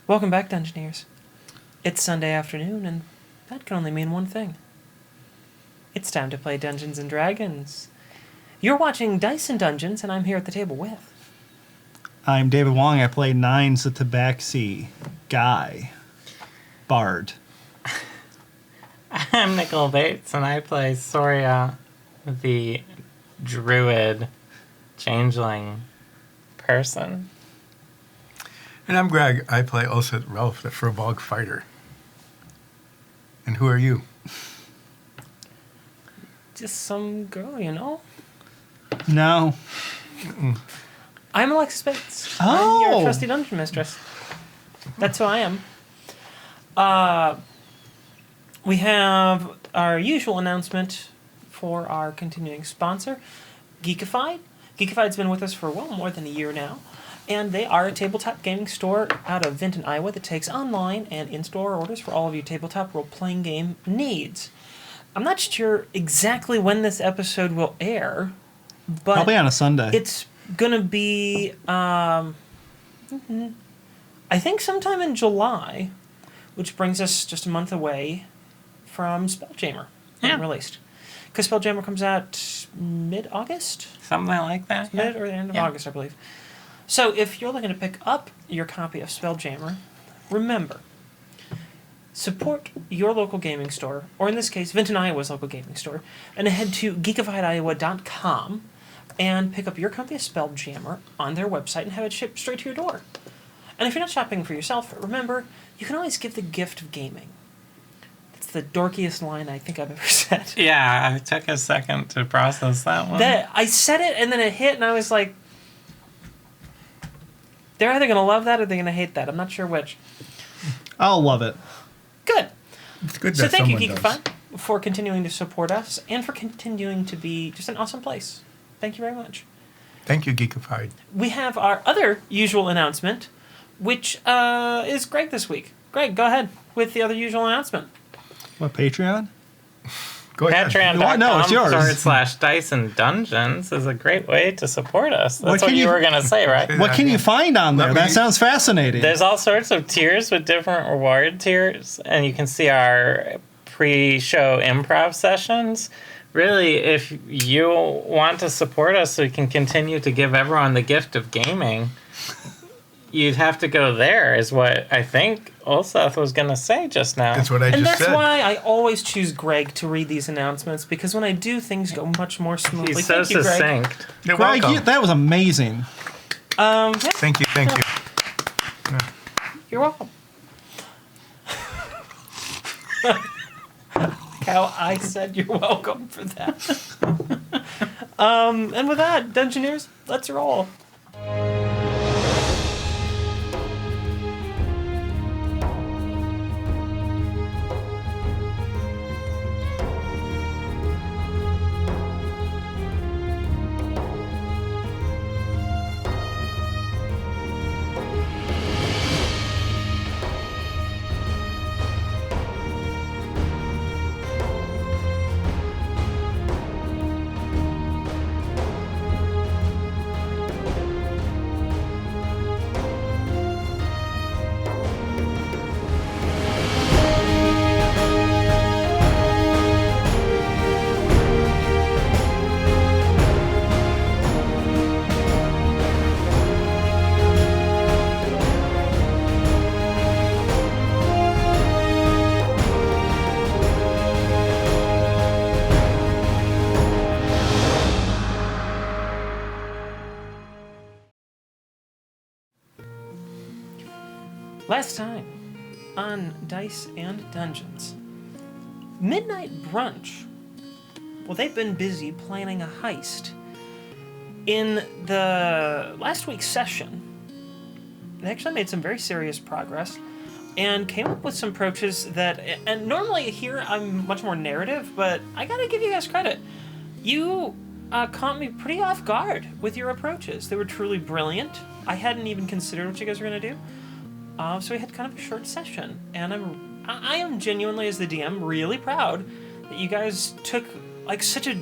Welcome back, Dungeoneers. It's Sunday afternoon, and that can only mean one thing. It's time to play Dungeons & Dragons. You're watching Dice and Dungeons, and I'm here at the table with... I'm David Wong. I play Nines the Tabaxi Guy. Bard. I'm Nicole Bates, and I play Soria, the druid changeling person. And I'm Greg. I play Ulset Ralph, the Furbog fighter. And who are you? Just some girl, you know? No. I'm Alexis Bates. Oh! I'm your trusty dungeon mistress. That's who I am. We have our usual announcement for our continuing sponsor, Geekified. Geekified's been with us for well more than a year now, and they are a tabletop gaming store out of Vinton, Iowa that takes online and in-store orders for all of your tabletop role-playing game needs. I'm not sure exactly when this episode will air, but... Probably on a Sunday. It's going to be, I think sometime in July, which brings us just a month away from Spelljammer being released. Because Spelljammer comes out mid-August? Something like that. Mid or the end of August, I believe. So if you're looking to pick up your copy of Spelljammer, remember, support your local gaming store, or in this case, Vinton, Iowa's local gaming store, and head to geekifiediowa.com and pick up your copy of Spelljammer on their website and have it shipped straight to your door. And if you're not shopping for yourself, remember, you can always give the gift of gaming. That's the dorkiest line I think I've ever said. Yeah, it took a second to process that one. I said it, and then it hit, and I was like, they're either going to love that or they're going to hate that. I'm not sure which. I'll love it. Good. It's good So that thank you, someone Geekified, does. for continuing to support us and for continuing to be just an awesome place. Thank you very much. Thank you, Geekified. We have our other usual announcement, which is Greg this week. Greg, go ahead with the other usual announcement. What, Patreon? Go ahead. No, it's yours. Patreon.com/Dice and Dungeons is a great way to support us. What That's what can you you- were going to say, right? What can you find on there? Let That me- sounds fascinating. There's all sorts of tiers with different reward tiers, and you can see our pre-show improv sessions. Really, if you want to support us so we can continue to give everyone the gift of gaming, you'd have to go there, is what I think Ulseth was going to say just now. That's what I And just that's said. why I always choose Greg to read these announcements, because when I do, things go much more smoothly. He's so Thank you, Greg. succinct. You're Greg, welcome. that was amazing. Yeah, Thank you. you're welcome. How I said you're welcome for that. And with that, Dungeoneers, let's roll. Last time on Dice and Dungeons, Midnight Brunch. Well, they've been busy planning a heist. In the last week's session, they actually made some very serious progress and came up with some approaches that, and normally here I'm much more narrative, but I gotta give you guys credit. You caught me pretty off guard with your approaches. They were truly brilliant. I hadn't even considered what you guys were gonna do. So we had kind of a short session, and I am genuinely, as the DM, really proud that you guys took like such a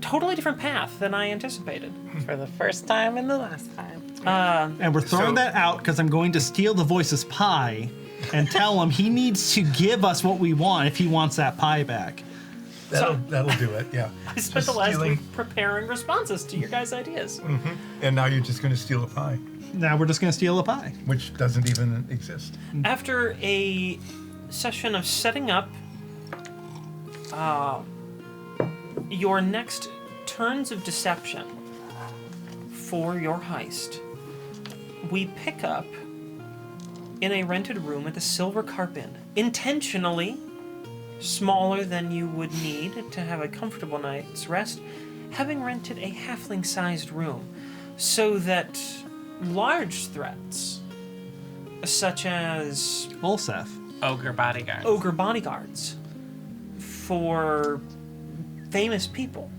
totally different path than I anticipated. For the first time and the last time. And we're throwing that out because I'm going to steal the voice's pie and tell him he needs to give us what we want if he wants that pie back. That'll do it, yeah. I spent the last week preparing responses to your guys' ideas. And now you're just going to steal a pie, Now we're just going to steal a pie. which doesn't even exist. After a session of setting up your next turns of deception for your heist, we pick up in a rented room at the Silver Carp Inn, intentionally smaller than you would need to have a comfortable night's rest, having rented a halfling-sized room so that large threats, such as Ogre bodyguard. ogre bodyguards for famous people,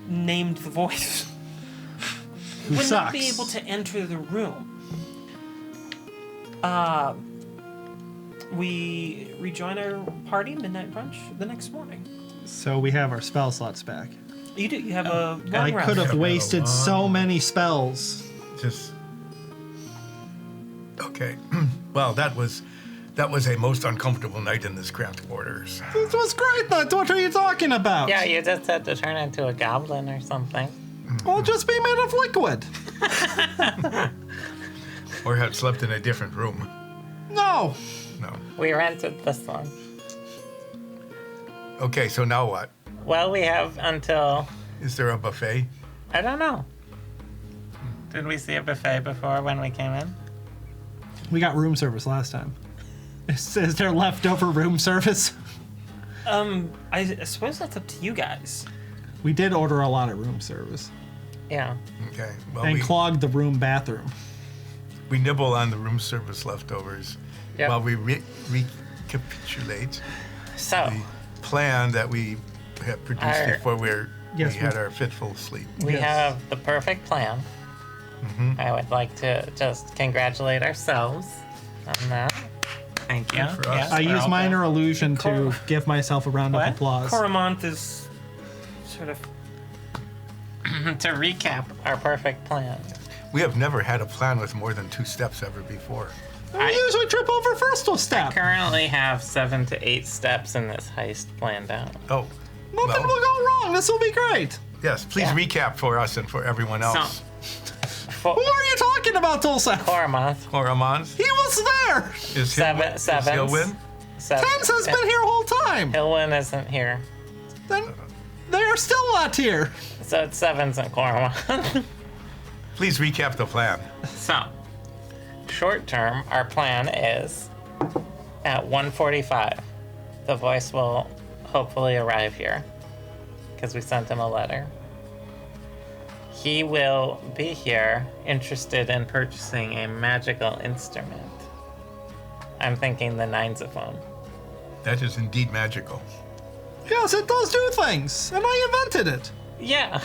named the Voice, Who would not be sucks. able to enter the room. We rejoin our party, Midnight Brunch, the next morning. So we have our spell slots back. You do. You have a long I rest. could have Yeah, wasted so many spells. Just okay. Well, that was a most uncomfortable night in this cramped quarters. This was great, Nut. What are you talking about? Yeah, you just had to turn into a goblin or something. I'll just be made of liquid. Or had slept in a different room. No. No. We rented this one. Okay, so now what? Well, we have until, Is there a buffet? I don't know. Did we see a buffet before when we came in? We got room service last time. Is there leftover room service? I suppose that's up to you guys. We did order a lot of room service. Yeah. Okay. Well, And clogged the room bathroom. we nibble on the room service leftovers Yep. while we recapitulate So, the plan that we had produced Our- before we Yes, had our fitful sleep. we Yes. have the perfect plan. I would like to just congratulate ourselves on that. Thank you. for us. I we're use all minor good. illusion to give myself a round What? of applause. Coromant is sort of... To recap our perfect plan. We have never had a plan with more than 2 steps ever before. I usually trip over first step. Currently have 7 to 8 steps in this heist planned out. Oh, Nothing will go wrong. This will be great. yes. Please Yeah. recap for us and for everyone else. For Who are you talking about, Tulsa? Coromant, Horamons, He was there. is Seven- sevens. Hilwin? Tens has been here whole time. Hilwin isn't here. Then they are still not here. So it's 7s and Coromant. Please recap the plan. So, short term, our plan is at 1:45. The Voice will hopefully arrive here because we sent him a letter. He will be here interested in purchasing a magical instrument. I'm thinking the Ninesophone. That is indeed magical. Yes, it does do things, and I invented it. Yeah.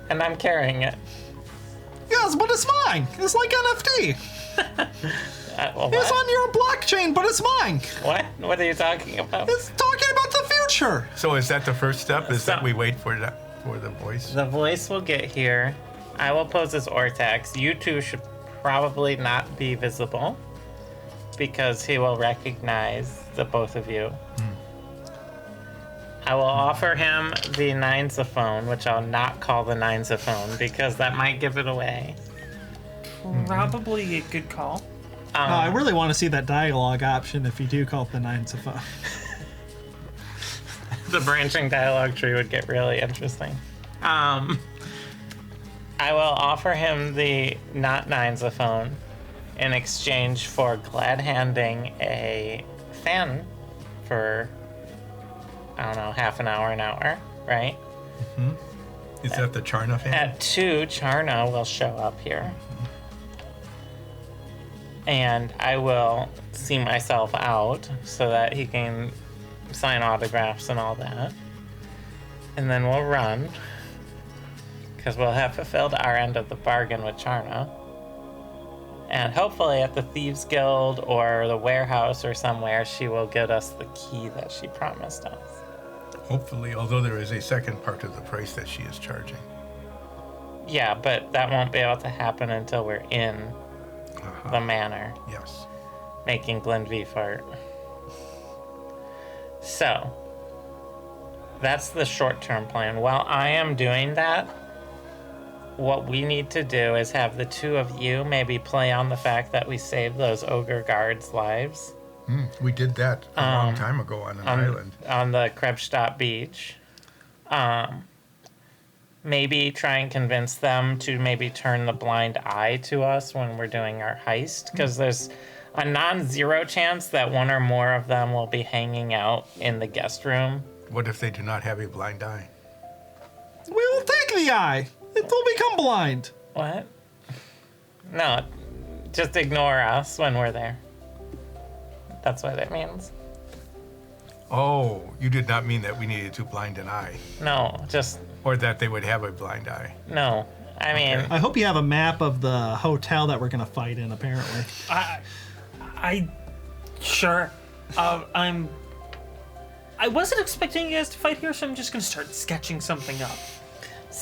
And I'm carrying it. Yes, but it's mine. It's like NFT. Well, It's what? on your blockchain, but it's mine. What? What are you talking about? It's talking about the future. So is that the first step? Is that So- we wait for the voice? The Voice will get here. I will pose as Ortax. You two should probably not be visible because he will recognize the both of you. I will offer him the Ninesophone, which I'll not call the Ninesophone because that might give it away. Probably a good call. I really want to see that dialogue option if you do call it the Ninesophone. The branching dialogue tree would get really interesting. I will offer him the not Ninesophone in exchange for glad handing a fan for, I don't know, half an hour, right? Is that the Charna fan? At 2, Charna will show up here. And I will see myself out so that he can sign autographs and all that. And then we'll run. Because we'll have fulfilled our end of the bargain with Charna. And hopefully at the Thieves Guild or the warehouse or somewhere, she will get us the key that she promised us. Hopefully, although there is a second part of the price that she is charging. Yeah, but that won't be able to happen until we're in the manor, Yes. making Glenvie fart. So, that's the short-term plan. While I am doing that, what we need to do is have the two of you maybe play on the fact that we saved those ogre guards' lives We did that a long time ago on an island. on the Krebsstadt beach. Maybe try and convince them to maybe turn the blind eye to us when we're doing our heist, because there's a non-zero chance that one or more of them will be hanging out in the guest room. What if they do not have a blind eye? We will take the eye. It will become blind. What? No, just ignore us when we're there. That's what it means. Oh, you did not mean that we needed to blind an eye, No, just or that they would have a blind eye. no. I mean, I hope you have a map of the hotel that we're gonna fight in. Apparently, Sure. I wasn't expecting you guys to fight here, so I'm just gonna start sketching something up.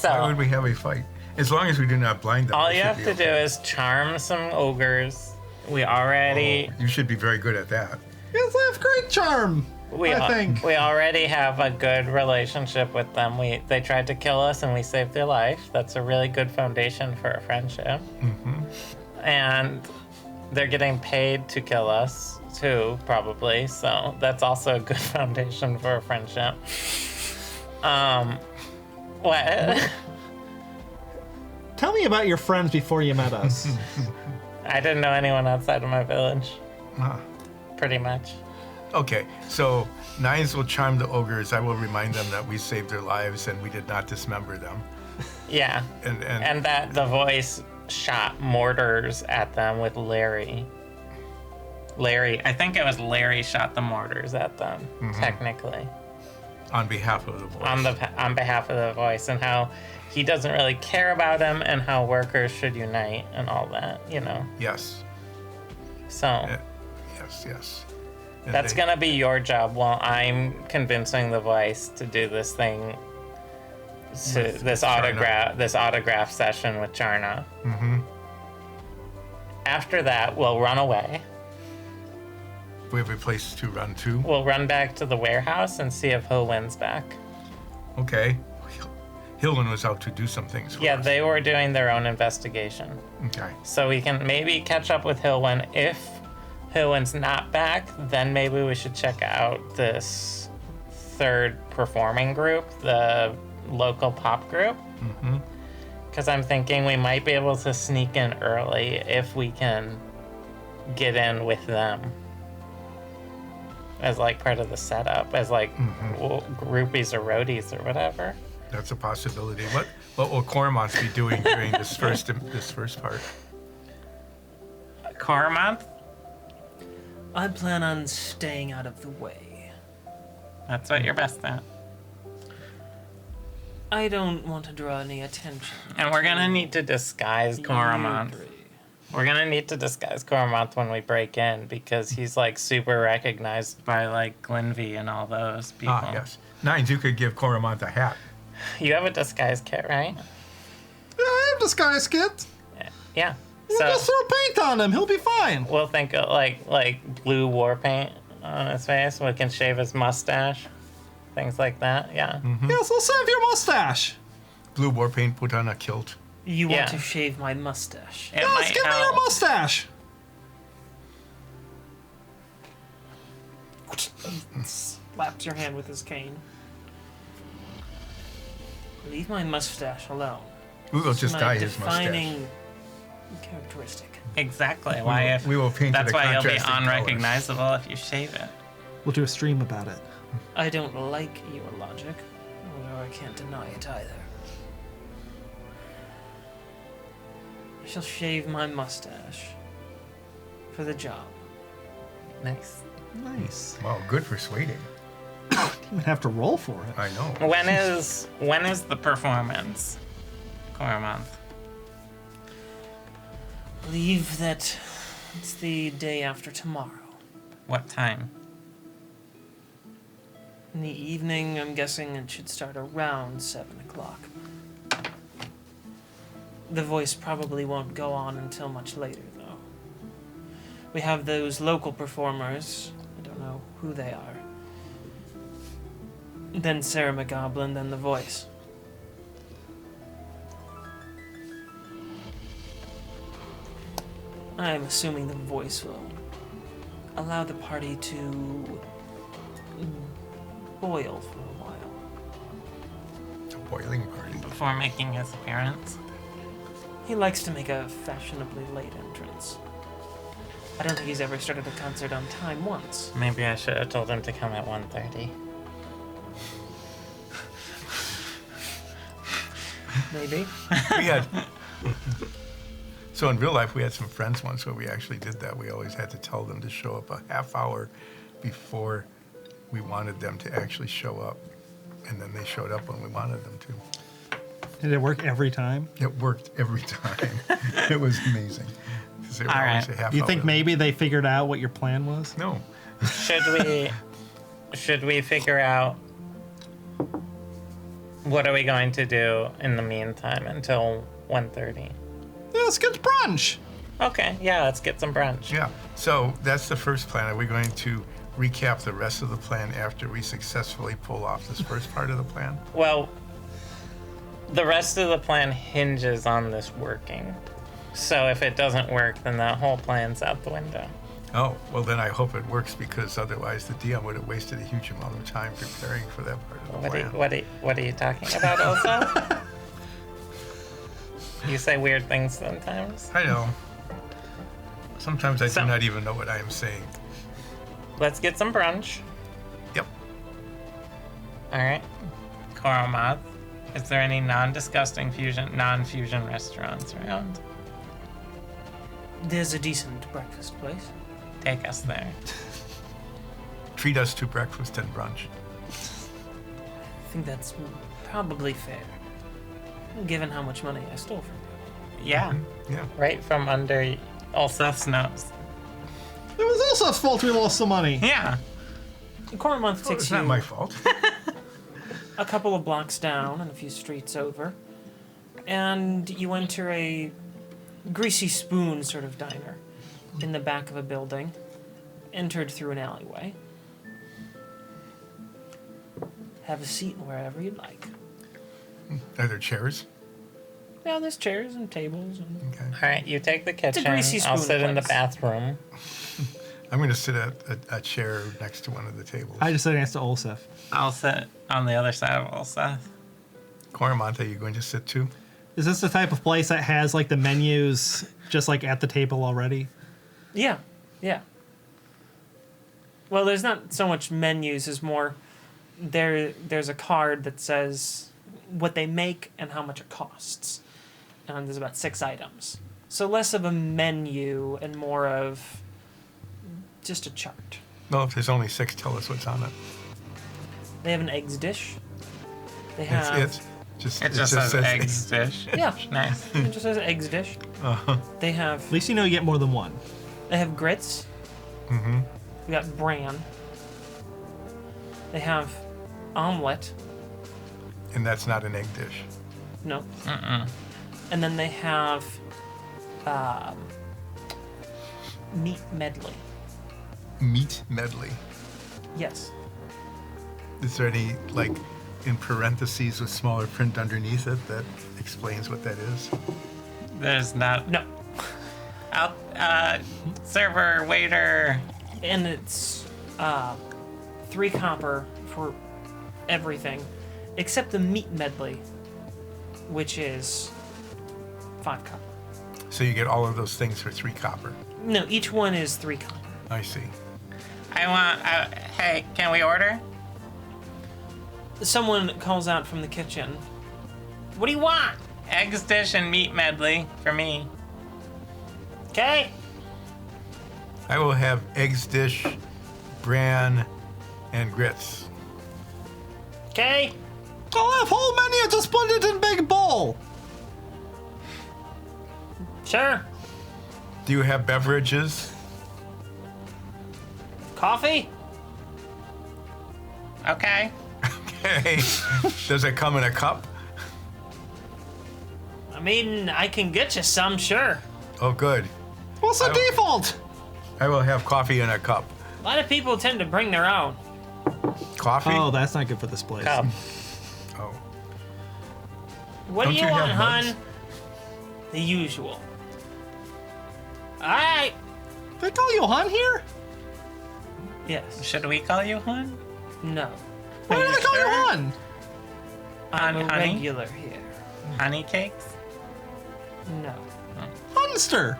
Why would so we have a fight? As long as we do not blind them. all we you should have be to do okay. is charm some ogres. We already You should be very good at that. yes, I have great charm. I think. we already have a good relationship with them. They tried to kill us and we saved their life. That's a really good foundation for a friendship. And they're getting paid to kill us too, probably. So that's also a good foundation for a friendship. What? Tell me about your friends before you met us. I didn't know anyone outside of my village. Ah. Pretty much. Okay, so Nines will charm the ogres. I will remind them that we saved their lives and we did not dismember them. Yeah. And that the voice shot mortars at them with Larry. I think it was Larry shot the mortars at them, technically. on behalf of the voice. On behalf of the voice, and how he doesn't really care about him, and how workers should unite and all that, you know. Yes. So Yes. And that's gonna be your job while I'm convincing the voice to do this thing. This autograph session with Charna. After that, we'll run away. We have a place to run to. We'll run back to the warehouse and see if Hilwin's back. Okay. Hilwin was out to do some things for Yeah, us. they were doing their own investigation. Okay. So we can maybe catch up with Hilwin. If Hilwin's not back, then maybe we should check out this third performing group, the local pop group. Because I'm thinking we might be able to sneak in early if we can get in with them. As like part of the setup, as like groupies or roadies or whatever. That's a possibility. What will Cormont be doing during this first part? Cormont? I plan on staying out of the way. That's what you're best at. I don't want to draw any attention. And we're gonna need to disguise Cormont. We're gonna need to disguise Cormont when we break in, because he's like super recognized by like Glenvie and all those people. Ah, yes. Nines, you could give Cormont a hat. You have a disguise kit, right? Yeah, I have disguise kit. Yeah. We'll So just throw paint on him. He'll be fine. we'll think of like blue war paint on his face. We can shave his mustache, things like that. Yeah. Yes, I'll save your mustache. Blue war paint, put on a kilt. You Yeah. want to shave my mustache? It Yes, might give me your help. mustache. Slaps your hand with his cane. Leave my mustache alone. We will just My dye his mustache. defining characteristic. Exactly. Why if we will paint it that's a why you'll be contrasting unrecognizable if you shave it. We'll do a stream about it. I don't like your logic, although I can't deny it either. I shall shave my mustache for the job. Nice. Nice. Wow, good persuading. You even have to roll for it. I know. When is the performance? Cormont. Believe that it's the day after tomorrow. What time? In the evening, I'm guessing it should start around 7 o'clock. The voice probably won't go on until much later, though. We have those local performers. I don't know who they are. Then Sarah McGoblin, then the voice. I'm assuming the voice will allow the party to boil for a while. A boiling party. Before making his appearance. He likes to make a fashionably late entrance. I don't think he's ever started a concert on time once. Maybe I should have told him to come at 1:30. Maybe. We had. So in real life, we had some friends once where we actually did that. We always had to tell them to show up a half hour before we wanted them to actually show up. And then they showed up when we wanted them to. Did it work every time? It worked every time. It was amazing. 'Cause they were All always right. a half You hour think late. maybe they figured out what your plan was? No. Should we figure out what are we going to do in the meantime until 1:30? Yeah, let's get brunch. Okay, yeah, let's get some brunch. Yeah. So that's the first plan. Are we going to recap the rest of the plan after we successfully pull off this first part of the plan? Well, the rest of the plan hinges on this working. So if it doesn't work, then that whole plan's out the window. Oh, well then I hope it works, because otherwise the DM would have wasted a huge amount of time preparing for that part of the plan. What are you talking about, also? You say weird things sometimes. I know. Sometimes I So- do not even know what I am saying. Let's get some brunch. Yep. All right. Coral Moth. Is there any non-fusion restaurants around? There's a decent breakfast place. Take us there. Treat us to breakfast and brunch. I think that's probably fair, given how much money I stole from you. Yeah. Yeah. Right from under Ulseth's nose. It was also fault we lost some money. Yeah. Cormonth Oh, takes it's you not my fault. a couple of blocks down and a few streets over, and you enter a greasy spoon sort of diner in the back of a building, entered through an alleyway. Have a seat wherever you'd like. Are there chairs? Yeah, there's chairs and tables. And Okay. All right, you take the kitchen. greasy I'll spoon sit in the place. bathroom. I'm going to sit at a chair next to one of the tables. I just said next to Olsef. I'll sit on the other side of Ulseth. Coromont, are you going to sit too? Is this the type of place that has like the menus just like at the table already? yeah, yeah. Well, there's not so much menus as more there's a card that says what they make and how much it costs. And there's about 6 items. So less of a menu and more of just a chart. Well, if there's only 6, tell us what's on it. They have an eggs dish. They have It It just says eggs dish. Yeah. Nice. It just says eggs dish. They have At least you know you get more than one. They have grits. Mm-hmm. We got bran. They have omelet. And that's not an egg dish. No. Mm-mm. And then they have meat medley. Meat medley. Yes. Is there any, like, in parentheses with smaller print underneath it that explains what that is? There's not. No. Server, waiter. And it's 3 copper for everything, except the meat medley, which is 5 copper. So you get all of those things for 3 copper. No, each one is 3 copper. I see. I want. Hey, can we order? Someone calls out from the kitchen. What do you want? Eggs dish and meat medley for me. Okay. I will have eggs dish, bran, and grits. Okay. I'll have whole menu, just put it in big bowl. Sure. Do you have beverages? Coffee? Okay. Okay. Does it come in a cup? I mean, I can get you some, sure. Oh, good. What's the default? I will have coffee in a cup. A lot of people tend to bring their own. Coffee? Oh, that's not good for this place. Cup. Oh. What Don't do you you want, have hon? mugs? The usual. Alright. They call you Han here? Yes. Should we call you hon? No. Why do they call you sure? Han? I'm a Honey? regular here. Honey cakes? No. Hunster.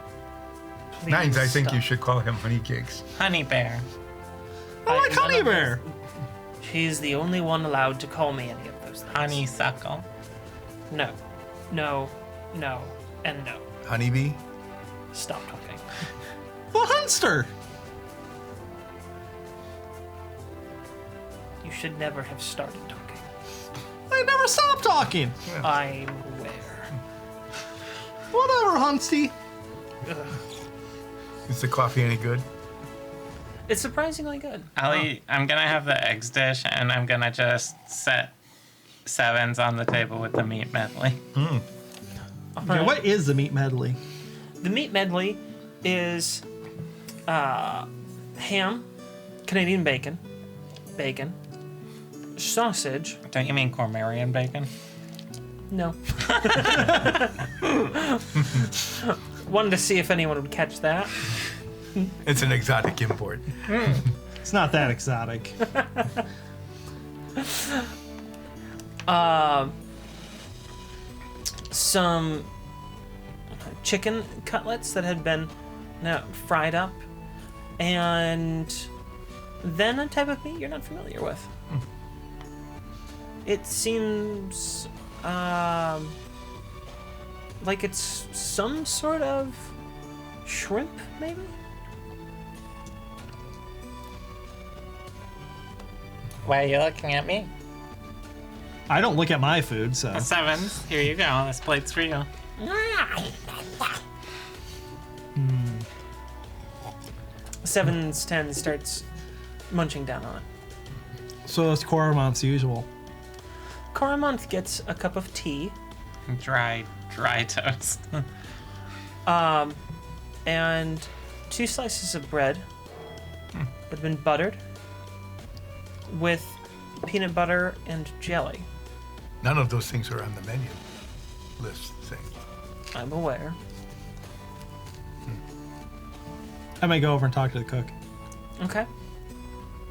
Please Nines, I think stop. you should call him Honey Cakes. Honey bear. I like none Honey of Bear. She's the only one allowed to call me any of those things. Honeysuckle. No. No. No. And no. Honeybee? Stop talking. The Hunster. You should never have started talking. I never stop talking. I'm aware. Whatever, Hunsty. Is the coffee any good? It's surprisingly good. I'm gonna have the eggs dish, and I'm gonna just set sevens on the table with the meat medley. Okay, what is the meat medley? The meat medley is ham, Canadian bacon, sausage. Don't you mean Cormarian bacon? No. Wanted to see if anyone would catch that. It's an exotic import. It's not that exotic. Some chicken cutlets that had been fried up, and then a type of meat you're not familiar with. It seems like it's some sort of shrimp, maybe? Why are you looking at me? I don't look at my food, so. Sevens. Here you go. This plate's for you. Sevens, 10 starts munching down on it. So it's Coromant's usual. Coromant gets a cup of tea Dry toast. and 2 slices of bread that have been buttered with peanut butter and jelly. None of those things are on the menu list thing. I'm aware. I may go over and talk to the cook. Okay.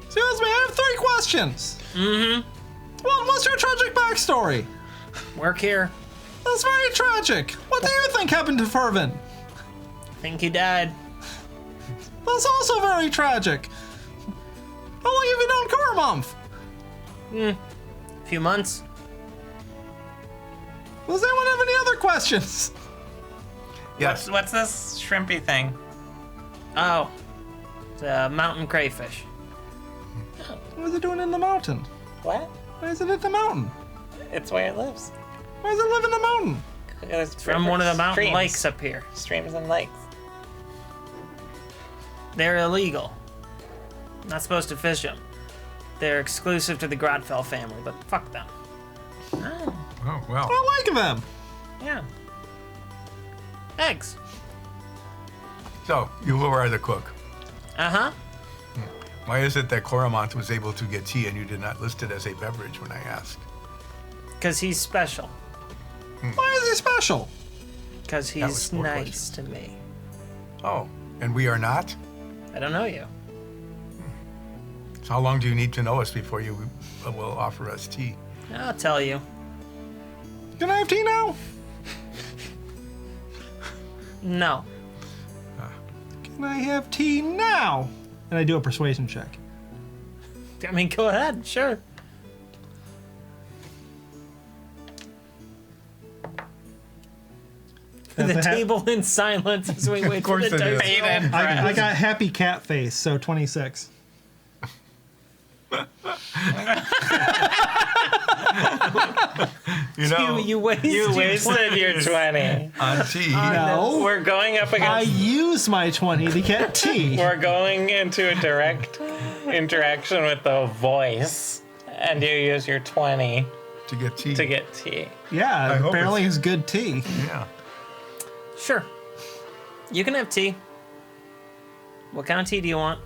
Excuse me, I have 3 questions. Mm-hmm. One, what's your tragic backstory? Work here. That's very tragic. What do you think happened to Fervin? Think he died. That's also very tragic. How long have you known Coromant? A few months. Does anyone have any other questions? Yes. What's this shrimpy thing? Oh. The mountain crayfish. What is it doing in the mountain? What? Why is it in the mountain? It's where it lives. Why does it live in the mountain? It's From one of the mountain streams. lakes up here. Streams and lakes. They're illegal. Not supposed to fish them. They're exclusive to the Grodfell family, but fuck them. Oh, Oh, well. I like them. yeah. Eggs. So, you are the cook. Uh-huh. Why is it that Coromant was able to get tea and you did not list it as a beverage when I asked? Because he's special. Why is he special? Because was he's 4 nice questions. to me. Oh, and we are not? I don't know you. So how long do you need to know us before you will offer us tea? I'll tell you. Can I have tea now? No. Can I have tea now? And I do a persuasion check. I mean, go ahead. Sure. The That's a table in silence as we wait for course the it is. dice to roll. I got happy cat face, so 26. You know, You wasted, You wasted your 20. on tea, No. We're going up I against. use my 20 to get tea. We're going into a direct interaction with the voice, and you use your 20 To get tea. to get tea. Yeah, I hope apparently it's good tea. Yeah. Sure. You can have tea. What kind of tea do you want?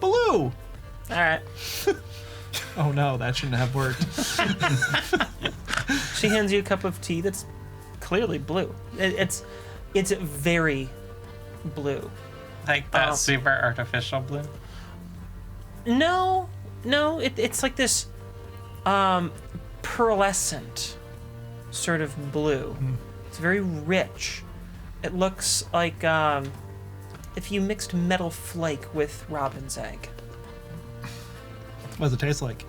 Blue. All right. Oh no, that shouldn't have worked. She hands you a cup of tea that's clearly blue. It's very blue. Like that Oh. super artificial blue. No, it's like this pearlescent sort of blue. It's very rich. It looks like if you mixed metal flake with robin's egg. What does it taste like?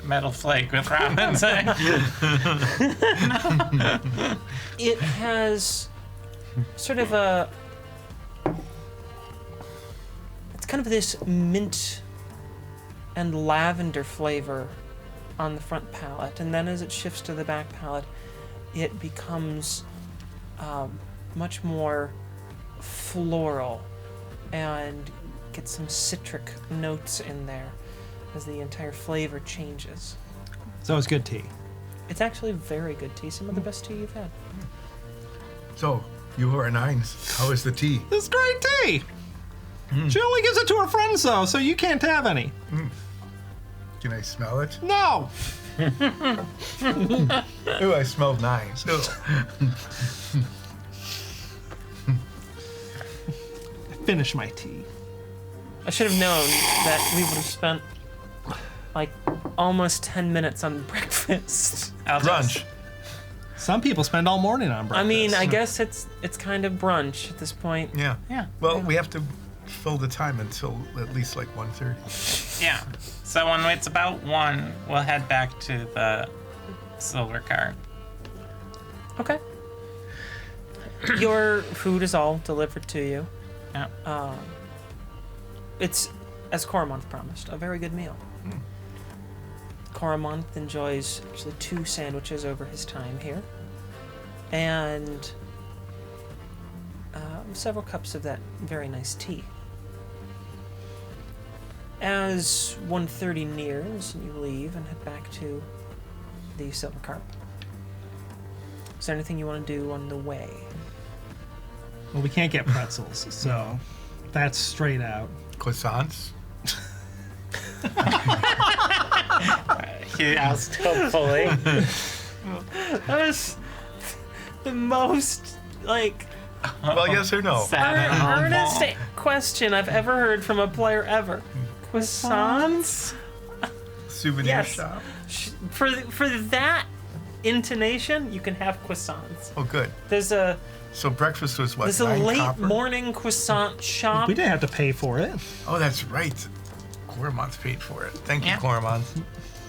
Metal flake with robin's egg. It has sort of it's kind of this mint and lavender flavor on the front palate, and then as it shifts to the back palate, it becomes much more floral and gets some citric notes in there as the entire flavor changes. So it's good tea. It's actually very good tea, some of the best tea you've had. So, you who are nines, how is the tea? It's great tea. She only gives it to her friends though, so you can't have any. Can I smell it? No. Ooh, I smelled nines. Ooh. Finish my tea. I should have known that we would have spent like almost 10 minutes on breakfast. Brunch. Some people spend all morning on breakfast. I mean, I guess it's kind of brunch at this point. Yeah. Yeah. Well, we have to fill the time until at least like 1:30. Yeah. So when it's about 1, we'll head back to the silver car. Okay. Your food is all delivered to you. Yeah. It's, as Coromont promised, a very good meal. Coromont enjoys actually 2 sandwiches over his time here, and several cups of that very nice tea. As 1:30 nears, and you leave and head back to the Silver Carp. Is there anything you want to do on the way? Well, we can't get pretzels, so that's straight out. Croissants. He asked hopefully. That was the most, like, Well, yes or no? Sad and humble. earnest question I've ever heard from a player ever. Croissants? Souvenir Yes. shop. For that intonation, you can have croissants. Oh, good. There's a So breakfast was what? there's a 9 late copper? morning croissant shop. We didn't have to pay for it. Oh, that's right. Coromont paid for it. Thank you, Yeah. Coromont.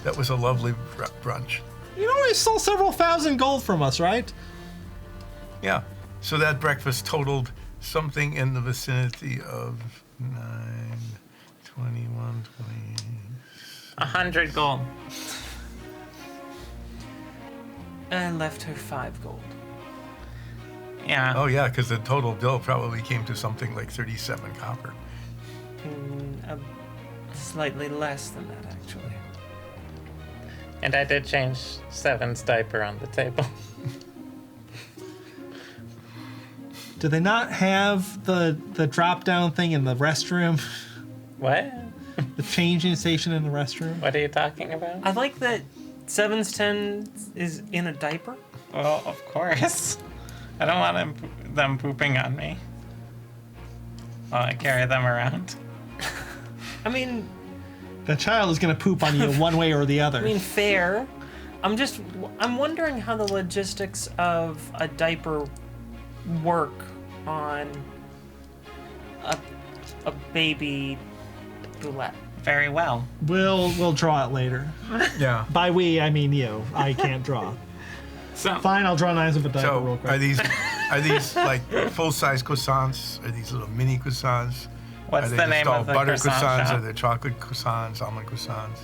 That was a lovely brunch. You know, he stole several thousand gold from us, right? Yeah. So that breakfast totaled something in the vicinity of 9, 21, 20. 100 gold. I left her 5 gold. Yeah. Oh, yeah, because the total bill probably came to something like 37 copper. Slightly less than that, actually. And I did change 7's diaper on the table. Do they not have the drop down thing in the restroom? What? The changing station in the restroom? What are you talking about? I like that 7's 10 is in a diaper. Well, of course. I don't want them pooping on me while I carry them around. I mean, The child is gonna poop on you one way or the other. I mean, fair. I'm wondering how the logistics of a diaper work on a baby boulette. Very well. We'll draw it later. Yeah. By we, I mean you. I can't draw. So, Fine, I'll draw lines of a diaper real So quick. are these like full-size croissants? Are these little mini croissants? what's Are they the just name all of the butter croissant croissants? shop? Are they chocolate croissants, almond croissants?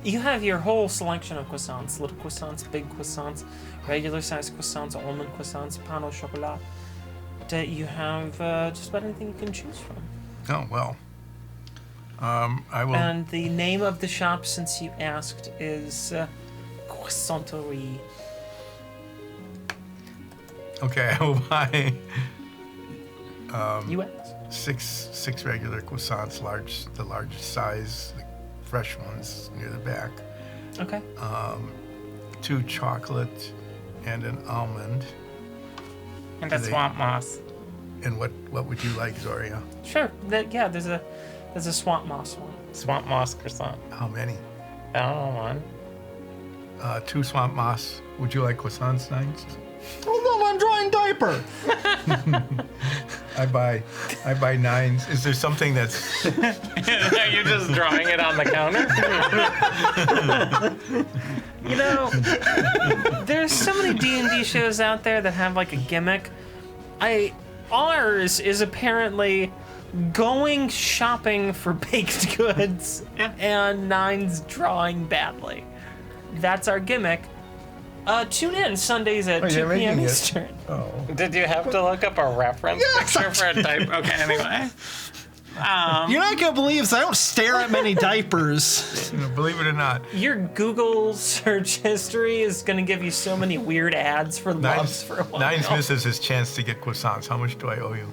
You have your whole selection of croissants: little croissants, big croissants, regular sized croissants, almond croissants, pain au chocolat. You have just about anything you can choose from. Oh, well. I will. And the name of the shop, since you asked, is croissanterie. Okay, I will buy U.S. six regular croissants, the large size, the fresh ones near the back. Okay. 2 chocolate and an almond. And a swamp moss. And what would you like, Zoria? Sure. There's a swamp moss one. Swamp moss croissant. How many? I don't know, one. 2 swamp moss. Would you like croissants, Nines? Oh no, I'm drawing diaper. I buy 9s. Is there something that's Are you just drawing it on the counter? You know, there's so many D&D shows out there that have like a gimmick. Ours is apparently going shopping for baked goods and Nine's drawing badly. That's our gimmick. Tune in Sundays at 2 you're p.m. making it. Eastern. Oh. Did you have to look up a reference picture for a type? Okay, anyway. You're not gonna believe this. I don't stare at many diapers. Believe it or not. Your Google search history is going to give you so many weird ads for loves for a while. Nines misses his chance to get croissants. How much do I owe you?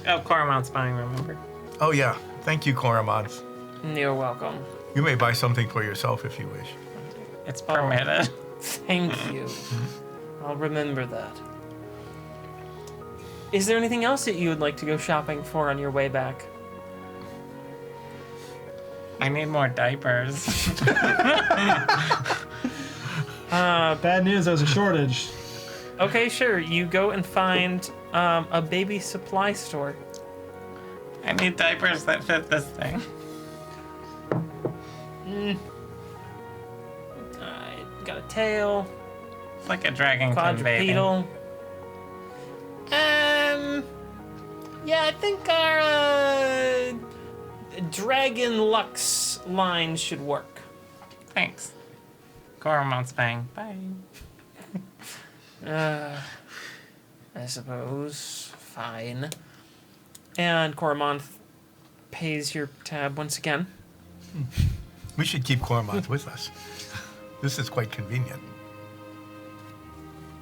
Oh, Coromant's buying, remember? Oh yeah. Thank you, Coromant. You're welcome. You may buy something for yourself if you wish. It's permitted. Thank you. I'll remember that. Is there anything else that you would like to go shopping for on your way back? I need more diapers. Bad news, there's a shortage. Okay, sure. You go and find a baby supply store. I need diapers that fit this thing. Got a tail, It's like a dragonkin baby. quadrupedal. Yeah, I think our Dragon Lux line should work. Thanks. Coromant's bang. Bye. I suppose. Fine. And Coromant pays your tab once again. We should keep Coromant with us. This is quite convenient.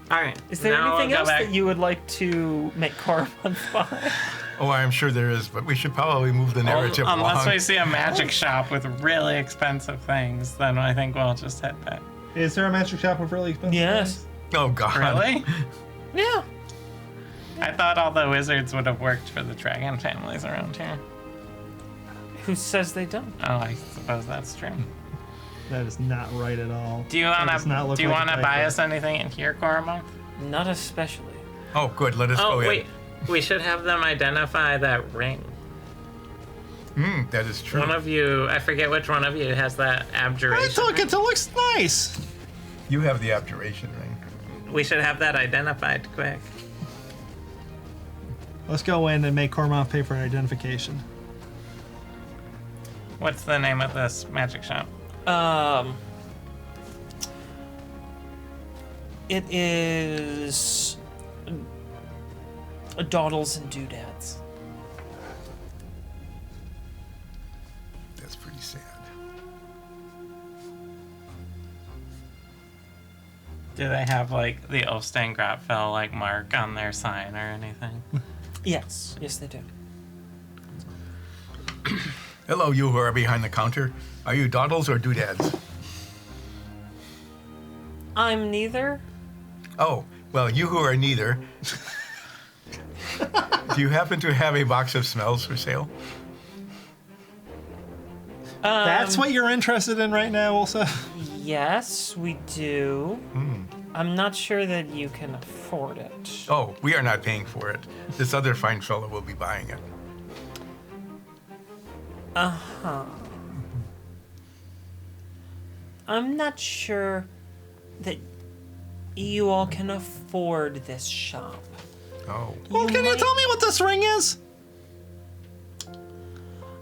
All right. Is there now anything we'll else go back. that you would like to make Coromant buy? Oh, I'm sure there is, but we should probably move the narrative Unless along. we see a magic shop with really expensive things, then I think we'll just hit that. Is there a magic shop with really expensive Yes. Oh God. Really? Yeah. I thought all the wizards would have worked for the dragon families around here. Who says they don't? Oh, I suppose that's true. things? That is not right at all. Do you That does not wanna look do you like a wanna buy diaper. us anything in here, Coromant? Not especially. Oh, good. Let us Oh go wait, in. we should have them identify that ring. That is true. One of you, I forget which one of you has that I abjuration. took it. It looks nice. You have the abjuration ring. We should have that identified quick. Let's go in and make Cormont pay for identification. What's the name of this magic shop? It is Dawdles and Doodads. That's pretty sad. Do they have like the Ulfstein Grotfell like mark on their sign or anything? Yes, they do. Hello, you who are behind the counter. Are you Dawdles or Doodads? I'm neither. Oh, well, you who are neither. Do you happen to have a box of smells for sale? That's what you're interested in right now, Ulsa? Yes, we do. I'm not sure that you can afford it. Oh, we are not paying for it. This other fine fellow will be buying it. I'm not sure that you all can afford this shop. Oh, Well, can you might- tell me what this ring is?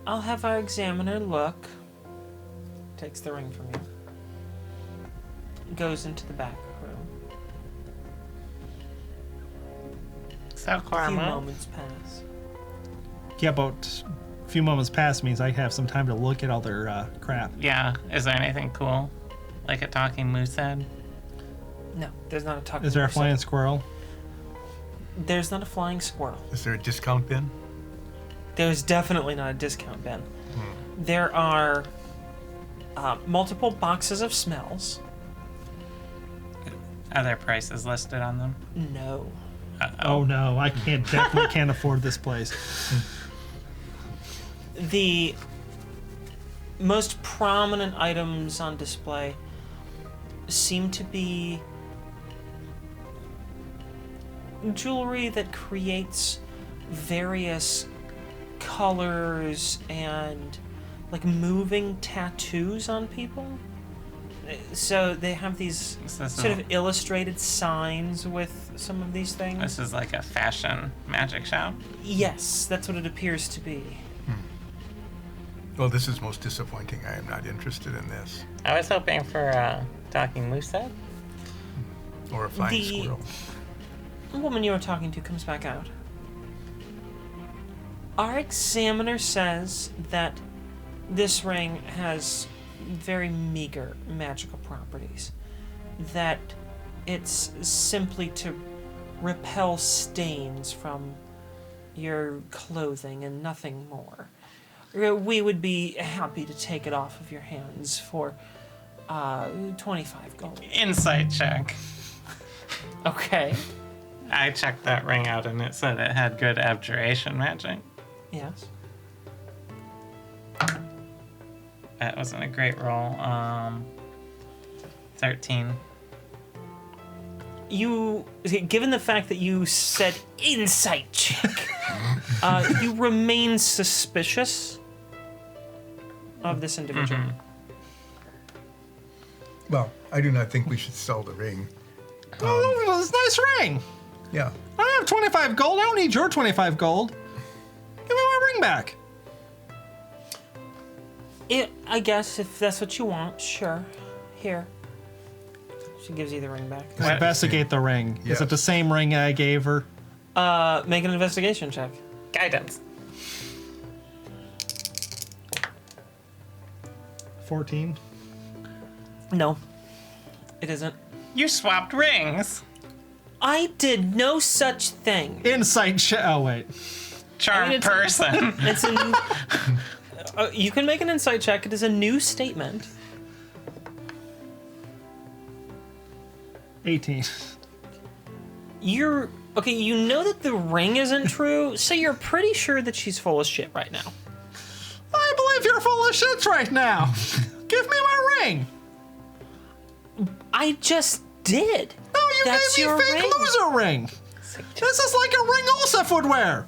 I'll have our examiner look. Takes the ring from you. Goes into the back room. So A few Coromant, moments pass. Yeah, but a few moments past means I have some time to look at all their crap. yeah. Is there anything cool? Like a talking moose head? No, there's not a talking. Is there a moose. flying squirrel? There's not a flying squirrel. Is there a discount bin? There's definitely not a discount bin. There are multiple boxes of smells. Are there prices listed on them? No. Oh no, I definitely can't afford this place. The most prominent items on display seem to be jewelry that creates various colors and like moving tattoos on people. So they have these sort of illustrated signs with some of these things. This is like a fashion magic shop. Yes, that's what it appears to be. Well, this is most disappointing. I am not interested in this. I was hoping for a talking moose head. Or a flying squirrel. The woman you were talking to comes back out. Our examiner says that this ring has very meager magical properties. That it's simply to repel stains from your clothing and nothing more. We would be happy to take it off of your hands for 25 gold. Insight check. Okay. I checked that ring out and it said it had good abjuration magic. Yes. That wasn't a great roll. 13. Given the fact that you said insight check, you remain suspicious of this individual. Well, I do not think we should sell the ring. Oh, it's a nice ring. Yeah. I have 25 gold. I don't need your 25 gold. Give me my ring back. I guess if that's what you want, sure. Here. She gives you the ring back. Investigate the ring. Yes. Is it the same ring I gave her? Make an investigation check. Guidance. 14. No, it isn't. You swapped rings. I did no such thing. Insight check. Oh, wait. Charmed it's- person. It's a. You can make an insight check. It is a new statement. 18. You're okay. You know that the ring isn't true, so you're pretty sure that she's full of shit right now. I believe you're full of shit right now. Give me my ring. I just did. No, you That's gave your me fake ring. loser ring. This is like a ring Olsef would wear.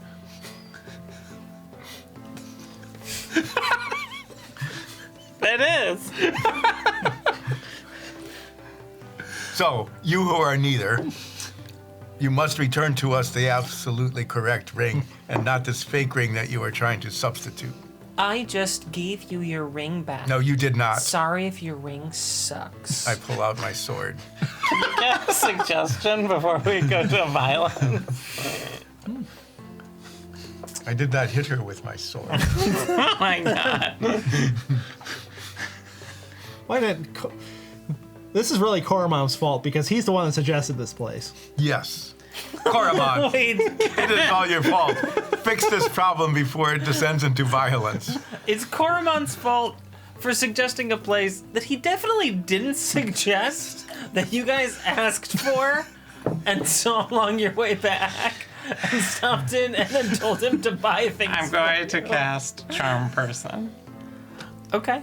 It is. So, you who are neither, you must return to us the absolutely correct ring and not this fake ring that you are trying to substitute. I just gave you your ring back. No, you did not. Sorry if your ring sucks. I pull out my sword. Yeah, suggestion before we go to violence. I did not hit her with my sword. Oh my god. Why did this is really Koromom's fault because he's the one that suggested this place. Yes. Koromon, Wait, it is all your fault. Fix this problem before it descends into violence. it's Koromon's fault for suggesting a place that he definitely didn't suggest, that you guys asked for and saw along your way back and stopped in and then told him to buy things. I'm going to cast Charm Person. Okay.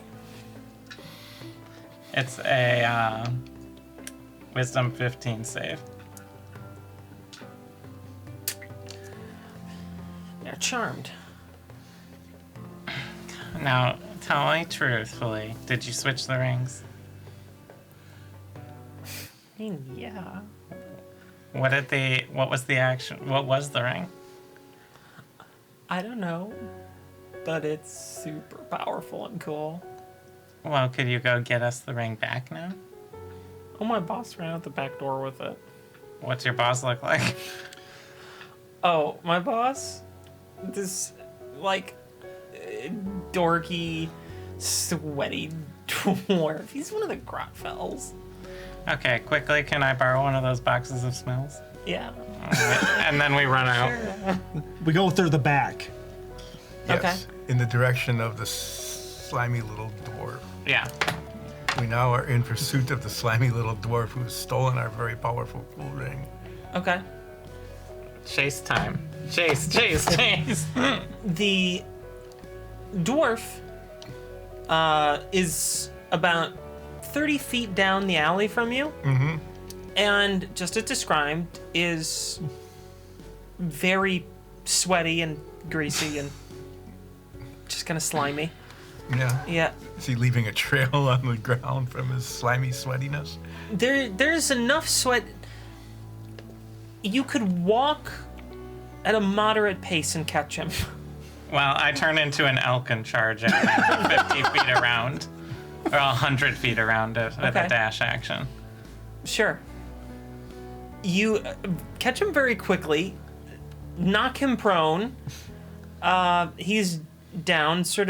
It's a Wisdom 15 save. You're charmed. Now, tell me truthfully, did you switch the rings? I mean, yeah. What was the action? What was the ring? I don't know, but it's super powerful and cool. Well, could you go get us the ring back now? Oh, my boss ran out the back door with it. What's your boss look like? Oh, my boss? This, like, dorky, sweaty dwarf. He's one of the Grotfells. Okay, quickly, can I borrow one of those boxes of smells? Yeah. And then we run out. We go through the back. Yes, in the direction of the slimy little dwarf. Yeah. We now are in pursuit of the slimy little dwarf who has stolen our very powerful cool ring. Okay. Chase time. Chase, chase, chase. The dwarf is about 30 feet down the alley from you. Mm-hmm. And just as described, is very sweaty and greasy and just kind of slimy. Yeah. Yeah. Is he leaving a trail on the ground from his slimy sweatiness? There's enough sweat. You could walk at a moderate pace and catch him. Well, I turn into an elk and charge at 50 feet around. Or 100 feet around it with Okay. a dash action. Sure. You catch him very quickly, knock him prone. He's down, he sort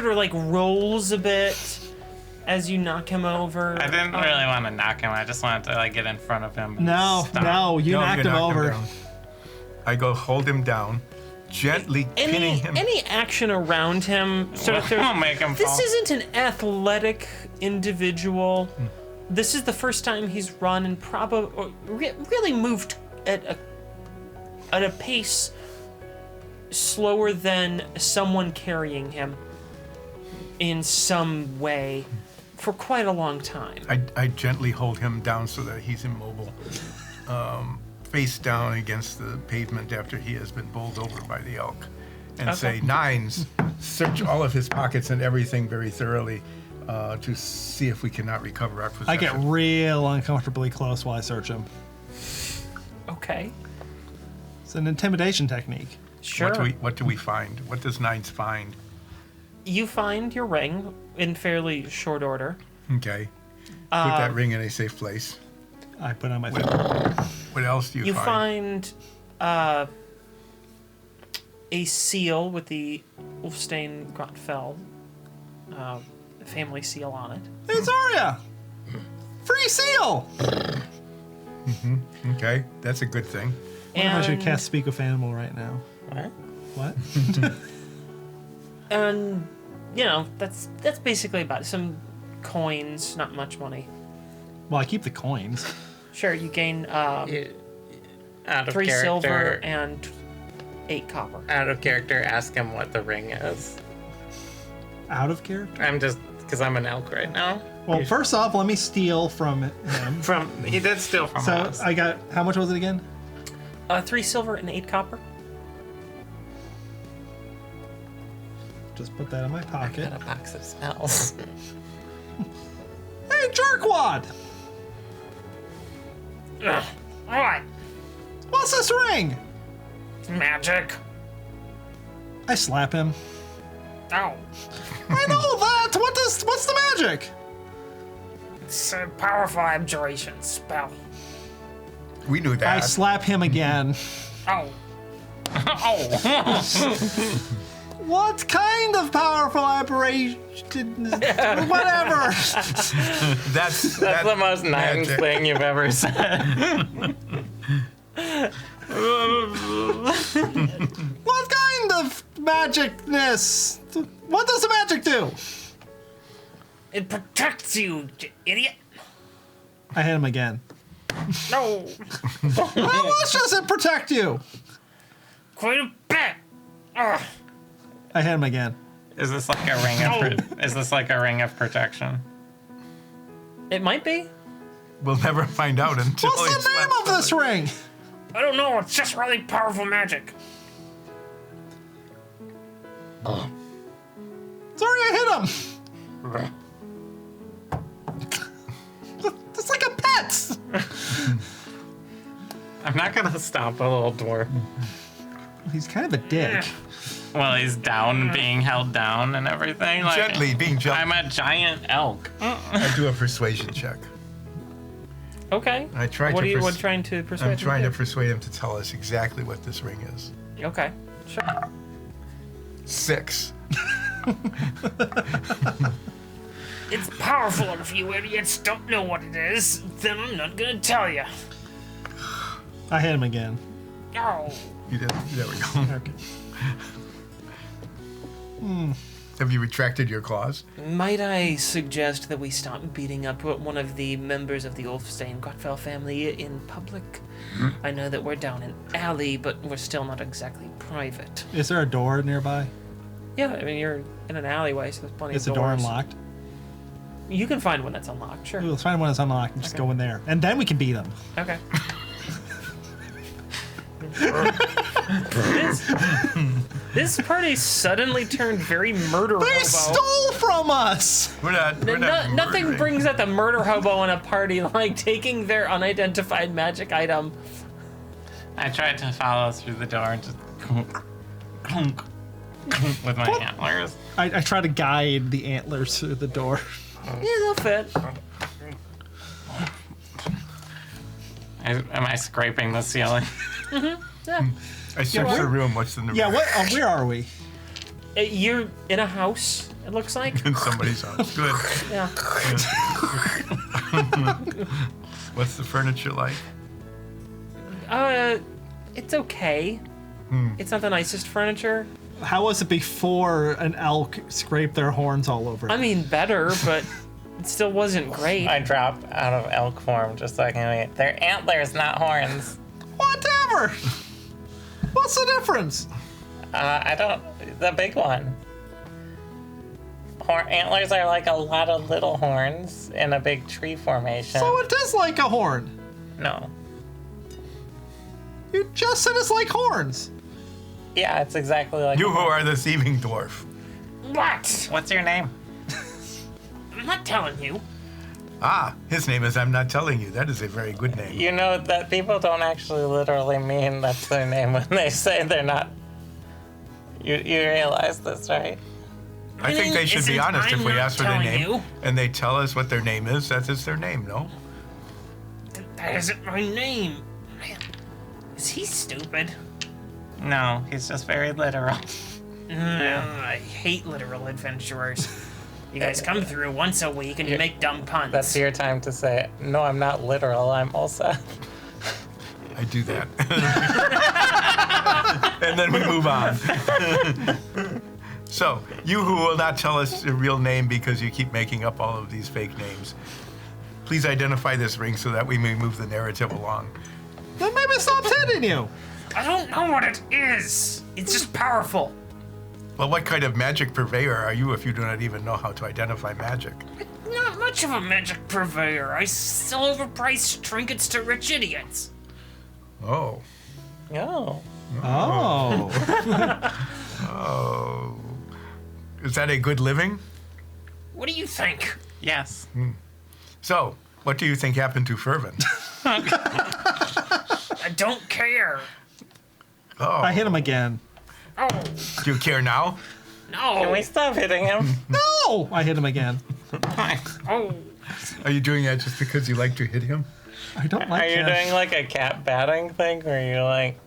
of like rolls a bit as you knock him over. I didn't really want to knock him. I just wanted to like get in front of him. and No, stop. no, you No, knocked you him over. down. I go hold him down, gently pinning him. Any action around him sort of We'll make him This fall. isn't an athletic individual. This is the first time he's run and probably really moved at a pace slower than someone carrying him in some way for quite a long time. I gently hold him down so that he's immobile, face down against the pavement after he has been bowled over by the elk, and say, Nines, search all of his pockets and everything very thoroughly to see if we cannot recover our possession. I get real uncomfortably close while I search him. Okay, It's an intimidation technique. sure. What do we find? What does Nines find? You find your ring in fairly short order. Okay. Put that ring in a safe place. I put on my finger. What else do you You find? find a seal with the Ulfstein Grotfell family seal on it. Hey, Zarya! Free seal! Okay, that's a good thing. I wonder if I should And- cast Speak of Animal right now. What? What? And that's basically about it. Some coins, not much money. Well, I keep the coins. Sure, you gain Out of 3 character. silver and 8 copper. Out of character, ask him what the ring is. Out of character? I'm just because I'm an elk right now. Well, first off, let me steal from him. He did steal from So us. I got, how much was it again? 3 silver and 8 copper. Just put that in my pocket. Got a box of smells. Hey, jerkwad! Alright, What's this ring? magic. I slap him. Oh, I know that! What's the magic? it's a powerful abjuration spell. We knew that. I slap him again. Oh, What kind of powerful aberration? Whatever. That's That's the most Nines magic. thing you've ever said. What kind of magicness? What does the magic do? it protects you, you idiot. I hit him again. No, How much does it protect you? quite a bit. Ugh. I hit him again. Is this like a ring of? Is this like a ring of protection? It might be. We'll never find out until What's he the name slaps of this somebody. ring? I don't know. It's just really powerful magic. Sorry, I hit him. It's like a pet. I'm not gonna stop a little dwarf. He's kind of a dick. Well, he's down, being held down, and everything. Like, Gently, being gentle. I'm a giant elk. I do a persuasion check. Okay. I try What to are you pers- trying to persuade? I'm trying him to persuade him to tell us exactly what this ring is. Okay. Sure. 6. It's powerful, and if you idiots don't know what it is, then I'm not gonna tell you. I hit him again. Oh. You did. There we go. Okay. Have you retracted your claws? Might I suggest that we stop beating up one of the members of the Ulfstein-Gottfell family in public? I know that we're down an alley, but we're still not exactly private. Is there a door nearby? Yeah, I mean, you're in an alleyway, so there's plenty Is the of door doors. unlocked? You can find one that's unlocked, sure. Ooh, let's find one that's unlocked and just Okay. go in there. And then we can beat him. Okay. This party suddenly turned very murder They hobo. stole from us! We're not Nothing murdering. brings out the murder hobo in a party like taking their unidentified magic item. I tried to follow through the door and just clunk, clunk, clunk with my antlers. I try to guide the antlers through the door. Yeah, they'll fit. Am I scraping the ceiling? Yeah. I searched the room. What's in the Yeah, room? what? Where are we? You're in a house, it looks like. In somebody's house. Good. Yeah. What's the furniture like? It's okay. It's not the nicest furniture. How was it before an elk scraped their horns all over? I mean, better, but it still wasn't great. I drop out of elk form just so I can wait. They're antlers, not horns. Whatever! What's the difference? The big one. Antlers are like a lot of little horns in a big tree formation. So it is like a horn. No. You just said it's like horns. Yeah, it's exactly like. You who are the thieving dwarf. What? What's your name? I'm not telling you. Ah, his name is I'm Not Telling You. That is a very good name. You know that people don't actually literally mean that's their name when they say they're not. You realize this, right? I think they should be honest if we I'm not ask for their telling name you. and they tell us what their name is. That is their name, no? That isn't my name. Man, is he stupid? No, he's just very literal. I hate literal adventurers. You guys come through once a week and you make dumb puns. That's your time to say, no, I'm not literal, I'm Ulsa. I do that. And then we move on. So, you who will not tell us your real name because you keep making up all of these fake names, please identify this ring so that we may move the narrative along. Then maybe stop hitting you. I don't know what it is. It's just powerful. Well, what kind of magic purveyor are you if you do not even know how to identify magic? Not much of a magic purveyor. I sell overpriced trinkets to rich idiots. Oh. Oh. Oh. Oh. Is that a good living? What do you think? Yes. So, what do you think happened to Fervin? I don't care. Oh. I hit him again. Oh, Do you care now? no. Can we stop hitting him? No! I hit him again. Oh, Are you doing that just because you like to hit him? I don't Are like you him. doing like a cat batting thing where you're like.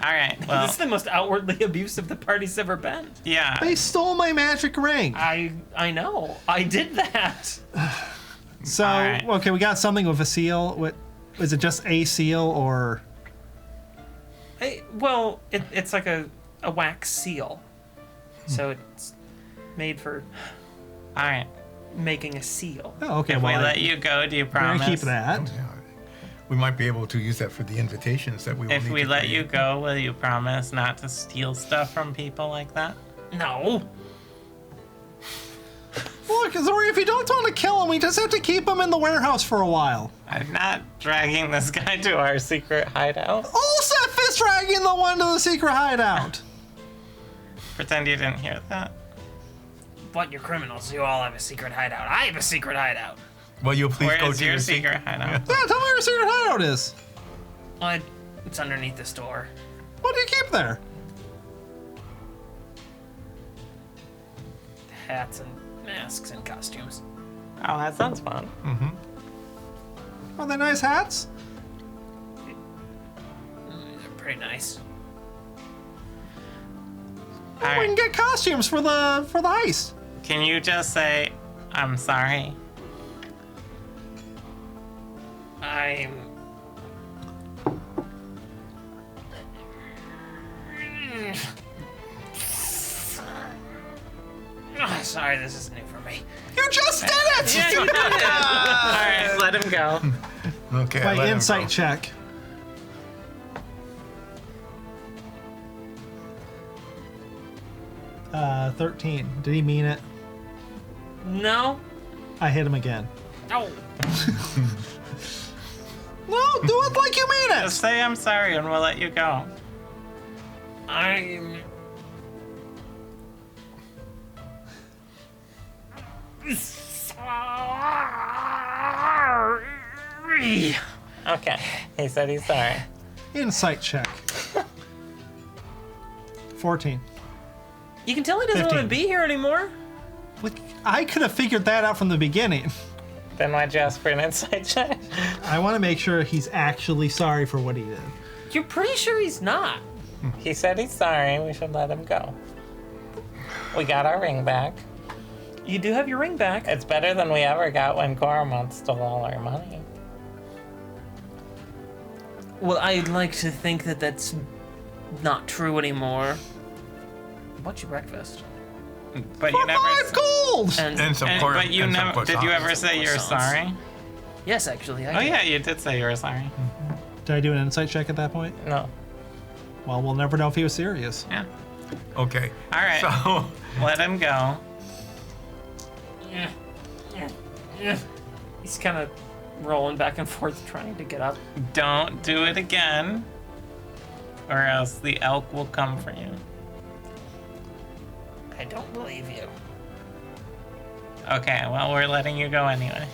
Alright, well, this is the most outwardly abusive the party's ever been. yeah. They stole my magic ring. I know. I did that. So, All right. okay, we got something with a seal. What is it? Just a seal or? Well, it's like a wax seal. So it's made for Alright. making a seal. Oh, okay. If well, we let you go, do you we're gonna promise? keep that. Yeah. We might be able to use that for the invitations that we will If need we to let you create. go, will you promise not to steal stuff from people like that? No. Look, Zori, if you don't want to kill him, we just have to keep him in the warehouse for a while. I'm not dragging this guy to our secret hideout. Olsef is dragging the one to the secret hideout. Pretend you didn't hear that. But you're criminals. You all have a secret hideout. I have a secret hideout. Will you please Where go is to your secret hideout? Yeah, tell me where your secret hideout is. It's underneath the store. What do you keep there? Hats and masks and costumes. Oh, that sounds fun. Are they nice hats? They're pretty nice. All We can right. get costumes for the heist. Can you just say, I'm sorry? I'm. Oh, sorry, this is new for me. You just did it! Yeah, you did it. All right, let him go. Okay. I let My him insight go. check. Uh, 13. Did he mean it? No. I hit him again. No. No, do it like you mean it. Just say I'm sorry and we'll let you go. I'm. sorry. Okay. He said he's sorry. Insight check. 14. You can tell he doesn't want to 15. be here anymore. Like, I could have figured that out from the beginning. Then why'd you ask for an insight check? I want to make sure he's actually sorry for what he did. You're pretty sure he's not. He said he's sorry. We should let him go. We got our ring back. You do have your ring back. It's better than we ever got when Coromont stole all our money. Well, I'd like to think that that's not true anymore. What's your breakfast? But you never. 5 gold! And some And, corn. but you and some never. Did you croissants. ever say you're croissants. sorry? Yes, actually. I Oh did. yeah, you did say you were sorry. Did I do an insight check at that point? No. Well, we'll never know if he was serious. Yeah. Okay. All right. So, Let him go. He's kind of rolling back and forth trying to get up. Don't do it again, or else the elk will come for you. I don't believe you. Okay. Well, we're letting you go anyway.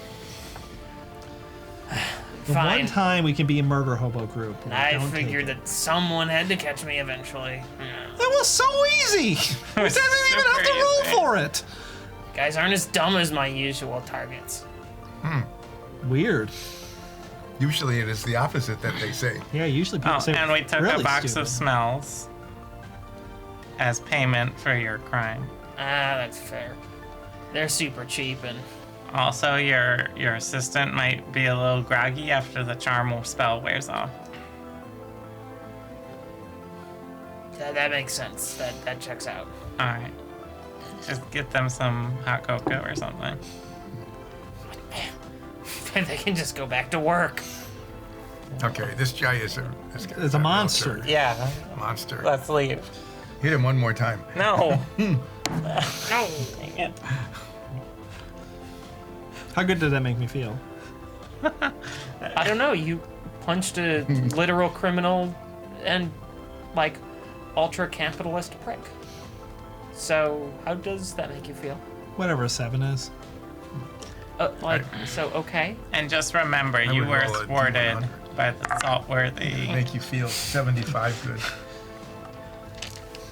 The Fine. one time we can be a murder hobo group. we I don't take figured it. that someone had to catch me eventually. Yeah. That was so easy! We was didn't even have to super roll easy. for it! Guys aren't as dumb as my usual targets. Weird. usually it is the opposite that they say. Yeah, usually people Oh, say and we took really a box stupid. of smells as payment for your crime. Ah, that's fair. They're super cheap, and Also, your assistant might be a little groggy after the charm spell wears off. that makes sense. That checks out. All right. Just get them some hot cocoa or something. They can just go back to work. Okay, this guy is It's a monster. Yeah, Monster. let's leave. Hit him one more time. No. No. Dang it. How good did that make me feel? I don't know. You punched a literal criminal and, like, ultra capitalist prick. So, how does that make you feel? Whatever a 7 is. So, okay. And just remember, I you would were roll a thwarted D100. by the saltworthy. Make you feel 75 good.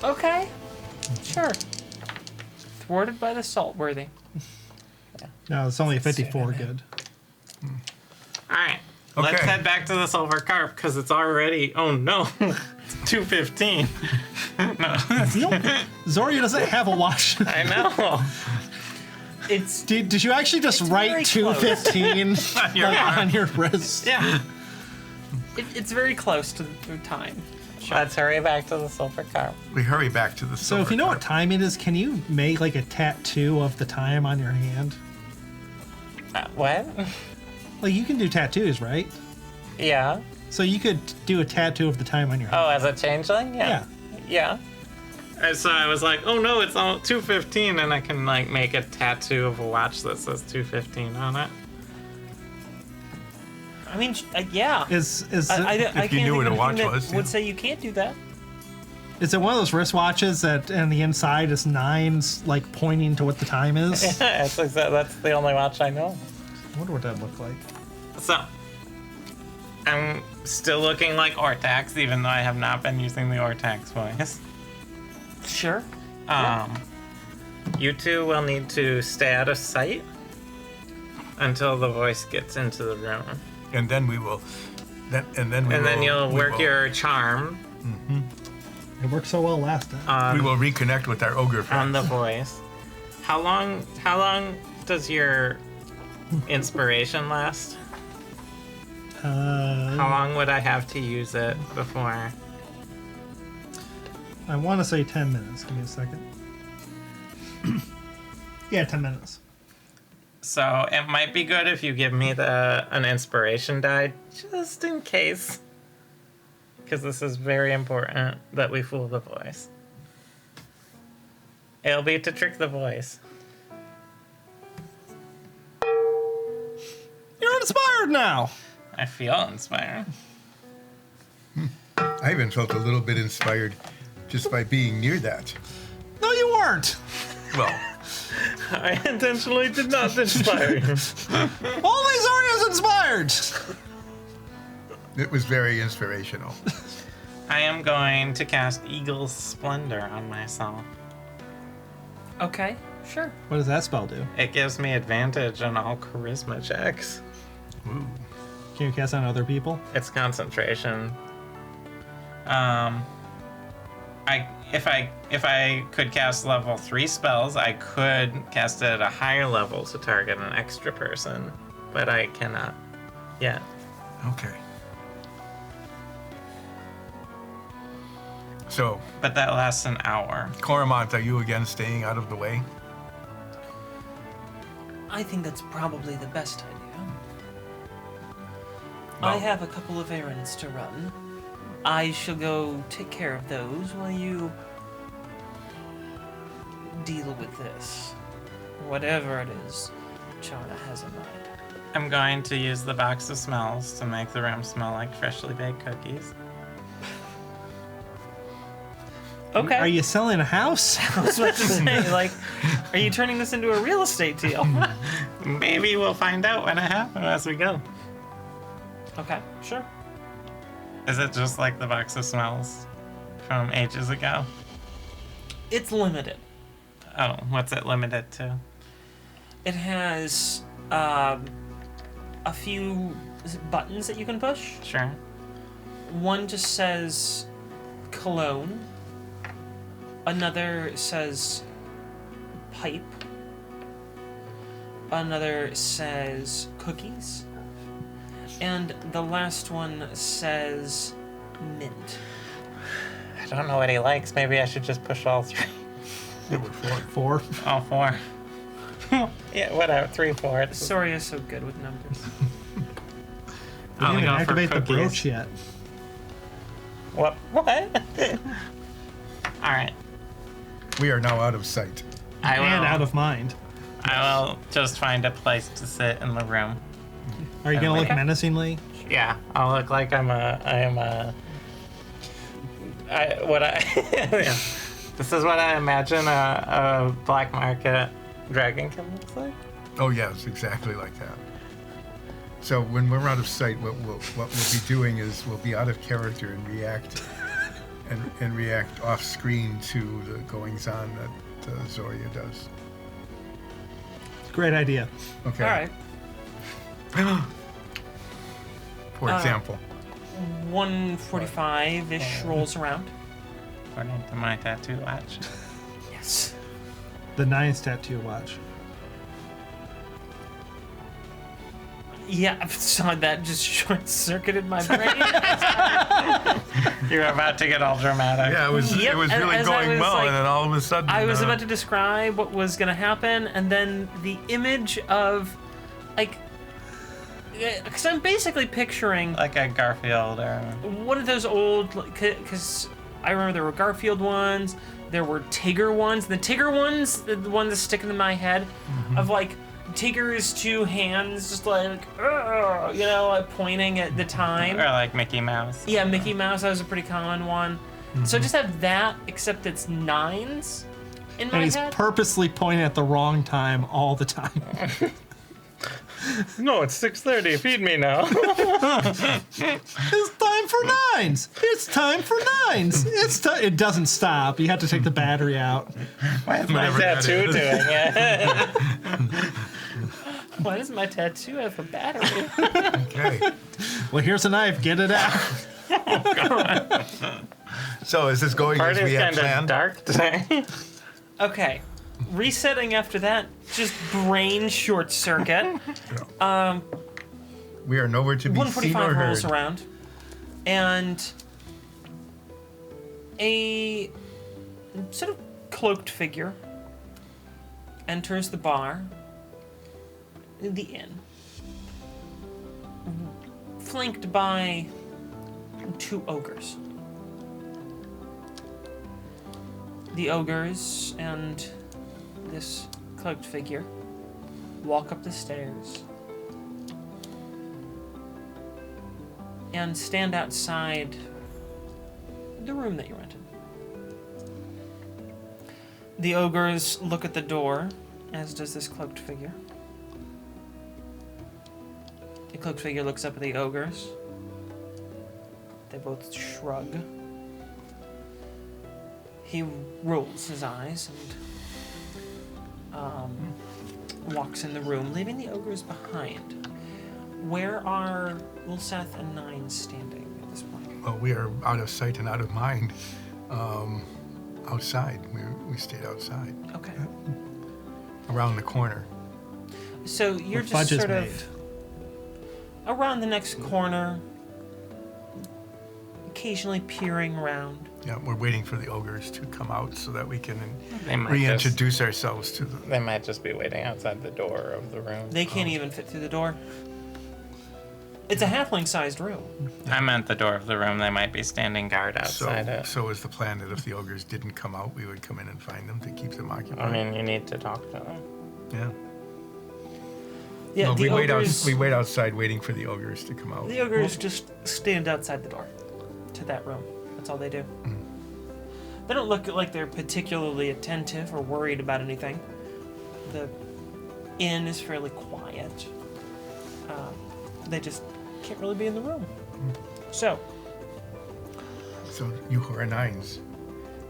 Okay. Sure. Thwarted by the saltworthy. No, it's only a 54 good. All right. Let's Okay. head back to the silver carp because it's already. Oh no, it's 2:15. No, Zoria doesn't have a watch. I know. It's Did you actually just It's very write close. 2:15 on your wrist? Yeah. it's very close to the time. Let's hurry back to the silver carp. We hurry back to the So if you know what time it is, can you make like a tattoo of the time on your hand? What? Like you can do tattoos, right? Yeah. So you could do a tattoo of the time on your hand. Oh, as a changeling? Yeah. Yeah. And so I was like, oh no, it's all 2:15, and I can like make a tattoo of a watch that says 2:15 on it. I mean, yeah. Is I you can't knew think what of a watch anything that was, would yeah. say you can't do that. is it one of those wristwatches that and the inside is 9s like pointing to what the time is? That's the only watch I know. I wonder what that'd look like. So, I'm still looking like Ortax, even though I have not been using the Ortax voice. Sure. You two will need to stay out of sight until the voice gets into the room. And then we will. And then You'll work your charm. It worked so well last time. We will reconnect with our ogre On friends. the voice. How long does your inspiration last? How long would I have to use it before? I want to say 10 minutes. Give me a second. Yeah, 10 minutes. So it might be good if you give me an inspiration die, just in case. Because this is very important that we fool the voice. It'll be to trick the voice. You're inspired now. I feel inspired. I even felt a little bit inspired just by being near that. No, you weren't. Well, I intentionally did not inspire you. Only Zarya's inspired. it was very inspirational. I am going to cast Eagle's Splendor on myself. Okay, sure. What does that spell do? It gives me advantage on all charisma checks. Ooh. Can you cast on other people? It's concentration. If I could cast level 3 spells, I could cast it at a higher level to target an extra person, but I cannot yet. Okay. So, But that lasts an hour. Coromant, are you again staying out of the way? I think that's probably the best idea. Well- I have a couple of errands to run. I shall go take care of those while you deal with this. Whatever it is Charna has in mind. I'm going to use the box of smells to make the room smell like freshly baked cookies. Okay. Are you selling a house? I was about to say, like, are you turning this into a real estate deal? Maybe we'll find out when it happens as we go. Okay, sure. Is it just like the box of smells from ages ago? It's limited. Oh, what's it limited to? It has a few buttons that you can push. Sure. One just says cologne. Another says pipe. Another says cookies. And the last one says mint. I don't know what he likes. Maybe I should just push all 3. There were 4. 4. All 4. Yeah, whatever. 3, 4. Sorry, I'm so good with numbers. We I'll didn't go for activate the cookies. brooch yet. What? All right. We are now out of sight. I will. And out of mind. I will just find a place to sit in the room. Are you gonna look Okay. menacingly? Yeah, I'll look like yeah. This is what I imagine a black market dragon can look like. Oh, yes, exactly like that. So when we're out of sight, what we'll be doing is we'll be out of character and react and react off screen to the goings on that Zoria does. Great idea. Okay. All right. For example. 1:45-ish rolls around. According to my tattoo watch. Yes. The 9's tattoo watch. Yeah, I saw that just short-circuited my brain. You're about to get all dramatic. Yeah, it was Yep, really as I going was, well, like- and then all of a sudden I was about to describe what was going to happen, and then the image of, like, because I'm basically picturing Like a Garfield or... one of those old, because I remember there were Garfield ones, there were Tigger ones. The Tigger ones, the one that's sticking in my head, of like Tigger's 2 hands, just like, "Ugh," you know, like pointing at the time. Or like Mickey Mouse. Yeah, Mickey Mouse, that was a pretty common one. So I just have that, except it's 9s in my And he's head. purposely pointing at the wrong time all the time. No, it's 6:30. Feed me now. It's time for 9s. It's time for 9s. It doesn't stop. You have to take the battery out. Why is my Whatever that tattoo is. doing it? Why does my tattoo have a battery? Okay. Well, here's a knife. Get it out. So is this going as Party's we had kind of planned? dark today. Okay. Resetting after that, just brain short circuit. We are nowhere to be seen or 145 rolls heard. around, and a sort of cloaked figure enters the bar, the inn, flanked by 2 ogres. The ogres and this cloaked figure walk up the stairs and stand outside the room that you rented. The ogres look at the door, as does this cloaked figure. The cloaked figure looks up at the ogres. They both shrug. He rolls his eyes and walks in the room, leaving the ogres behind. Where are Ulseth and Nine standing at this point? Well, we are out of sight and out of mind. Outside. We stayed outside. Okay. Around the corner. So you're The just fudge is sort made. of around the next corner, occasionally peering around. Yeah, we're waiting for the ogres to come out so that we can They might reintroduce ourselves to them. They might just be waiting outside the door of the room. They can't even fit through the door. It's a halfling-sized room. I meant the door of the room. They might be standing guard outside it. So is the plan that if the ogres didn't come out, we would come in and find them to keep them occupied? I mean, you need to talk to them. Yeah. Yeah, No, the ogres. we wait outside waiting for the ogres to come out. The ogres just stand outside the door to that room. That's all they do. They don't look like they're particularly attentive or worried about anything. The inn is fairly quiet. They just can't really be in the room. So, So you who are nines,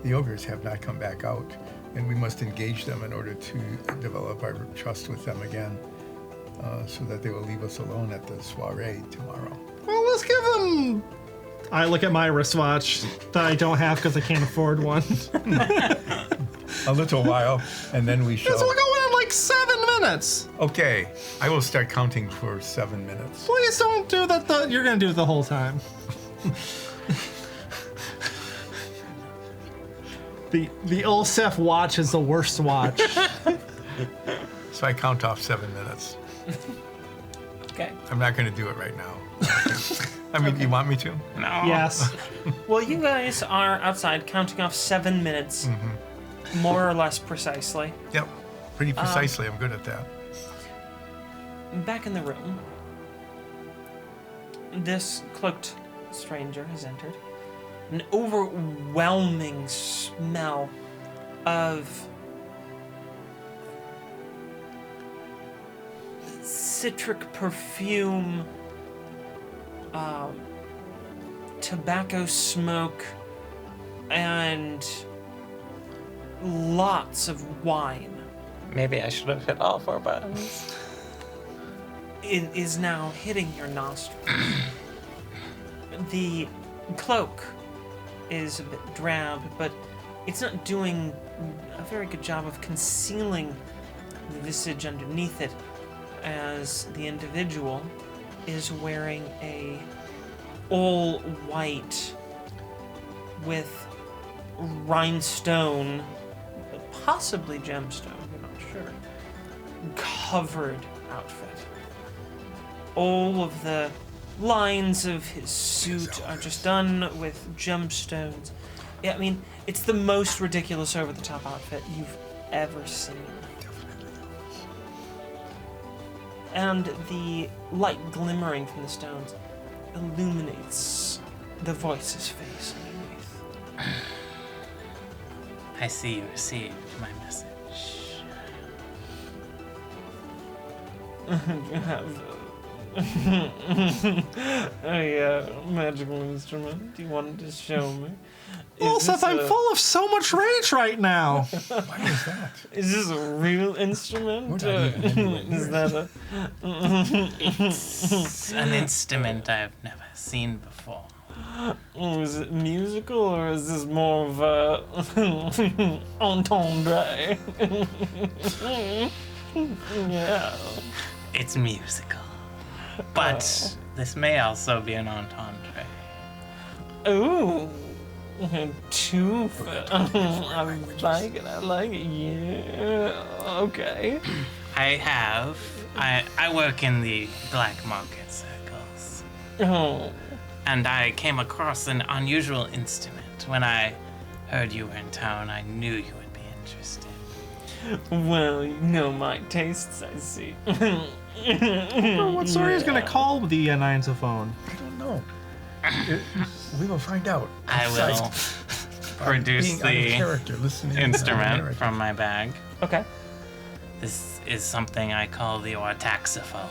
the ogres have not come back out, and we must engage them in order to develop our trust with them again, so that they will leave us alone at the soiree tomorrow. Well, let's give them. I look at my wristwatch that I don't have because I can't afford one. A little while, and then we So we'll shall. go in like 7 minutes. Okay, I will start counting for 7 minutes. Please don't do that. You're gonna do it the whole time. The Ulseth watch is the worst watch. So I count off 7 minutes. okay. I'm not going to do it right now. I mean, you want me to? No. Yes. Well, you guys are outside counting off 7 minutes, more or less precisely. Yep, pretty precisely. I'm good at that. Back in the room, this cloaked stranger has entered. An overwhelming smell of citric perfume, tobacco smoke, and lots of wine. Maybe I should have hit all 4 buttons. It is now hitting your nostrils. The cloak is a bit drab, but it's not doing a very good job of concealing the visage underneath it, as the individual is wearing a all white with rhinestone, possibly gemstone, we're not sure, covered outfit. All of the lines of his suit are just done with gemstones. Yeah, I mean, it's the most ridiculous over-the-top outfit you've ever seen. And the light glimmering from the stones illuminates the voice's face underneath. I see you received my message. You have a magical instrument you wanted to show me. Ulseth, I'm full of so much rage right now. Why is that? Is this a real instrument? We're not even anywhere Is near that a... It's an instrument I've never seen before. Is it musical or is this more of a entendre? Yeah. It's musical. But this may also be an entendre. Ooh. Too I like it. Yeah. Okay. I work in the black market circles. Oh. And I came across an unusual instrument. When I heard you were in town, I knew you would be interested. Well, you know my tastes, I see. Well, what story is going to call the Nines-ophone? I don't know. We will find out. I will produce Being out of the character, listening to instrument narrative. from my bag. Okay. This is something I call the ortaxophone.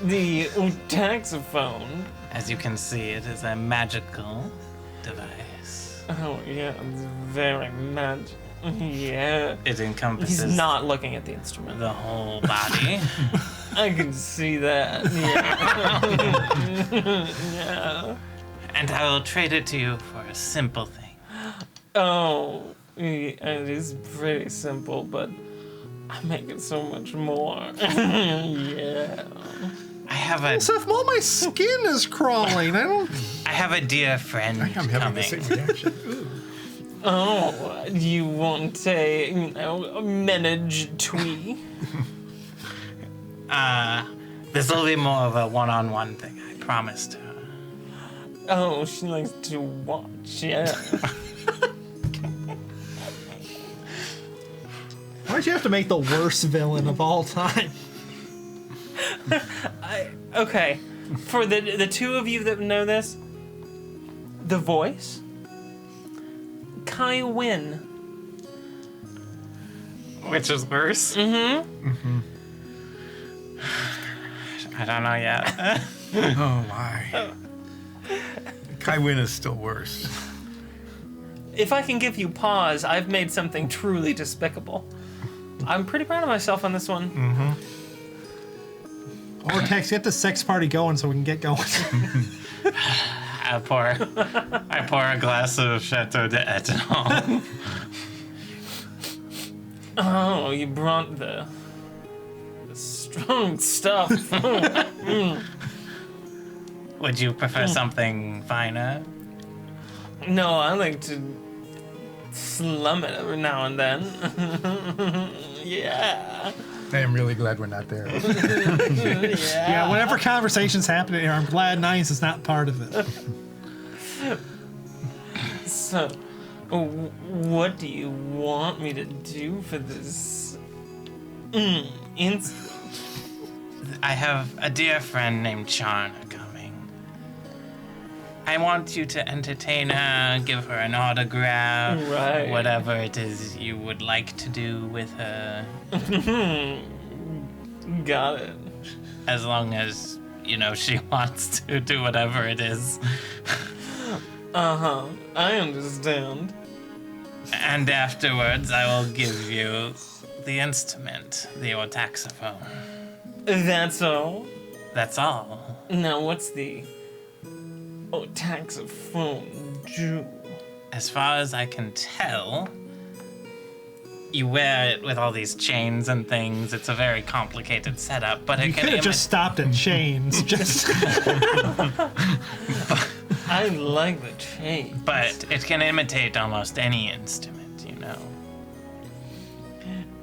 The taxophone. As you can see, it is a magical device. Oh, yeah, it's very magic. Yeah. It encompasses He's not looking at the instrument. the whole body. I can see that. Yeah. Yeah. And I will trade it to you for a simple thing. Oh, it is pretty simple, but I make it so much more. Yeah. I have a So if all my skin is crawling, I I have a dear friend I'm having the coming. same reaction. Ooh. Oh, you want a menage twee? This will be more of a one-on-one thing. I promised her. Oh, she likes to watch, yeah. Why'd you have to make the worst villain of all time? Okay, for the two of you that know this, the voice, Kai Wynn. Which is worse? Mm-hmm. I don't know yet. Oh, my. Kai Wynn is still worse. If I can give you pause, I've made something truly despicable. I'm pretty proud of myself on this one. Or Tex, get the sex party going so we can get going. I pour a glass of Chateau d'Etanol. Oh, you brought the strong stuff. Would you prefer something finer? No, I like to slum it every now and then. Yeah. I am really glad we're not there. Yeah, whatever conversation's happening here, I'm glad Nines is not part of it. So, what do you want me to do for this incident? I have a dear friend named Charna coming. I want you to entertain her, give her an autograph, Right. whatever it is you would like to do with her, Got it. as long as, she wants to do whatever it is. Uh-huh. I understand. And afterwards, I will give you the instrument, the ortaxophone. That's all? That's all. Now, what's the taxophone do? As far as I can tell, you wear it with all these chains and things. It's a very complicated setup, but You it could can have just stopped at chains. Just I like the chain. but it can imitate almost any instrument,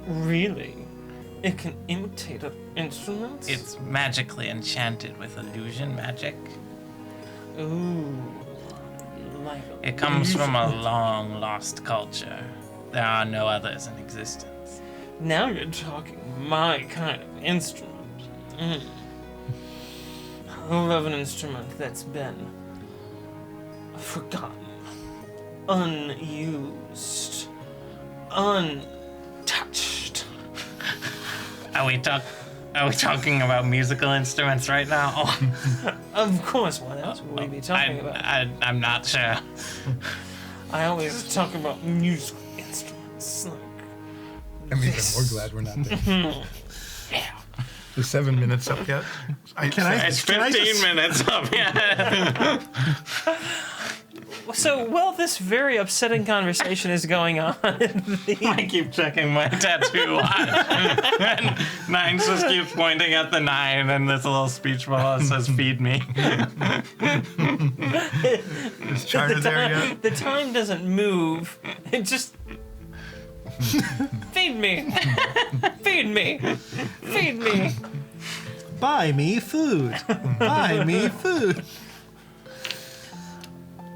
Really? It can imitate an instrument? It's magically enchanted with illusion magic. Ooh. Like It comes from a long lost culture. There are no others in existence. Now you're talking my kind of instrument. I love an instrument that's been forgotten, unused, untouched. Are we talking about musical instruments right now? Of course, what else would we be talking about? I'm not sure. I always talk about musical instruments. Like I'm even this. more glad we're not there. Yeah. Is 7 minutes up yet? It's 15 minutes up. Yeah. So while this very upsetting conversation is going on, I keep checking my tattoo watch. And Nines just keeps pointing at the 9, and this little speech bubble says, "Feed me." Is Charna there yet? the time doesn't move. It just feed me, feed me, feed me. Buy me food. Buy me food.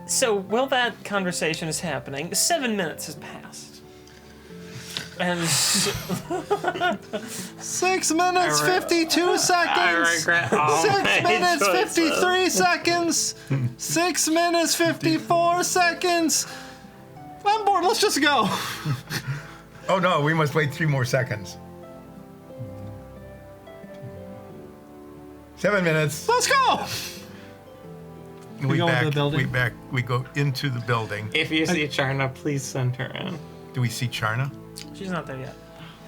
So while that conversation is happening, 7 minutes has passed. And 6 minutes, 52 I seconds. regret all 6 my minutes, choices. 53 seconds. 6 minutes, 54 seconds. I'm bored. Let's just go. Oh no, we must wait 3 more seconds. 7 minutes. Let's go. We go into the building? We go into the building. If you see Charna, please send her in. Do we see Charna? she's not there yet.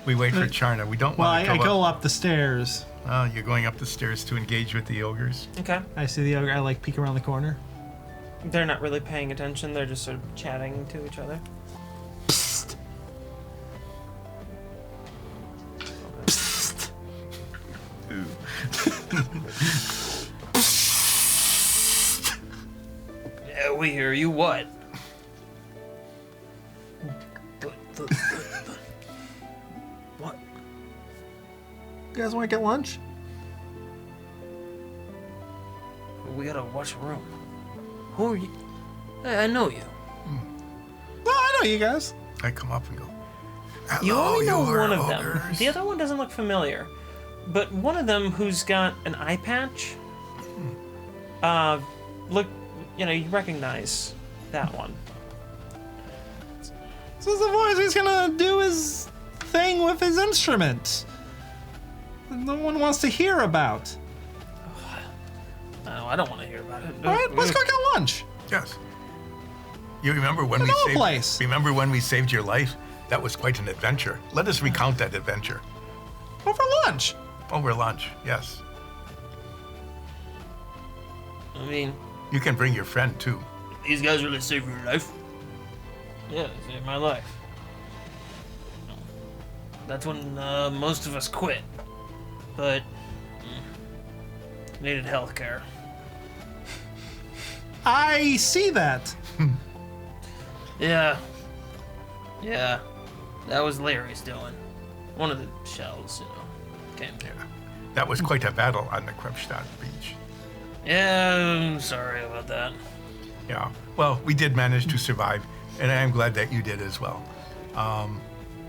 We wait for Charna. We don't Well, want to I go up the stairs. Oh, you're going up the stairs to engage with the ogres? Okay. I see the ogre. I like peek around the corner. They're not really paying attention. They're just sort of chatting to each other. Yeah, we hear you. What? What? You guys want to get lunch? We gotta watch the room. Who are you? Hey, I know you. No, I know you guys. I come up and go, You "Hello, only know you one of ogres." them. The other one doesn't look familiar. But one of them who's got an eye patch, look, you recognize that one. This is the voice. He's gonna do his thing with his instrument. that no one wants to hear about. No, I don't want to hear about it. All right, let's go get lunch. Yes. You remember when we Another saved? place. Remember when we saved your life? That was quite an adventure. Let us recount that adventure Over lunch. over lunch. Yes. I mean, You can bring your friend too. these guys really saved your life. Yeah, they saved my life. That's when most of us quit. But needed health care. I see that. Yeah. Yeah. That was Larry's doing. One of the shells, came through. That was quite a battle on the Krebstadt beach. Yeah, I'm sorry about that. Yeah. Well, we did manage to survive, and I'm glad that you did as well.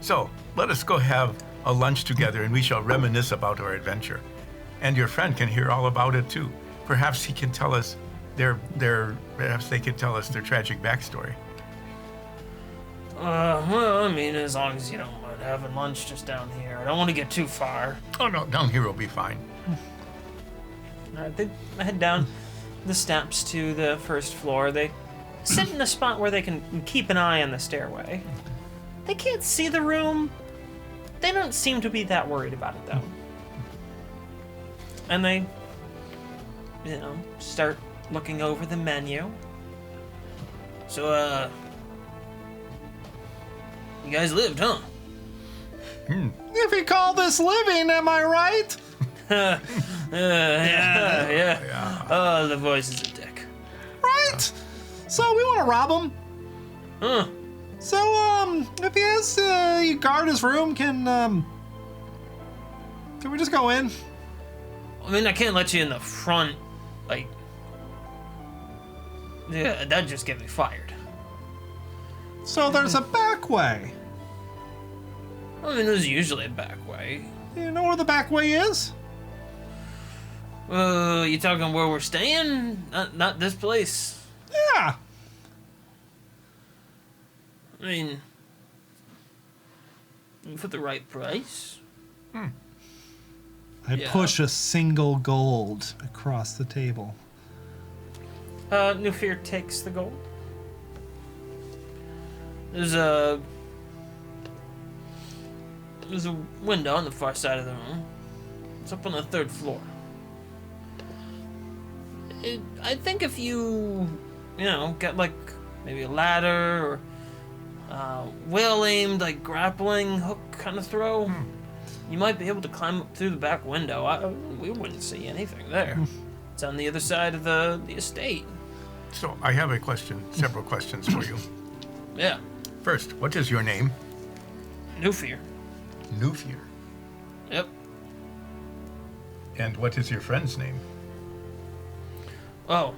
So let us go have a lunch together, and we shall reminisce about our adventure. And your friend can hear all about it too. Perhaps he can tell us perhaps they can tell us their tragic backstory. Well, I mean, as long as you don't mind having lunch just down here. I don't want to get too far. Oh no, down here will be fine. Alright, they head down the steps to the first floor. They sit in a spot where they can keep an eye on the stairway. They can't see the room. They don't seem to be that worried about it, though. And they, start looking over the menu. So, you guys lived, huh? If you call this living, am I right? Yeah. Oh, the voice is a dick. Right. So we want to rob him. Huh. So if he has you guard his room, can we just go in? I mean, I can't let you in the front, yeah, that'd just get me fired. So there's a back way. I mean, there's usually a back way. You know where the back way is? You talking where we're staying? Not this place. Yeah. I mean, for the right price. I Yeah. push a single gold across the table. New Fear takes the gold. There's a window on the far side of the room. It's up on the 3rd floor. I think if you get like maybe a ladder or well-aimed like grappling hook kind of throw, you might be able to climb up through the back window. We wouldn't see anything there. It's on the other side of the estate. So I have a question, several questions for you. Yeah. First, what is your name? Newfear. Newfear. Yep. And what is your friend's name? Oh,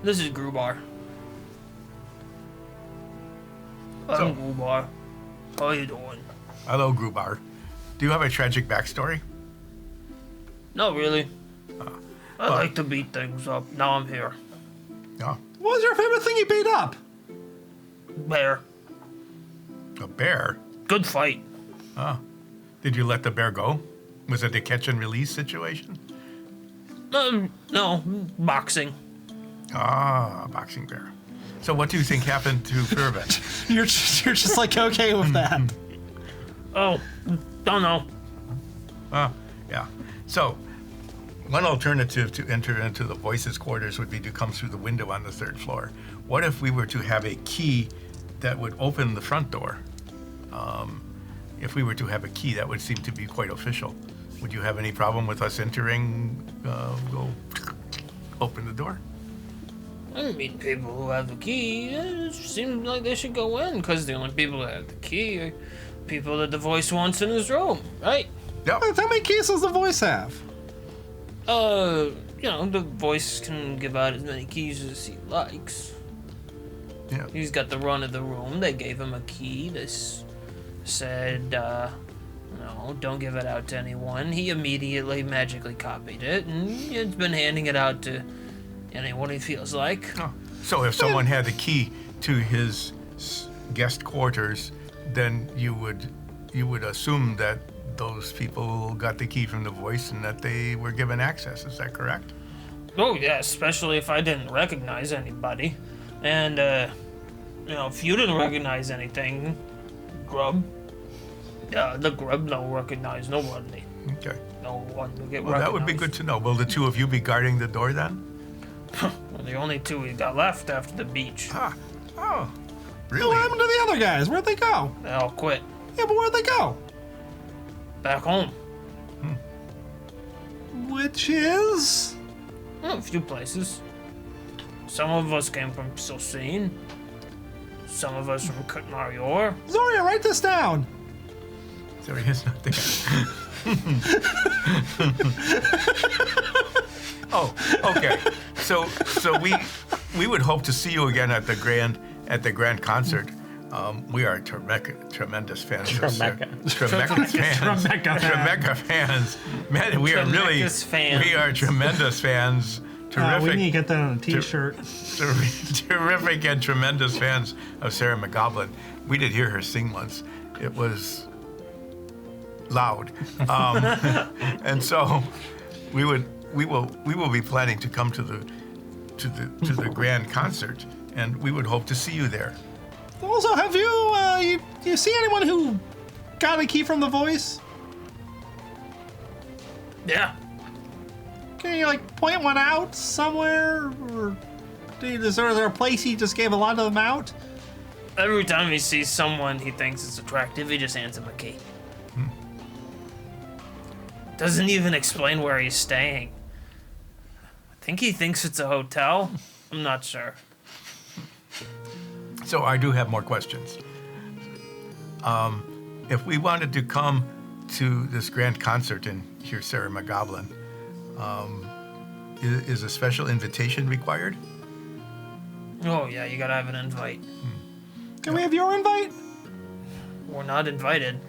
this is Grubar. So- I'm Grubar. How you doing? Hello, Grubar. Do you have a tragic backstory? Not really. I well- like to beat things up. Now I'm here. No. What was your favorite thing you beat up? Bear. A bear? Good fight. Oh. Did you let the bear go? Was it a catch and release situation? No, boxing. Ah, a boxing bear. So what do you think happened to Fervent? You're just like okay with that. Oh, don't know. Yeah. So one alternative to enter into the voices' quarters would be to come through the window on the 3rd floor. What if we were to have a key that would open the front door? If we were to have a key, that would seem to be quite official. Would you have any problem with us entering, go open the door? I meet people who have the key. It seems like they should go in, because the only people that have the key are people that the voice wants in his room, right? Yep. How many keys does the voice have? The voice can give out as many keys as he likes. Yeah. He's got the run of the room. They gave him a key. This said, no, don't give it out to anyone. He immediately magically copied it, and it's been handing it out to anyone he feels like. Oh. So if someone had the key to his guest quarters, then you would assume that those people got the key from the voice and that they were given access. Is that correct? Oh, yeah, especially if I didn't recognize anybody. And, if you didn't recognize anything, grub. Yeah, the grub don't recognize nobody. Okay. No one will get Well, that would be good to know. Will the two of you be guarding the door then? We're the only two we got left after the beach. Ah. Oh. What Really? happened to the other guys? Where'd they go? They all quit. Yeah, but where'd they go? Back home. Which is? A few places. Some of us came from Silsine. Some of us from Kutmarior. Zoria, write this down. There he is not there. Oh, okay. So we would hope to see you again at the grand concert. We are tremendous fans. Tremecca fans. Man, we are really Tremendous fans. we are tremendous fans. Terrific. We need to get that on a T-shirt. Terrific and tremendous fans of Sarah McGoblin. We did hear her sing once. It was loud, and so we will be planning to come to the grand concert, and we would hope to see you there. Also, have you see anyone who got a key from the voice? Yeah. Can you point one out somewhere, or is there a place he just gave a lot of them out? Every time he sees someone he thinks is attractive, he just hands him a key. Doesn't even explain where he's staying. I think he thinks it's a hotel. I'm not sure. So I do have more questions. If we wanted to come to this grand concert and hear Sarah McGoblin, is a special invitation required? Oh, yeah, you gotta have an invite. Can we have your invite? We're not invited.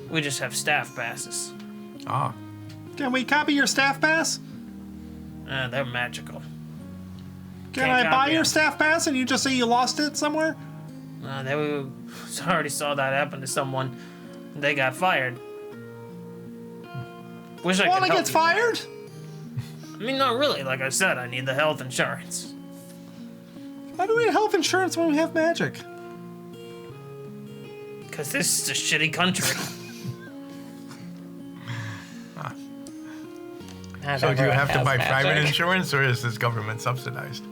We just have staff passes. Ah, Can we copy your staff pass? They're magical. Can Can't I buy copy your 'em. staff pass and you just say you lost it somewhere? They already saw that happen to someone. They got fired. Wish I Wanna could help get you. fired? I mean, not really. Like I said, I need the health insurance. Why do we need health insurance when we have magic? Because this is a shitty country. So do you have to buy Has private magic. insurance, or is this government subsidized?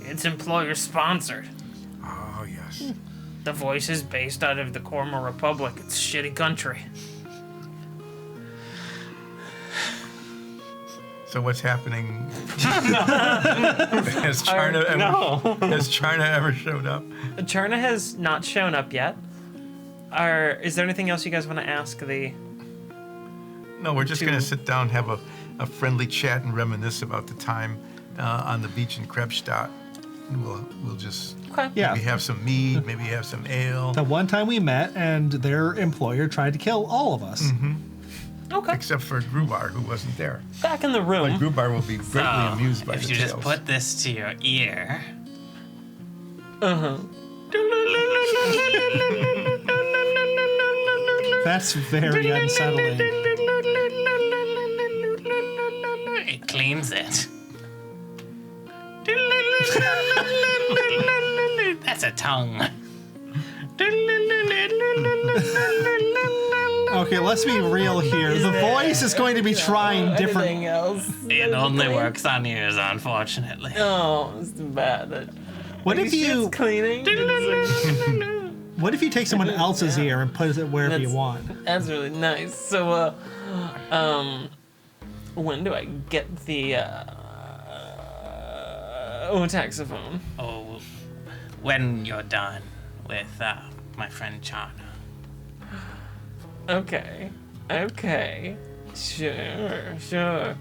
It's employer sponsored. Oh, yes. The voice is based out of the Corma Republic. It's a shitty country. So what's happening? Has Charna ever showed up? Charna has not shown up yet. Is there anything else you guys want to ask the... No, we're just going to sit down, have a friendly chat, and reminisce about the time on the beach in Krebsstadt. And we'll just Okay. Yeah. maybe have some mead, maybe have some ale. The one time we met and their employer tried to kill all of us. Okay. Except for Grubar, who wasn't there. Back in the room. But Grubar will be greatly amused by if the you tales. just put this to your ear. That's very unsettling. It cleans it. That's a tongue. Okay, let's be real here. The voice is going to be trying different. Anything else? It only works on ears, unfortunately. Oh, it's too bad. What if you It's cleaning? What if you take someone else's ear and put it wherever you want? That's really nice. So, when do I get the taxophone? Oh, when you're done with my friend Chana. Okay. Sure.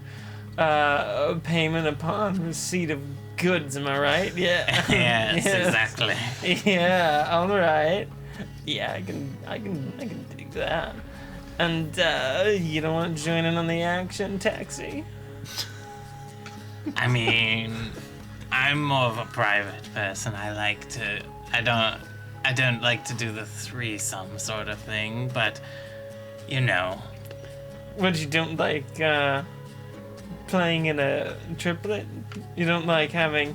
Payment upon receipt of goods, am I right? Yeah. Yes, exactly. Yeah, all right. Yeah, I can dig that. And you don't want to join in on the action, Taxi? I mean, I'm more of a private person. I don't like to do the threesome sort of thing, but you know. What, you don't like playing in a triplet? You don't like having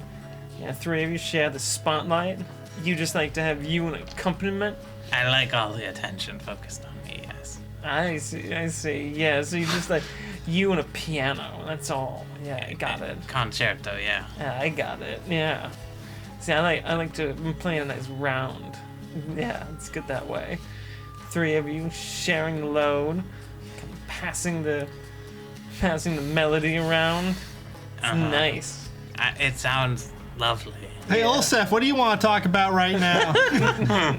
three of you share the spotlight? You just like to have you an accompaniment? I like all the attention focused on me, yes. I see. Yeah, so you just like you and a piano. That's all. Yeah, I got it. Concerto, yeah. Yeah, I got it. Yeah. See, I like to play a nice round. Yeah, it's good that way. Three of you sharing the load, kind of passing the melody around. It's nice. It sounds lovely. Hey, Olsef, what do you want to talk about right now?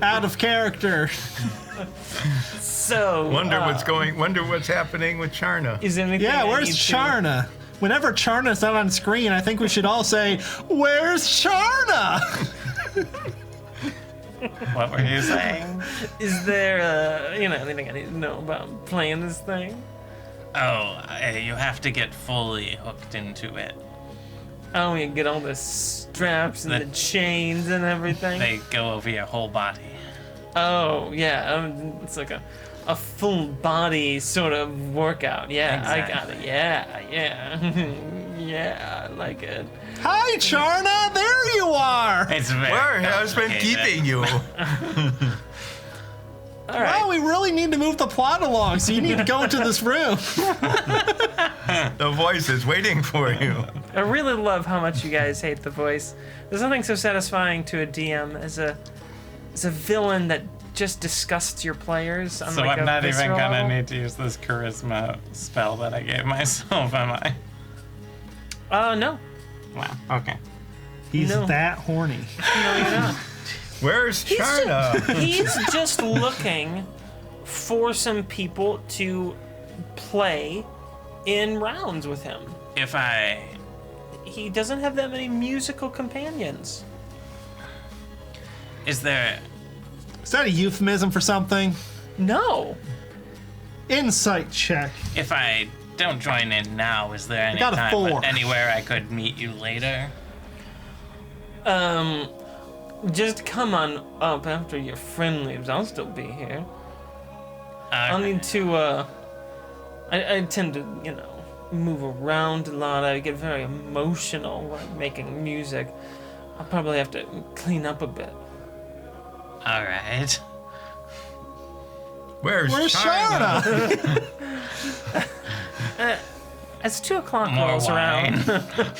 Out of character. So Wonder what's happening with Charna. is there anything? Yeah, I where's need to- Charna? Whenever Charna's not on screen, I think we should all say, "Where's Charna?" What were you saying? Is there anything I need to know about playing this thing? Oh, you have to get fully hooked into it. Oh, you get all the straps and the The- chains and everything. They go over your whole body. Oh, yeah. It's like a full body sort of workout. Yeah, I got it. Exactly. Yeah. Yeah, I like it. Hi, Charna. There you are. It's very Where has been complicated. keeping you? All right. Well, we really need to move the plot along, so you need to go into this room. The voice is waiting for you. I really love how much you guys hate the voice. There's nothing so satisfying to a DM as a villain that just disgusts your players on So like I'm a not even visceral gonna level. need to use this charisma spell that I gave myself, am I? No. Wow, okay. He's No. that horny. No, you're not. Where's Charna? He's just looking for some people to play in rounds with him. If I... He doesn't have that many musical companions. Is there... Is that a euphemism for something? No. Insight check. If I don't join in now, is there any got a time, 4. anywhere I could meet you later? Just come on up after your friend leaves. I'll still be here. I'll need to, I tend to, move around a lot. I get very emotional when I'm making music. I'll probably have to clean up a bit. All right. Where's Where's Charna? Charna? As 2 o'clock More rolls wine. around,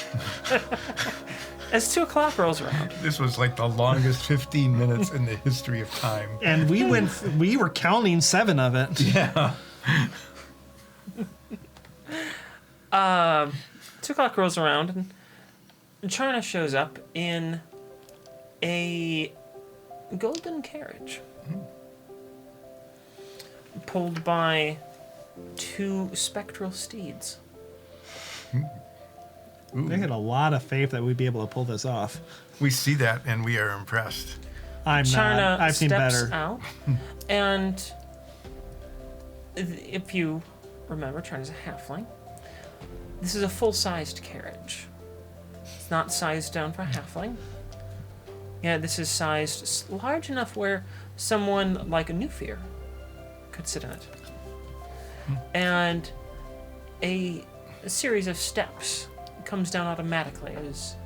as 2 o'clock rolls around, This was like the longest 15 minutes in the history of time. And we were counting 7 of it. Yeah. 2 o'clock rolls around, and Charna shows up in a golden carriage, pulled by 2 spectral steeds. They had a lot of faith that we'd be able to pull this off. We see that and we are impressed. I'm Charna not. I've seen steps better. out, and if you remember, Charna's a halfling. This is a full-sized carriage. It's not sized down for a halfling. Yeah, this is sized large enough where someone like a Newfear could sit in it. And a series of steps comes down automatically as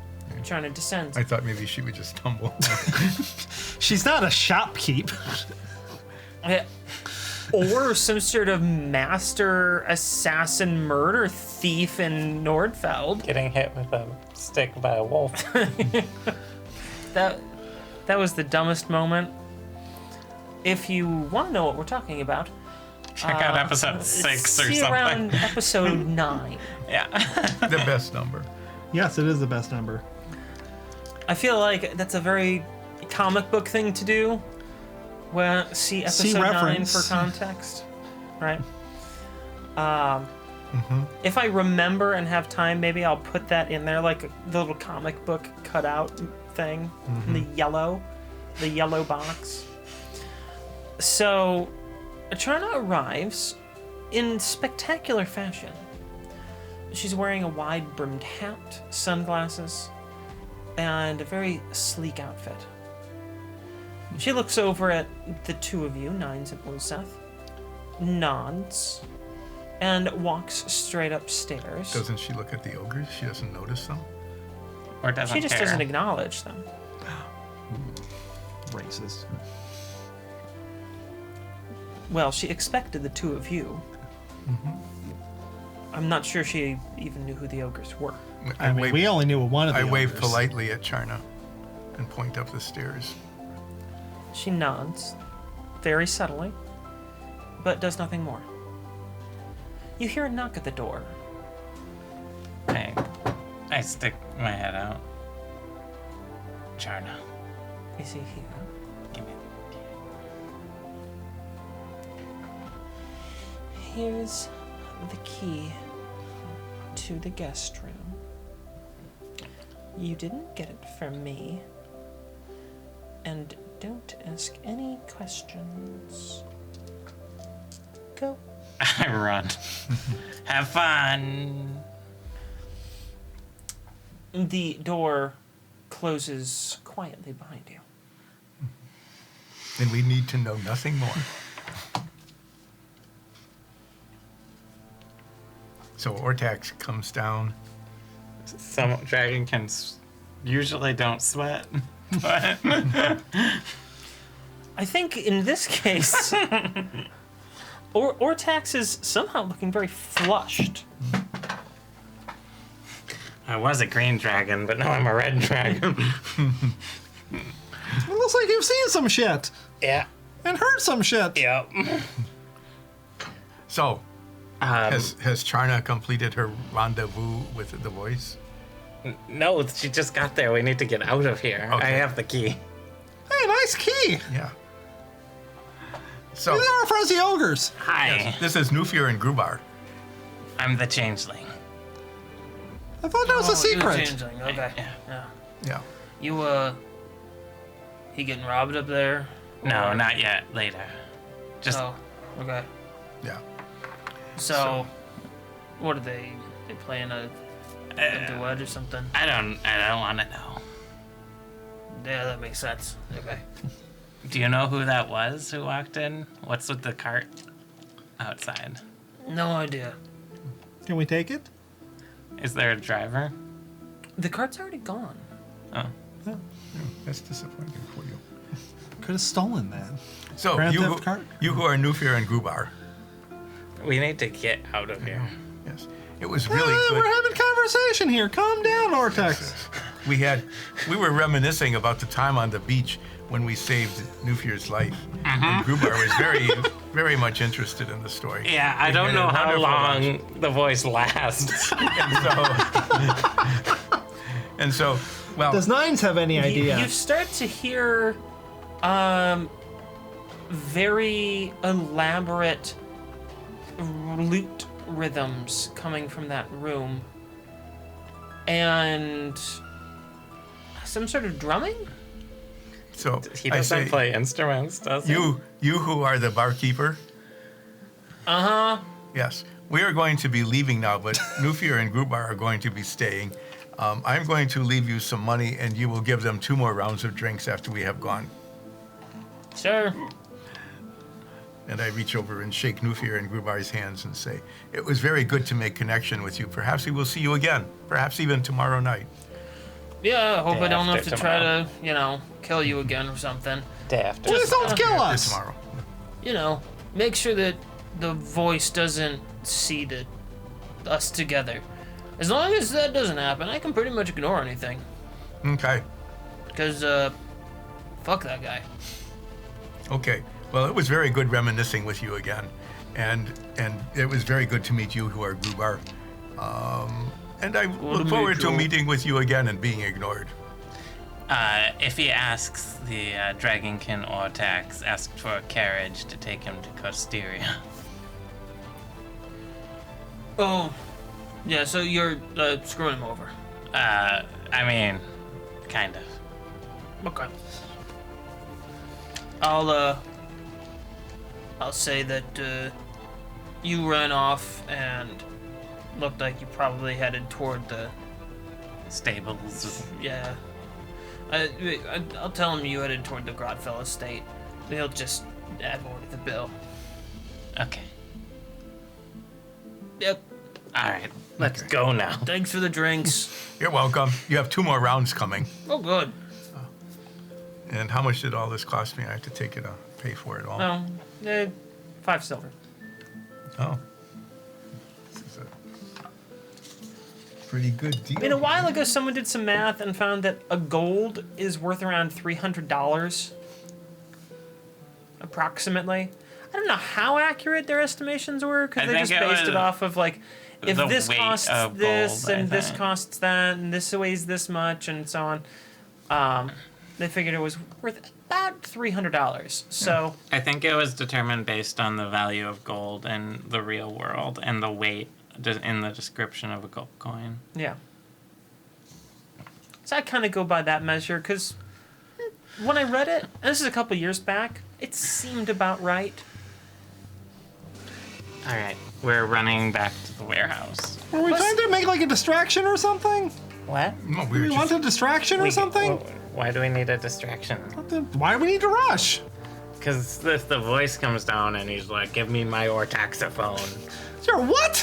Charna descends. I thought maybe she would just tumble. She's not a shopkeep. Or some sort of master assassin murder thief in Nordfeld. Getting hit with a stick by a wolf. That was the dumbest moment. If you want to know what we're talking about, Check out episode 6 or see something. around episode 9. Yeah. The best number. Yes, it is the best number. I feel like that's a very comic book thing to do. Well, see episode 9 reference. for context, right? If I remember and have time, maybe I'll put that in there, like the little comic book cutout thing in the yellow box. So, Charna arrives in spectacular fashion. She's wearing a wide-brimmed hat, sunglasses, and a very sleek outfit. She looks over at the 2 of you, Nines and Ulseth, nods, and walks straight upstairs. Doesn't she look at the ogres? She doesn't notice them? Or doesn't She just care. doesn't acknowledge them. Racist. Well, she expected the 2 of you. I'm not sure she even knew who the ogres were. I mean, we only knew one of the I wave others. politely at Charna and point up the stairs. She nods, very subtly, but does nothing more. You hear a knock at the door. I stick my head out. Charna, Is he here? give me Here's the key to the guest room. You didn't get it from me. And don't ask any questions. Go. I run. Have fun. The door closes quietly behind you. And we need to know nothing more. So Ortax comes down. Some dragons usually don't sweat, but I think in this case, Ortax is somehow looking very flushed. I was a green dragon, but now I'm a red dragon. It looks like you've seen some shit Yeah. and heard some shit. Yep. So, has Charna completed her rendezvous with the voice? No, she just got there. We need to get out of here. Okay. I have the key. Hey, nice key. Yeah. So, These are our friends the ogres. Hi. this is Newfear and Grubar. I'm the changeling. I thought that was a secret. Okay. Yeah. Yeah. You, he getting robbed up there? No, not yet. Later. Just Oh, okay. Yeah. So, what are they playing a duet or something? I don't want to know. Yeah, that makes sense. Okay. Do you know who that was who walked in? What's with the cart outside? No idea. Can we take it? Is there a driver? The cart's already gone. Oh. That's disappointing for you. Could have stolen that. So, Grand you Theft Cart? who are Newfear and Grubar. We need to get out of here. Yes. It was really We're good. having conversation here. Calm down, Ortex. We were reminiscing about the time on the beach when we saved Nufir's life. And Grubar was very, very much interested in the story. Yeah, I don't had know a how wonderful long the voice lasts. And so, well, Does Nines have any idea? You start to hear very elaborate lute rhythms coming from that room. And some sort of drumming? so He I doesn't say, play instruments, does he? you who are the barkeeper, Uh-huh. yes, we are going to be leaving now, but Nufir and Grubar are going to be staying. I'm going to leave you some money, and you will give them 2 more rounds of drinks after we have gone. Sure. And I reach over and shake Nufir and Grubar's hands and say, it was very good to make connection with you. Perhaps we will see you again. Perhaps even tomorrow night. Yeah, I hope Day I don't have after to try tomorrow. to, kill you again or something. Day after. Please don't kill us. Tomorrow. Make sure that the voice doesn't see us together. As long as that doesn't happen, I can pretty much ignore anything. Okay. Because, fuck that guy. Okay. Well, it was very good reminiscing with you again. And it was very good to meet you who are Grubar. And I look forward to meeting with you again and being ignored. If he asks, the Dragonkin Ortax asked for a carriage to take him to Costeria. Oh, yeah, so you're screwing him over. I mean, kind of. Okay. I'll say that you ran off and looked like you probably headed toward the Stables. yeah. I'll tell him you headed toward the Grodfell estate. He'll just add more to the bill. Okay. Yep. All right. Let's go now. Thanks for the drinks. You're welcome. You have 2 more rounds coming. Oh, good. And how much did all this cost me? I have to take it pay for it all. No, 5 silver. Oh. This is a pretty good deal. I mean, a while ago, someone did some math and found that a gold is worth around $300, approximately. I don't know how accurate their estimations were, because I they think just it based was it off of, like, if the this weight costs of this, gold, I and this think. costs that, and this weighs this much, and so on. They figured it was worth about $300. So, I think it was determined based on the value of gold in the real world and the weight in the description of a gold coin. yeah. So I kind of go by that measure, because when I read it, and this is a couple years back, it seemed about right. All right. We're running back to the warehouse. Were we trying to make like a distraction or something? What? No, Do we we were want just, a distraction or something? Why do we need a distraction? Why do we need to rush? Because if the voice comes down and he's like, give me my ortaxophone. Your what?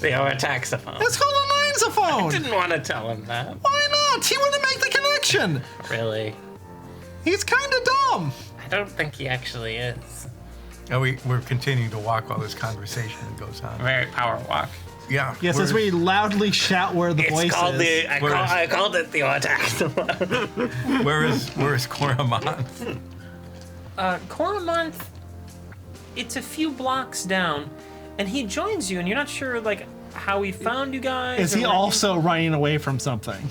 The ortaxophone. It's called a I ninesophone. didn't want to tell him that. Why not? He wouldn't make the connection. Really? He's kind of dumb. I don't think he actually is. we're continuing to walk while this conversation goes on. Very power walk. Yeah. Yes, as we loudly shout where the voice It's called is. I called it the ortaxophone. Where is Coramont? Coramonth, it's a few blocks down, and he joins you, and you're not sure, like, how he found you guys. Is or he where also running away from something?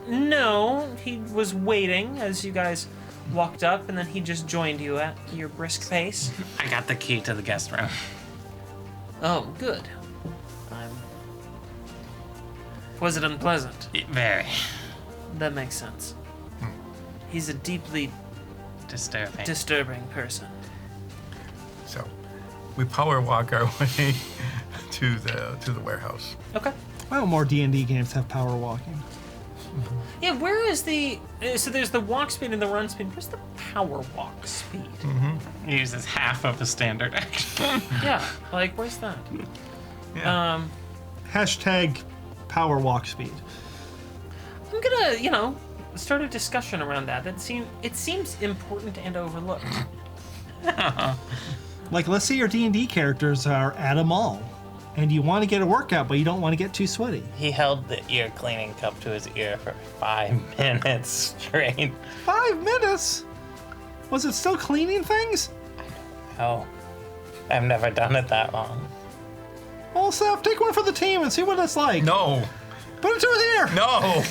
No, he was waiting as you guys walked up, and then he just joined you at your brisk pace. I got the key to the guest room. Oh, good. Was it unpleasant? Very That makes sense. He's a deeply disturbing. person. So we power walk our way to the warehouse. Okay. Well, more D&D games have power walking. Yeah, where is the... so there's the walk speed and the run speed. Where's the power walk speed? He uses half of a standard action. Yeah, like, where's that? Yeah. Hashtag power walk speed. I'm gonna, start a discussion around that. It seems important and overlooked. Like, let's say your D&D characters are at a mall. and you want to get a workout, but you don't want to get too sweaty. He held the ear cleaning cup to his ear for 5 minutes straight. 5 minutes? Was it still cleaning things? Oh, I've never done it that long. Well, Seth, take one for the team and see what it's like. No. Put it to his ear. No.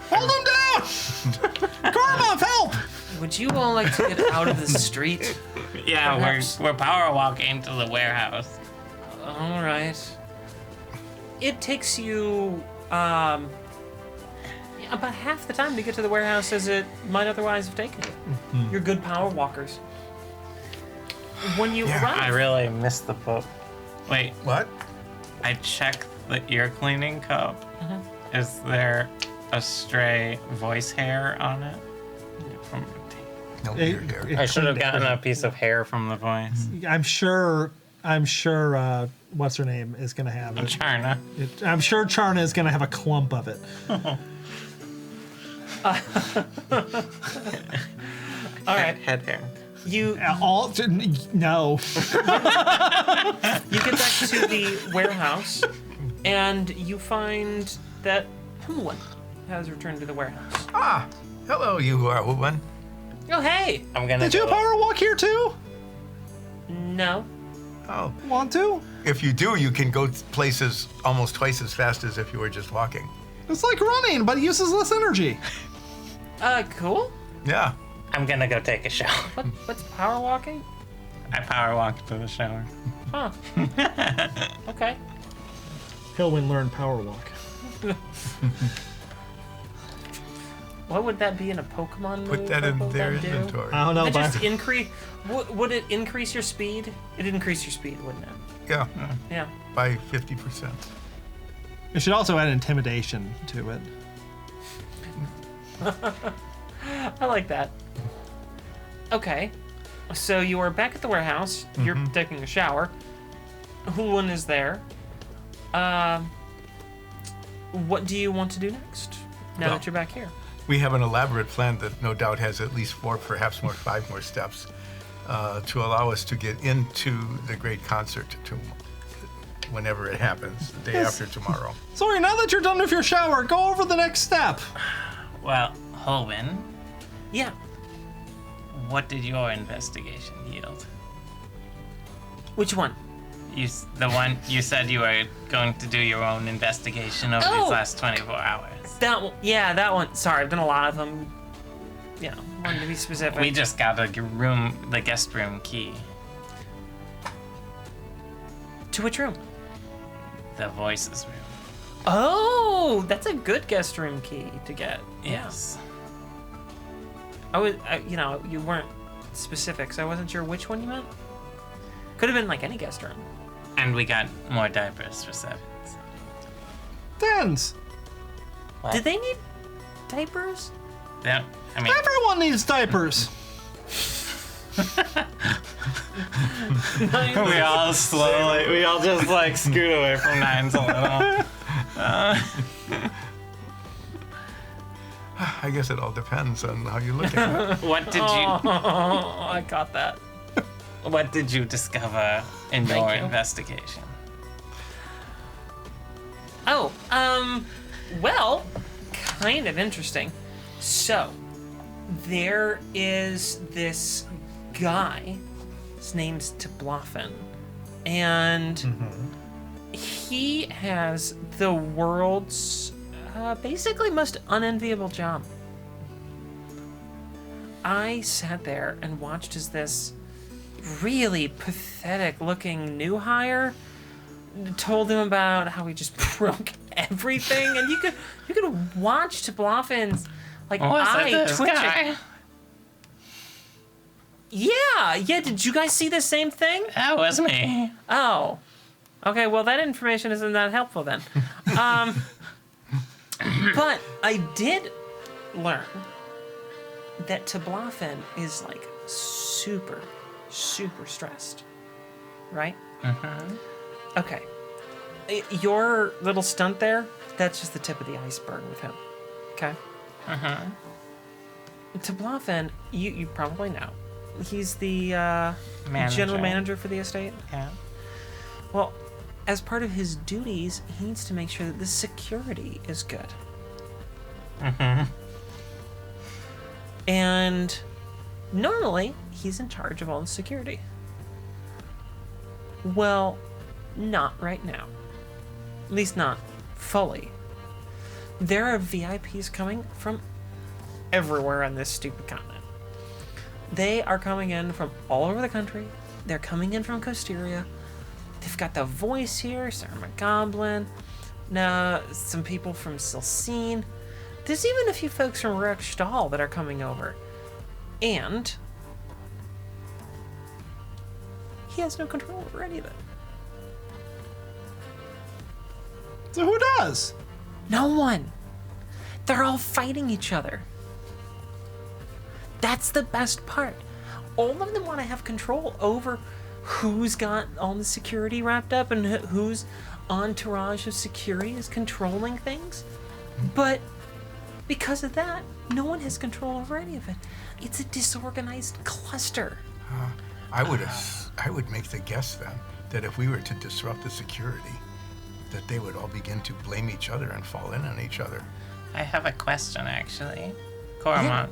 Hold him down. Karma, help. Would you all like to get out of the street? Yeah, Perhaps. we're power walking to the warehouse. All right. It takes you about half the time to get to the warehouse as it might otherwise have taken you. You're good power walkers. When you arrive, I really missed the book. Wait, What? I checked the ear cleaning cup. Is there a stray voice hair on it? From No, It- you're here. it I should have cleaned gotten it. a piece of hair from the voice. I'm sure. What's her name is gonna have it. Charna. I'm sure Charna is gonna have a clump of it. all right, Head hair. you No. you get back to the warehouse, and you find that Huan has returned to the warehouse. Ah, hello, you are one. Oh, hey! I'm gonna Did you go- power walk here too? No. Oh, Want to? if you do, you can go places almost twice as fast as if you were just walking. It's like running, but it uses less energy. Cool. Yeah. I'm gonna go take a shower. What's power walking? I power walked to the shower. Huh. Okay. Hilwin learned power walk. What would that be in a Pokemon move? Put that in What would their that do? inventory. I don't know, Would it but just increase? Would it increase your speed? It'd increase your speed, wouldn't it? Yeah, Yeah. by 50%. we should also add intimidation to it. I like that. Okay. So you are back at the warehouse. You're taking a shower. Huan is there. What do you want to do next? Now Well- that you're back here. We have an elaborate plan that no doubt has at least 4, perhaps more, 5 more steps to allow us to get into the great concert whenever it happens, the day Yes. after tomorrow. Sorry, now that you're done with your shower, go over the next step. Well, Holwyn, Yeah. what did your investigation yield? Which one? The one you said you were going to do your own investigation over Oh! these last 24 hours. That one. Yeah, that one. Sorry, I've done a lot of them. You know, wanted to be specific. We just got the guest room key. To which room? The voices room. Oh, that's a good guest room key to get. Yes. You weren't specific, so I wasn't sure which one you meant. Could have been like any guest room. And we got more diapers for 7s. Tens. What? Did they need diapers? Yeah, I mean, Everyone needs diapers. we all just like scoot away from 9s a little. I guess it all depends on how you look at it. What did Oh, I got that. What did you discover in Thank your you. investigation? Oh, well, kind of interesting. So, there is this guy. His name's Tiblafen. And he has the world's basically most unenviable job. I sat there and watched as this really pathetic looking new hire told him about how he just broke everything, and you could watch Tiblafin's like eye twitching. Yeah. Did you guys see the same thing? That was me. Oh, okay. Well, that information isn't that helpful then. But I did learn that Tiblafen is like super, super stressed, right? Okay. Your little stunt there, that's just the tip of the iceberg with him. Okay? Tiblafen, you probably know, he's the general manager for the estate. Yeah. Well, as part of his duties, he needs to make sure that the security is good. Mm-hmm. And normally, he's in charge of all the security. Well, not right now. At least not fully. There are VIPs coming from everywhere on this stupid continent. They are coming in from all over the country. They're coming in from Costeria. They've got the voice here, Sarah McGoblin. Now, some people from Silcine. There's even a few folks from Rexstahl that are coming over. And he has no control over any of it. So who does? No one. They're all fighting each other. That's the best part. All of them want to have control over who's got all the security wrapped up and whose entourage of security is controlling things. But because of that, no one has control over any of it. It's a disorganized cluster. I would make the guess then that if we were to disrupt the security, that they would all begin to blame each other and fall in on each other. I have a question, actually. Cormont.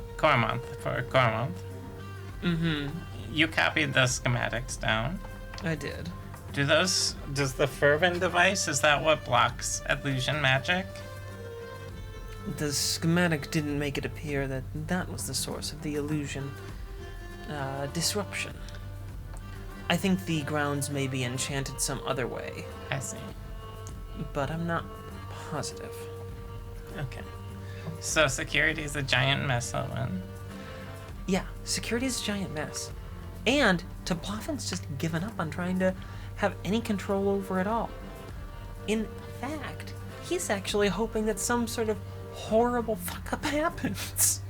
Mm-hmm. You copied the schematics down. I did. Does the Fervent device, is that what blocks illusion magic? The schematic didn't make it appear that that was the source of the illusion disruption. I think the grounds may be enchanted some other way, I see. but I'm not positive. Okay. So security is a giant mess, Owen. Yeah, security is a giant mess. And Tobloffin's just given up on trying to have any control over it all. In fact, he's actually hoping that some sort of horrible fuck-up happens.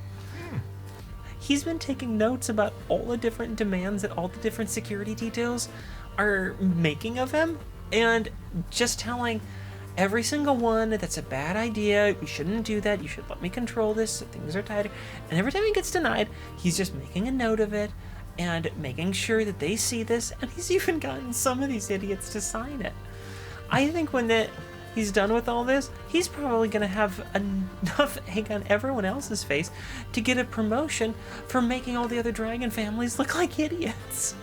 He's been taking notes about all the different demands that all the different security details are making of him, and just telling every single one that's a bad idea, we shouldn't do that, you should let me control this, so things are tighter. And every time he gets denied, he's just making a note of it and making sure that they see this, and he's even gotten some of these idiots to sign it. I think when he's done with all this, he's probably going to have enough egg on everyone else's face to get a promotion for making all the other dragon families look like idiots.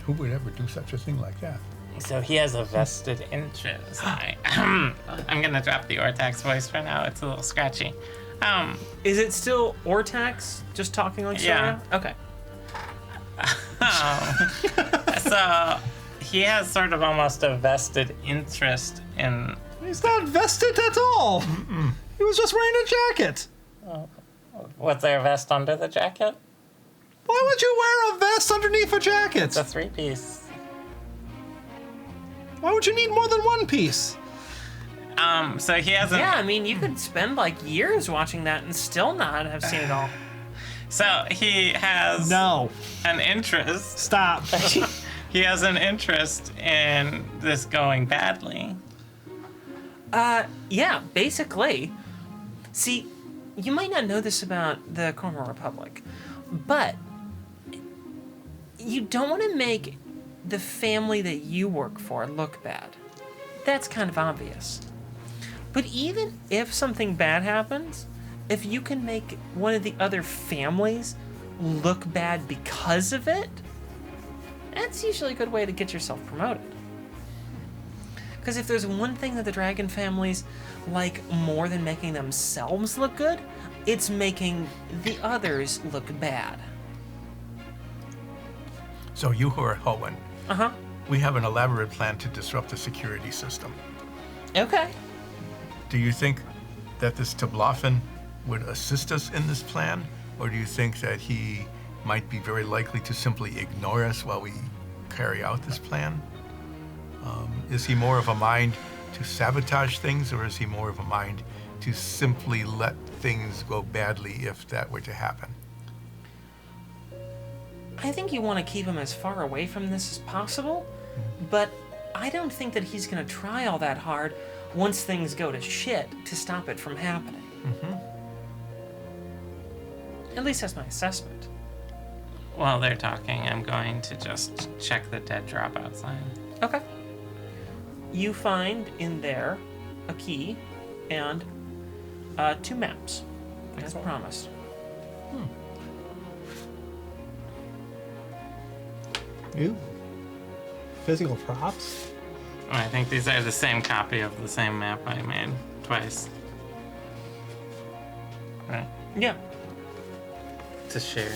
Who would ever do such a thing like that? So he has a vested interest. I'm gonna drop the Ortax voice for now. It's a little scratchy. Is it still Ortax just talking like Yeah. Soria? Okay. So he has sort of almost a vested interest in. He's not vested at all. He was just wearing a jacket. Was there a vest under the jacket? Why would you wear a vest underneath a jacket? It's a 3-piece. Why would you need more than one piece? So he hasn't. Yeah, I mean, you could spend like years watching that and still not have seen it all. So he has No. an interest. Stop. He has an interest in this going badly. Yeah, basically. See, you might not know this about the Cornwall Republic, but you don't want to make the family that you work for look bad. That's kind of obvious. But even if something bad happens, if you can make one of the other families look bad because of it, that's usually a good way to get yourself promoted. Because if there's one thing that the dragon families like more than making themselves look good, it's making the others look bad. So you who are Hoenn, Uh-huh. we have an elaborate plan to disrupt the security system. Okay. Do you think that this Tobloffin would assist us in this plan? Or do you think that he might be very likely to simply ignore us while we carry out this plan? Is he more of a mind to sabotage things, or is he more of a mind to simply let things go badly if that were to happen? I think you want to keep him as far away from this as possible, but I don't think that he's going to try all that hard once things go to shit to stop it from happening. At least that's my assessment. While they're talking, I'm going to just check the dead dropout sign. Okay. You find in there a key and 2 maps, as promised. Ooh. Physical props? I think these are the same copy of the same map I made twice. Right? Yeah. To share.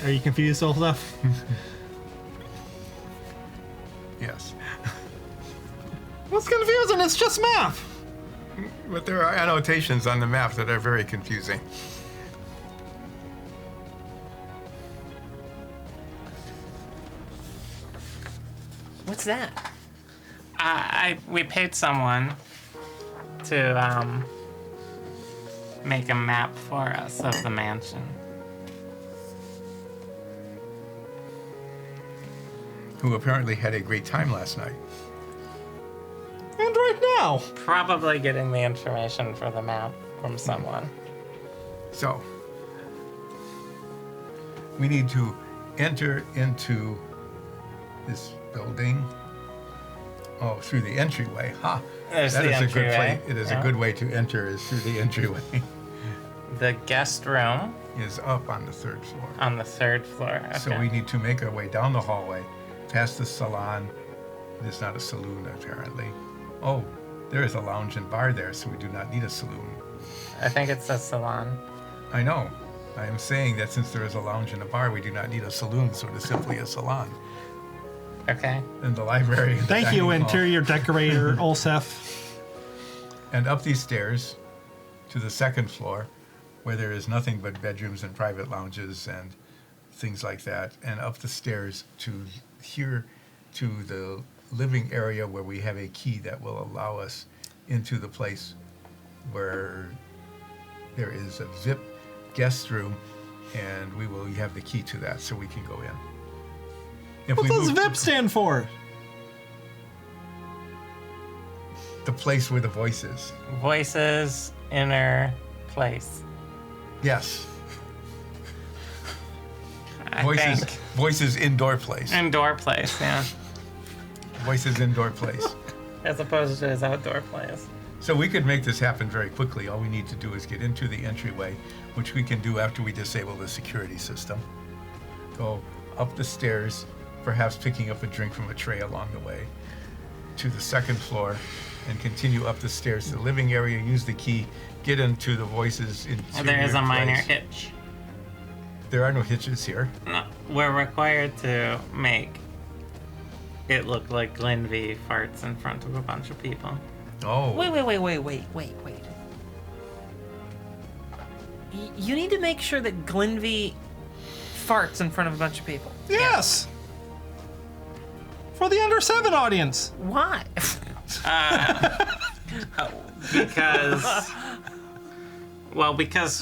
Are you confused, Olaf? Yes. What's confusing? It's just map. But there are annotations on the map that are very confusing. What's that? We paid someone to make a map for us of the mansion. Who apparently had a great time last night. And right now. Probably getting the information for the map from someone. So, we need to enter into this building. Oh, through the entryway. Ha! There's That the is a good entryway. place. It is Yeah. a good way to enter is through the entryway. The guest room Is up on the 3rd floor. on the 3rd floor. Okay. So we need to make our way down the hallway, past the salon. It is not a saloon, apparently. Oh, there is a lounge and bar there, so we do not need a saloon. I think it says salon. I know. I am saying that since there is a lounge and a bar, we do not need a saloon, so it is simply a salon. Okay. And the library. And the Thank you, dining hall. interior decorator Olsef. And up these stairs to the 2nd floor, where there is nothing but bedrooms and private lounges and things like that. And up the stairs to here to the living area where we have a key that will allow us into the place where there is a VIP guest room, and we will have the key to that so we can go in. If What does move VIP stand for? the place where the voice is. Voices, inner place. Yes. I Voices, think. voices indoor place. Indoor place, yeah. Voices indoor place. As opposed to his outdoor place. So we could make this happen very quickly. All we need to do is get into the entryway, which we can do after we disable the security system. Go up the stairs, perhaps picking up a drink from a tray along the way, to the 2nd floor, and continue up the stairs to the living area, use the key, get into the voices in. There is a minor hitch. There are no hitches here. No, we're required to make it look like Glenvey farts in front of a bunch of people. Oh. Wait. You need to make sure that Glenvey farts in front of a bunch of people. Yes. For the under 7 audience. Why? Because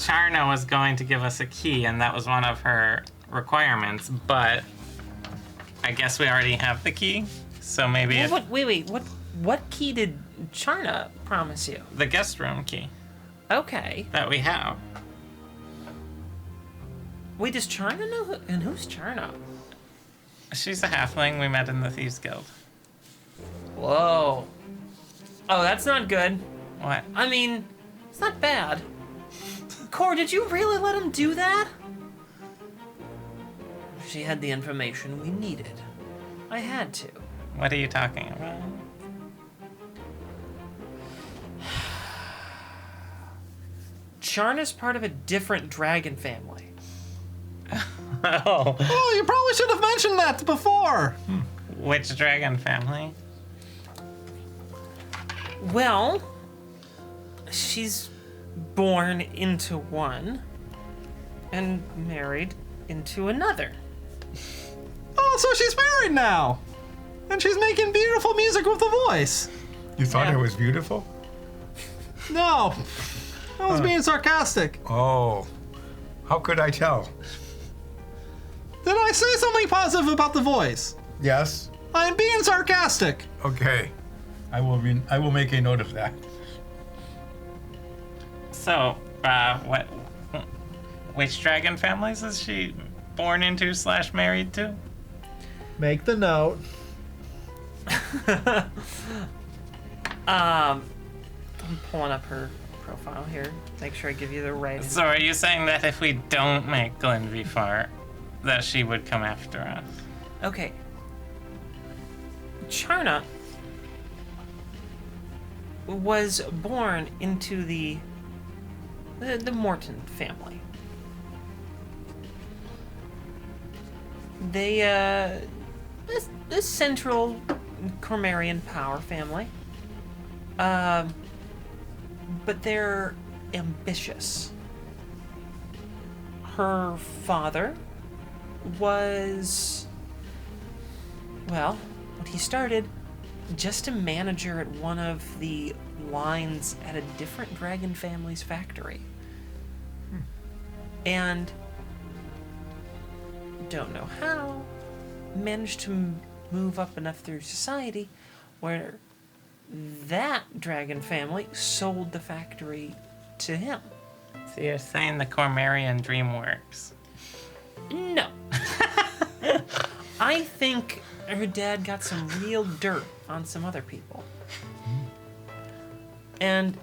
Charna was going to give us a key, and that was one of her requirements, but I guess we already have the key, so maybe Wait. What key did Charna promise you? the guest room key Okay. that we have. Wait, does Charna know and who's Charna? She's a halfling we met in the Thieves Guild. Whoa. Oh, that's not good. What? I mean, it's not bad. Cor, did you really let him do that? She had the information we needed. I had to. What are you talking about? Charna's part of a different dragon family. Oh, Oh, you probably should have mentioned that before. which dragon family? Well, she's born into one and married into another. Oh, so she's married now. And she's making beautiful music with the voice. You thought Yeah. it was beautiful? No. I was being sarcastic. Oh. How could I tell? Did I say something positive about the voice? Yes. I'm being sarcastic. Okay. I will make a note of that. So, which dragon families is she born into / married to? Make the note. I'm pulling up her profile here. Make sure I give you the right. So are you saying that if we don't make Glenvy fart, that she would come after us? Okay. Charna was born into the Morton family. They this central Cormarian power family. But they're ambitious. Her father was, well, when he started, just a manager at one of the lines at a different dragon family's factory. And don't know how, managed to move up enough through society where that dragon family sold the factory to him. So you're saying the Cormarian dream works? No. I think her dad got some real dirt on some other people. And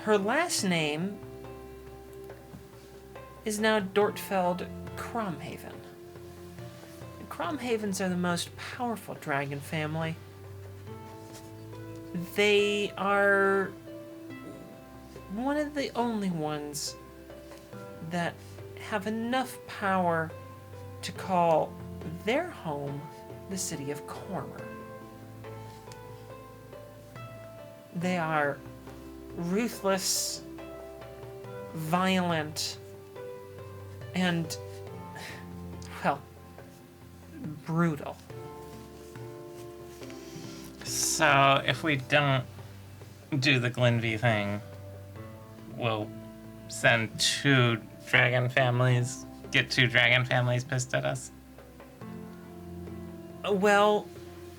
her last name is now Dortfeld Cromhaven. The Cromhavens are the most powerful dragon family. They are one of the only ones that have enough power to call their home the city of Cormer. They are ruthless, violent, and, well, brutal. So if we don't do the Glenvy thing, we'll send get two dragon families pissed at us? Well,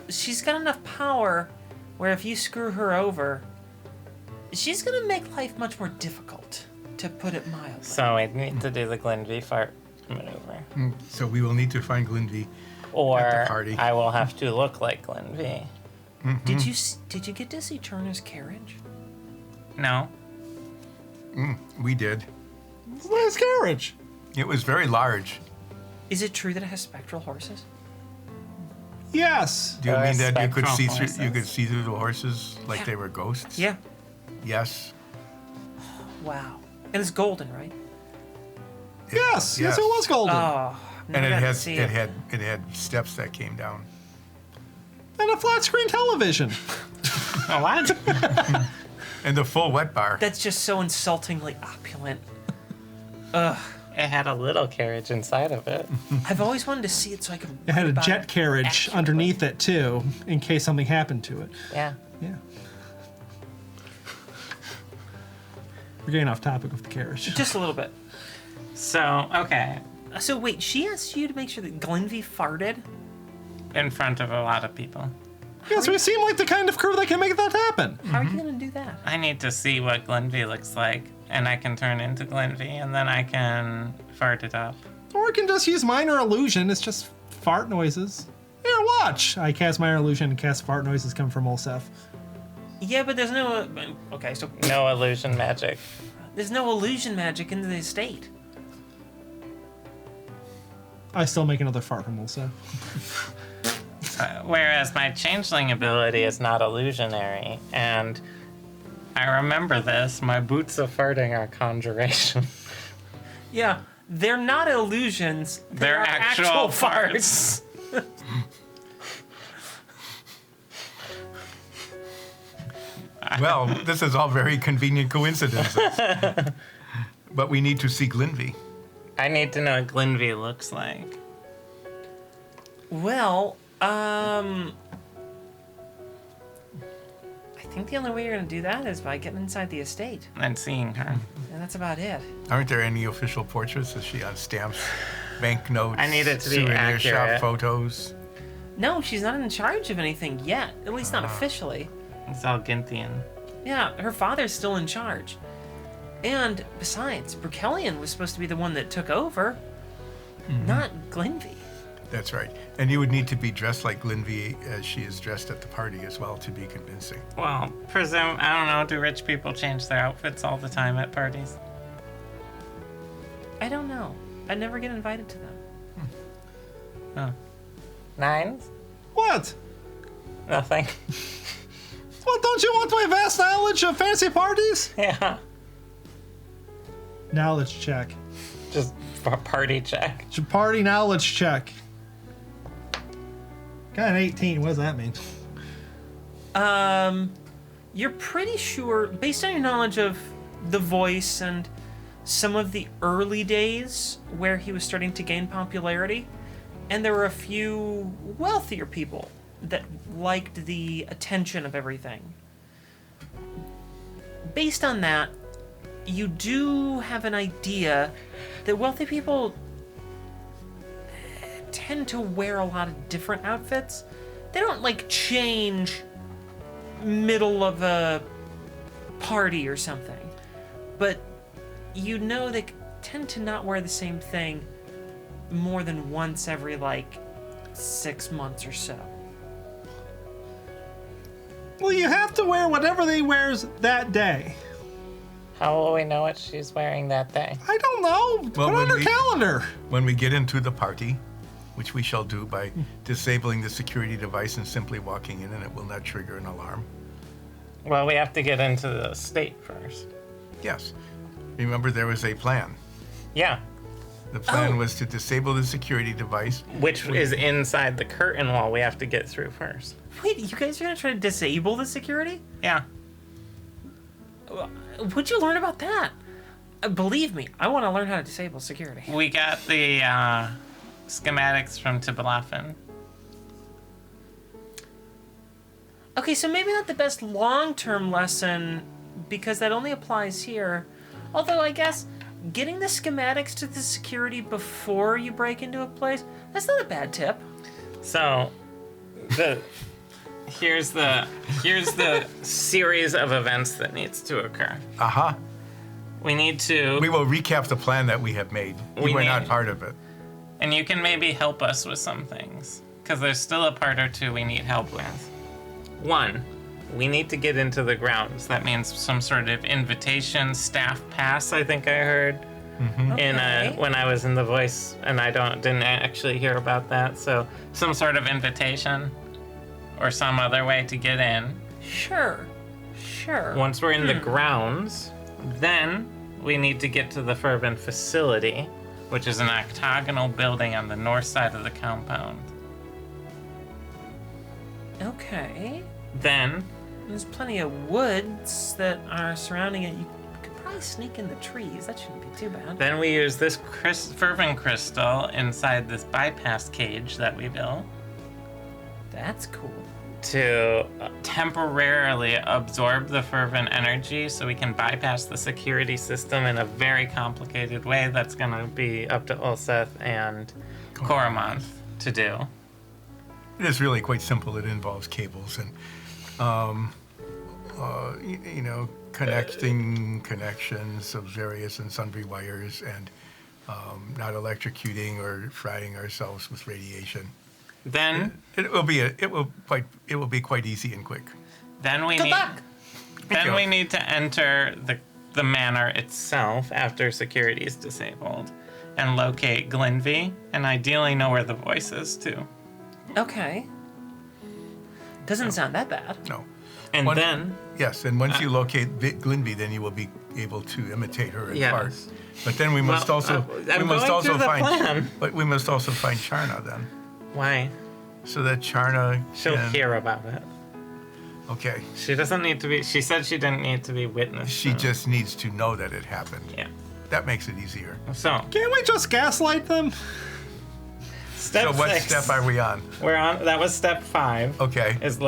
she's got enough power where if you screw her over, she's gonna make life much more difficult, to put it mildly. So we need to do the Glenvy fart maneuver. So we will need to find Glenvy Or at the party. I will have to look like Glenvy. Did you get to see Turner's carriage? No? We did. Where's carriage? It was very large. Is it true that it has spectral horses? Yes. Do you mean that you could see Spectral through? You could see through the horses like they were ghosts? Yeah. Yes. Wow. And it's golden, right? Yes. Yes, it was golden. Oh, And never it got to had see it had steps that came down. And a flat screen television. Oh, what? And the full wet bar. That's just so insultingly opulent. Ugh. It had a little carriage inside of it. I've always wanted to see it so I could. It had a write about jet it carriage accurately. underneath it too, in case something happened to it. Yeah. Yeah. We're getting off topic with the carriage. Just a little bit. So, okay. So wait, she asked you to make sure that Glenvy farted? In front of a lot of people. Yes, we seem like the kind of crew that can make that happen. How are you gonna do that? I need to see what Glenvy looks like, and I can turn into Glenvy, and then I can fart it up. Or we can just use minor illusion. It's just fart noises. Here, watch. I cast minor illusion and cast fart noises come from Olsef. Yeah, but there's no. Okay, so No illusion magic. there's no illusion magic in the estate. I still make another fart from Olsef. Whereas my changeling ability is not illusionary, and I remember this, my boots of farting are conjuration. Yeah, they're not illusions. They're are actual farts. Well, this is all very convenient coincidences. But we need to see Glenvy. I need to know what Glenvy looks like. Well, I think the only way you're gonna do that is by getting inside the estate, And seeing her. and that's about it. Aren't there any official portraits? Is she on stamps, banknotes, I need it to be souvenir shop accurate. photos? No, she's not in charge of anything yet. At least not officially. Zalginthian. Yeah, her father's still in charge. And besides, Berkelion was supposed to be the one that took over, not Glenvey. That's right. And you would need to be dressed like Glenvey as she is dressed at the party as well to be convincing. Well, I don't know, do rich people change their outfits all the time at parties? I don't know. I never get invited to them. Oh. 9s? What? Nothing. Well, don't you want my vast knowledge of fancy parties? Yeah. Knowledge check. Just party check. It's a party knowledge check. Got an 18. What does that mean? You're pretty sure, based on your knowledge of the voice and some of the early days where he was starting to gain popularity, and there were a few wealthier people that liked the attention of everything. Based on that, you do have an idea that wealthy people tend to wear a lot of different outfits. They don't like change middle of a party or something, but you know they tend to not wear the same thing more than once every 6 months or so. Well, you have to wear whatever they wears that day. How will we know what she's wearing that day? I don't know. Well, Put on her calendar. When we get into the party, which we shall do by disabling the security device and simply walking in, and it will not trigger an alarm. Well, we have to get into the state first. Yes. Remember, there was a plan. Yeah. The plan was to disable the security device. Which is inside the curtain wall we have to get through first. Wait, you guys are gonna try to disable the security? Yeah. What'd you learn about that? Believe me, I want to learn how to disable security. We got the schematics from Tibalafen. Okay, so maybe not the best long-term lesson, because that only applies here. Although I guess getting the schematics to the security before you break into a place, that's not a bad tip. So, here's the series of events that needs to occur. Aha. We need to, We will recap the plan that we have made. We You were need- not part of it. and you can maybe help us with some things, because there's still a part or two we need help with. 1, we need to get into the grounds. That means some sort of invitation, staff pass, I think I heard. Okay. When I was in the voice, and I didn't actually hear about that. So some sort of invitation or some other way to get in. Sure. Once we're in the grounds, then we need to get to the Fervent facility, which is an octagonal building on the north side of the compound. Okay. Then There's plenty of woods that are surrounding it. You could probably sneak in the trees. That shouldn't be too bad. we use this Fervent crystal inside this bypass cage that we built That's cool. to temporarily absorb the fervent energy so we can bypass the security system in a very complicated way that's going to be up to Ulseth and Koromonth to do. It is really quite simple. It involves cables and, connecting connections of various and sundry wires and not electrocuting or frying ourselves with radiation. Then It will be quite easy and quick. then we Good need luck. then you. we need to enter the manor itself after security is disabled and locate Glenvey and ideally know where the voice is too. Okay. Doesn't sound that bad. No. And One- then Yes, and once you locate Glenvey, then you will be able to imitate her in Yes. part. But then we must Well, also I'm we must going also through the find plan. but we must also find Charna then, why? so that Charna She'll can, hear about it. Okay, She doesn't need to be. She said she didn't need to be witness. she just needs to know that it happened. Yeah. That makes it easier. So Can't we just gaslight them? step So what 6. step are we on? We're on. That was step 5. Okay, Is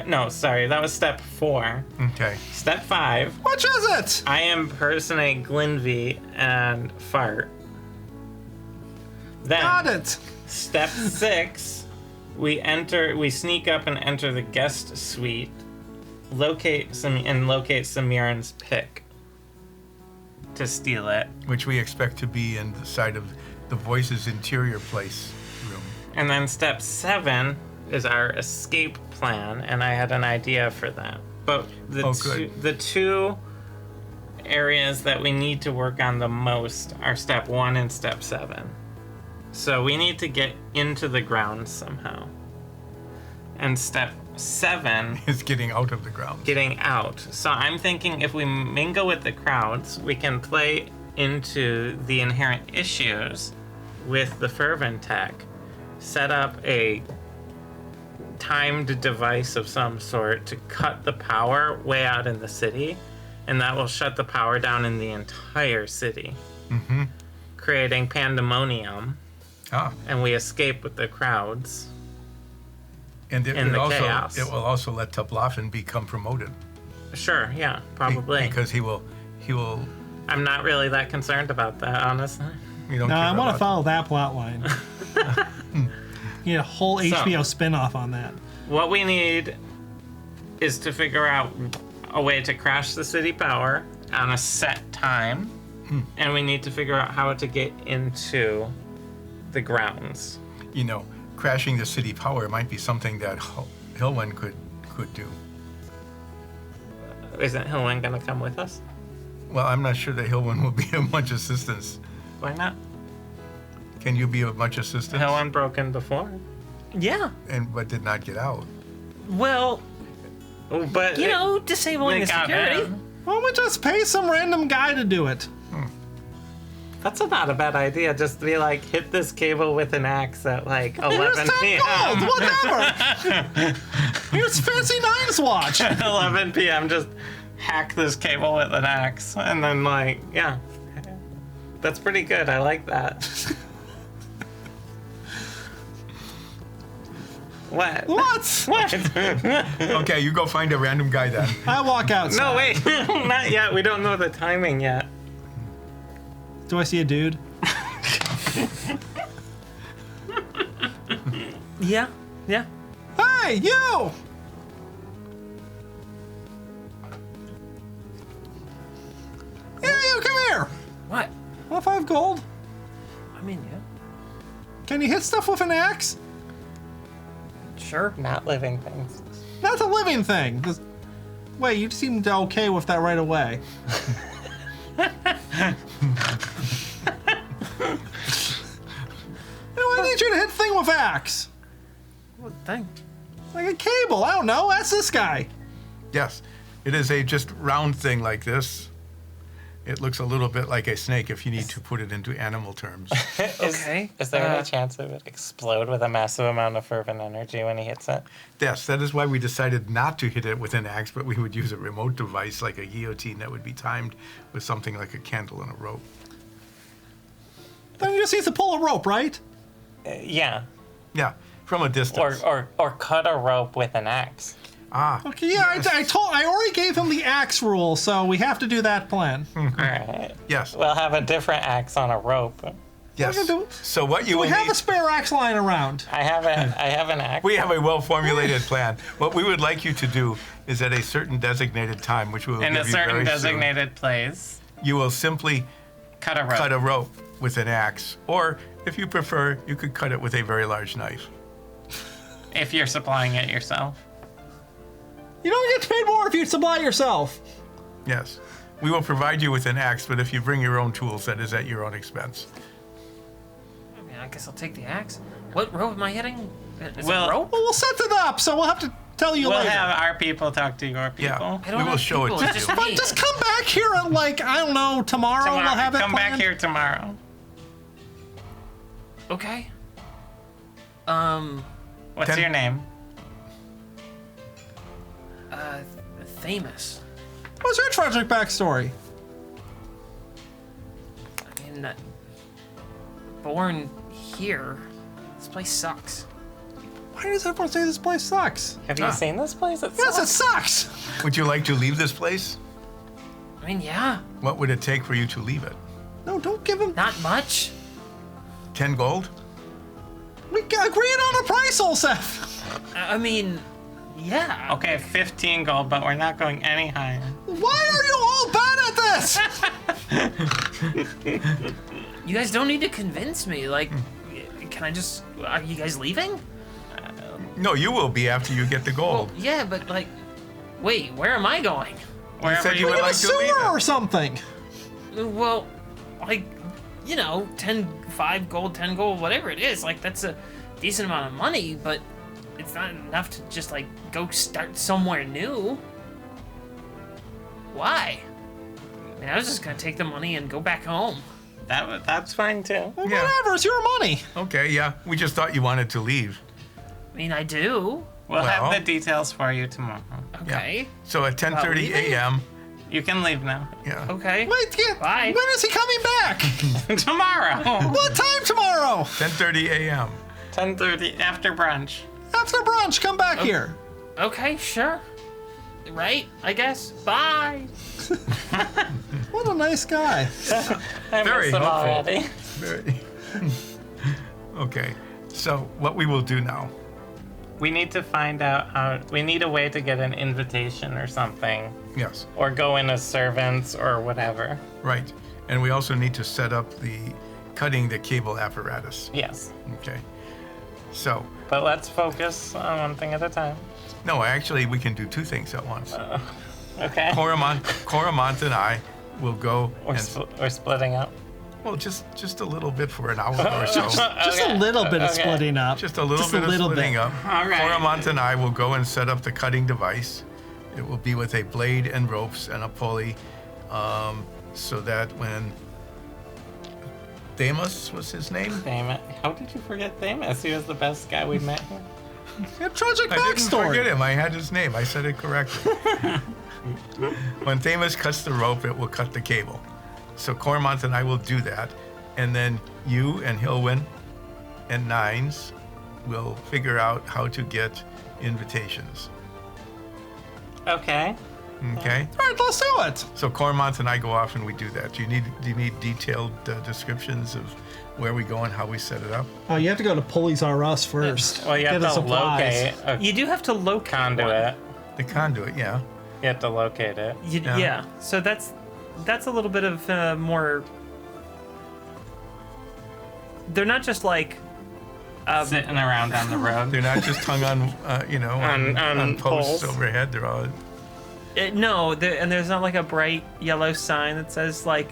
No, sorry. That was step 4. okay. Step 5. Which is it? I impersonate Glenvey and fart. Then Got it. step 6. We sneak up and enter the guest suite locate Samiran's pick to steal it. Which we expect to be in the side of the Voice's interior place room. And then step 7 is our escape plan, and I had an idea for that. But the two areas that we need to work on the most are step 1 and step 7. So we need to get into the ground somehow. And step 7 is getting out of the ground. Getting out. So I'm thinking if we mingle with the crowds, we can play into the inherent issues with the fervent tech. Set up a timed device of some sort to cut the power way out in the city, and that will shut the power down in the entire city, creating pandemonium. And we escape with the crowds. And it in the also, chaos. It will also let Tuplafin become promoted. Sure, yeah, probably. Because he will. I'm not really that concerned about that, honestly. You don't No, care I want about to follow that plot line. You need a whole HBO spin-off on that. What we need is to figure out a way to crash the city power on a set time, and we need to figure out how to get into the grounds. You know, crashing the city power might be something that Hilwen could do. Isn't Hilwen going to come with us? Well, I'm not sure that Hilwen will be of much assistance. Why not? Can you be of much assistance? Hilwen broke in before. Yeah. But did not get out. Well, but disabling the security. Why don't we just pay some random guy to do it? That's not a bad idea. Just be like, hit this cable with an axe at like 11 p.m. Gold, whatever. Here's Fancy Nine's watch. 11 p.m. Just hack this cable with an axe, and then that's pretty good. I like that. What? What? Okay, you go find a random guy then. I walk outside. No, wait, not yet. We don't know the timing yet. Do I see a dude? Yeah. Hey, you! Yeah, you, come here! What? Want 5 gold? I mean, yeah. Can you hit stuff with an axe? Sure. Not living things. That's a living thing. Wait, you seemed okay with that right away. I need you to hit the thing with axe. What thing? Like a cable, I don't know. That's this guy. Yes, it is a just round thing like this. It looks a little bit like a snake if you need to put it into animal terms. Okay. Is there any chance it would explode with a massive amount of fervent energy when he hits it? Yes, that is why we decided not to hit it with an axe, but we would use a remote device like a guillotine that would be timed with something like a candle and a rope. Then you just need to pull a rope, right? Yeah. Yeah, from a distance. Or cut a rope with an axe. Okay, yeah, yes. I already gave him the axe rule, so we have to do that plan. All right. Yes. We'll have a different axe on a rope. Yes. So what you will We have need, a spare axe lying around. I have an axe. we have a well-formulated plan. What we would like you to do is at a certain designated time, which we will in give a you certain very designated place. soon, you will simply Cut a rope. cut a rope with an axe, or if you prefer, you could cut it with a very large knife. If you're supplying it yourself. You don't get paid more if you supply yourself. Yes. We will provide you with an axe, but if you bring your own tools, that is at your own expense. I mean, I guess I'll take the axe. What rope am I hitting? Is Well- it rope? Well, we'll set it up, so we'll have to tell you We'll later. have our people talk to your people. Yeah. I don't We will have show people, it to it's you. just me. Just come back here at, like, I don't know, tomorrow. Tomorrow. We'll have it Come back planned. here tomorrow. Okay. What's your name? Famous. What's your tragic backstory? I mean, born here. This place sucks. Why does everyone say this place sucks? Have you seen this place? Yes, it sucks. Would you like to leave this place? I mean, yeah, What would it take for you to leave it? No, don't give him. not much. 10 gold? We agreed on a price, Olsef. I mean, Yeah. Okay, 15 gold, but we're not going any higher. Why are you all bad at this? You guys don't need to convince me. Like, can I just? Are you guys leaving? No, you will be after you get the gold. Well, yeah, but like, wait, where am I going? Wherever said you you would In a like to leave sewer it. or something. Well, like, 5 gold, 10 gold, whatever it is. Like, that's a decent amount of money, but it's not enough to just like go start somewhere new. Why? I mean, I was just gonna take the money and go back home. That's fine too. Well, Yeah. whatever, it's your money. Okay, yeah. We just thought you wanted to leave. I mean, I do. We'll have Well- the details for you tomorrow. Okay. So at 10:30 leaving? a.m. You can leave now. Yeah. Okay. Wait, Bye. when is he coming back? Tomorrow. What time tomorrow? 10:30 a.m. 10:30 after brunch. After brunch, come back here. Okay, sure. Right? I guess. Bye. What a nice guy. I Very miss him helpful. already. Very. Okay. So what we will do now? We need to find out how. We need a way to get an invitation or something, Yes. or go in as servants or whatever. Right. And we also need to set up the cutting the cable apparatus. Yes, Okay. So, but let's focus on one thing at a time. no, actually, we can do two things at once. Okay. Coromont and I will go Or, and or splitting up. well, just a little bit for an hour or so. Just Okay, a little bit of okay. splitting up. Just a little bit of splitting up. All right. Coromont and I will go and set up the cutting device. It will be with a blade and ropes and a pulley, so that when Deimos was his name. Damn it. How did you forget Thamus? He was the best guy we met here. A tragic I didn't backstory. forget him. I had his name. I said it correctly. When Thamus cuts the rope, it will cut the cable. So Coromont and I will do that, and then you and Hilwyn and Nines will figure out how to get invitations. Okay. Okay. All right, let's do it. So Coromont and I go off and we do that. Do you need detailed descriptions of where we go and how we set it up? Oh, you have to go to Pulleys R Us first. Well, you Get have the to supplies. locate a You do have to locate conduit. The conduit, yeah. You have to locate it. one. Yeah. Yeah. So that's a little bit of more. They're not just like. Sitting around on the road. They're not just hung on, on posts poles. overhead. They're all. No, and there's not like a bright yellow sign that says like,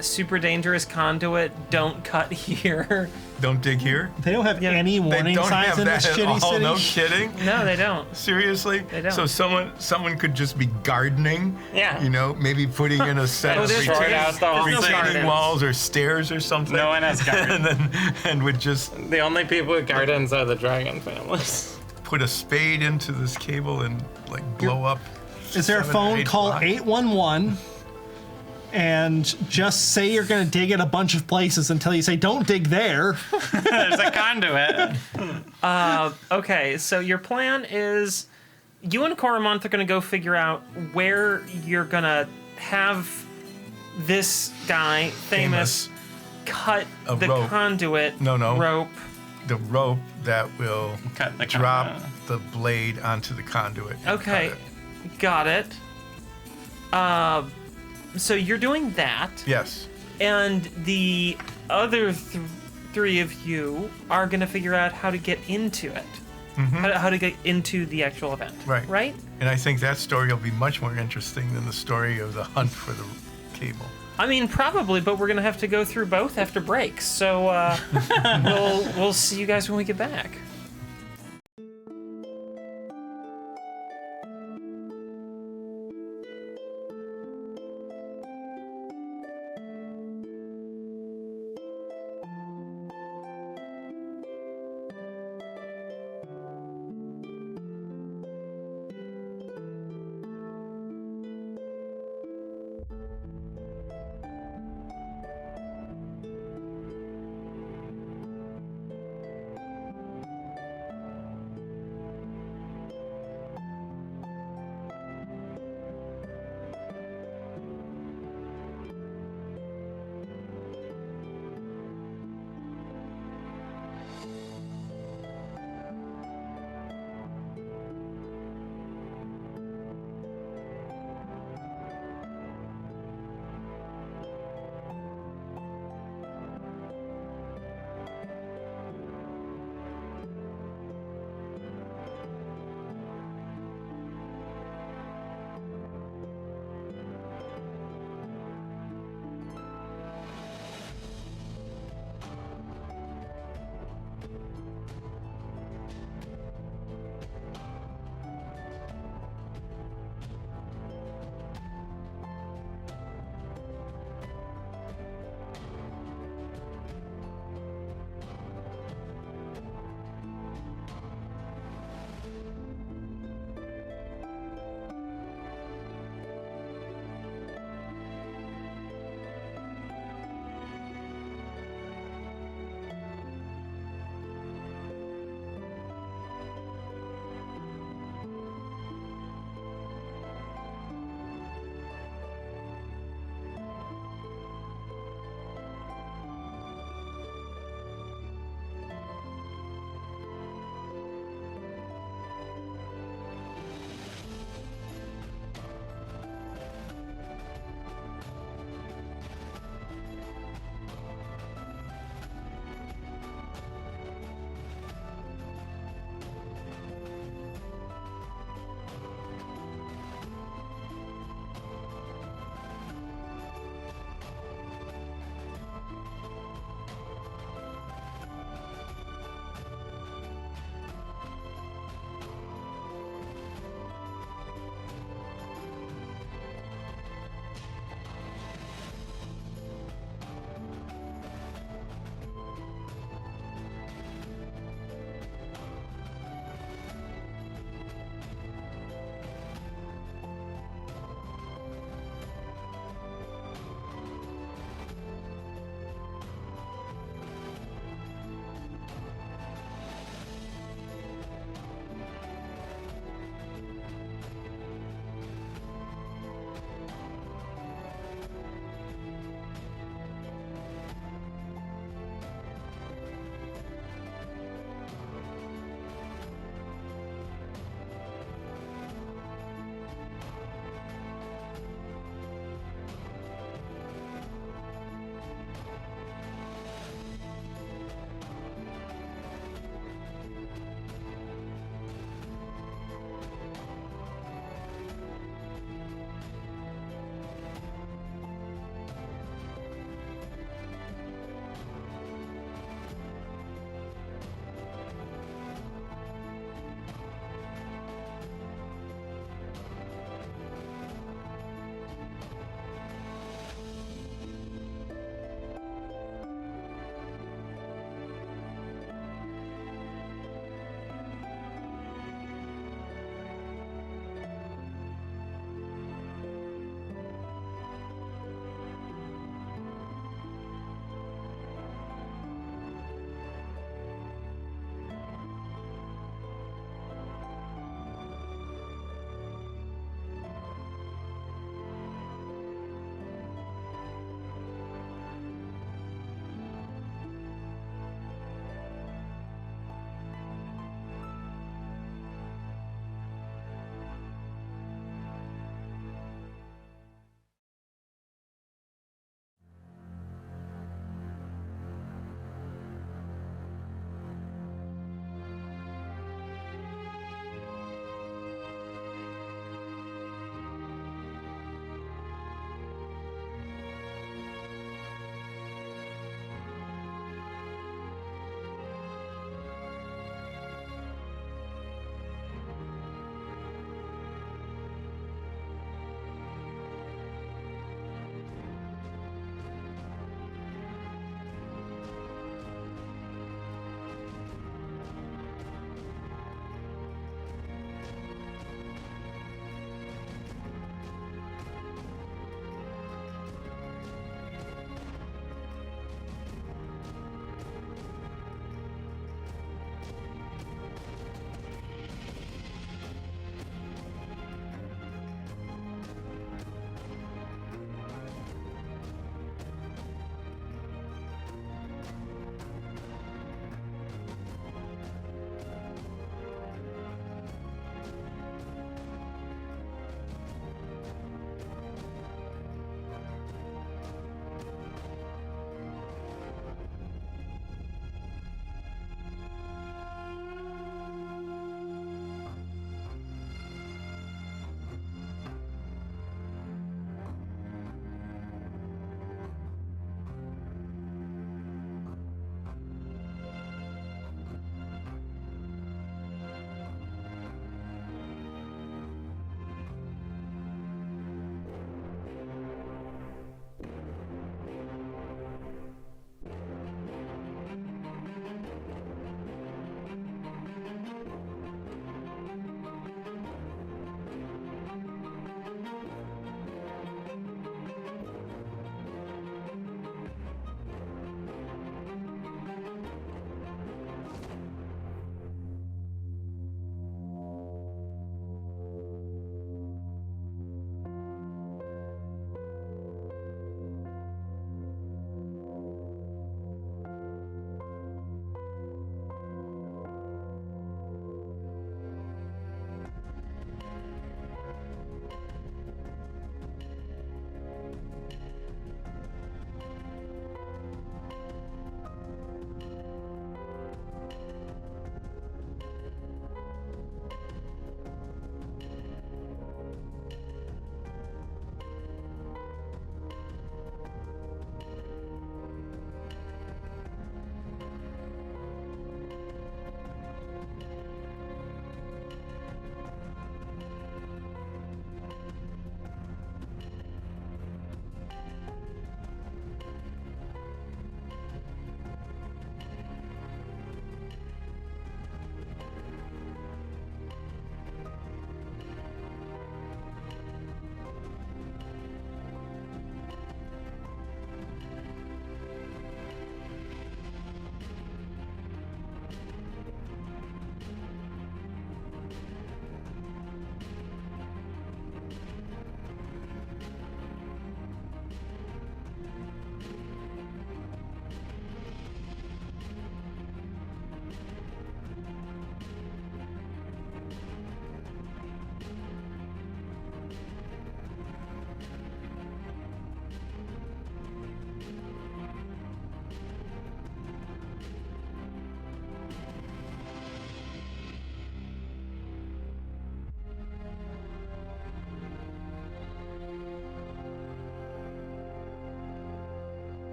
"Super dangerous conduit, don't cut here." Don't dig here. They don't have Yeah. any They warning don't signs have in that this at shitty all. city. No kidding. No, they don't. Seriously? They don't. So someone could just be gardening. Yeah. You know, maybe putting in a set Oh, of there's Sort out the whole no thing. garden. retaining walls or stairs or something. No one has gardens. and would just The only people with gardens are the dragon families. put a spade into this cable and like blow up. Is there a 7 or phone? 8 Call blocks. 811 and just say you're going to dig at a bunch of places until you say, don't dig there. There's a conduit. Okay, so your plan is you and Coromont are going to go figure out where you're going to have this guy, Thamus, cut A the rope. conduit No. rope. The rope that will Cut the drop conduit. the blade onto the conduit. and Okay, cut it. got it. So you're doing that, Yes. and the other three of you are going to figure out how to get into it. How to get into the actual event. Right. Right? And I think that story will be much more interesting than the story of the hunt for the cable. I mean, probably, but we're gonna have to go through both after breaks. So we'll see you guys when we get back.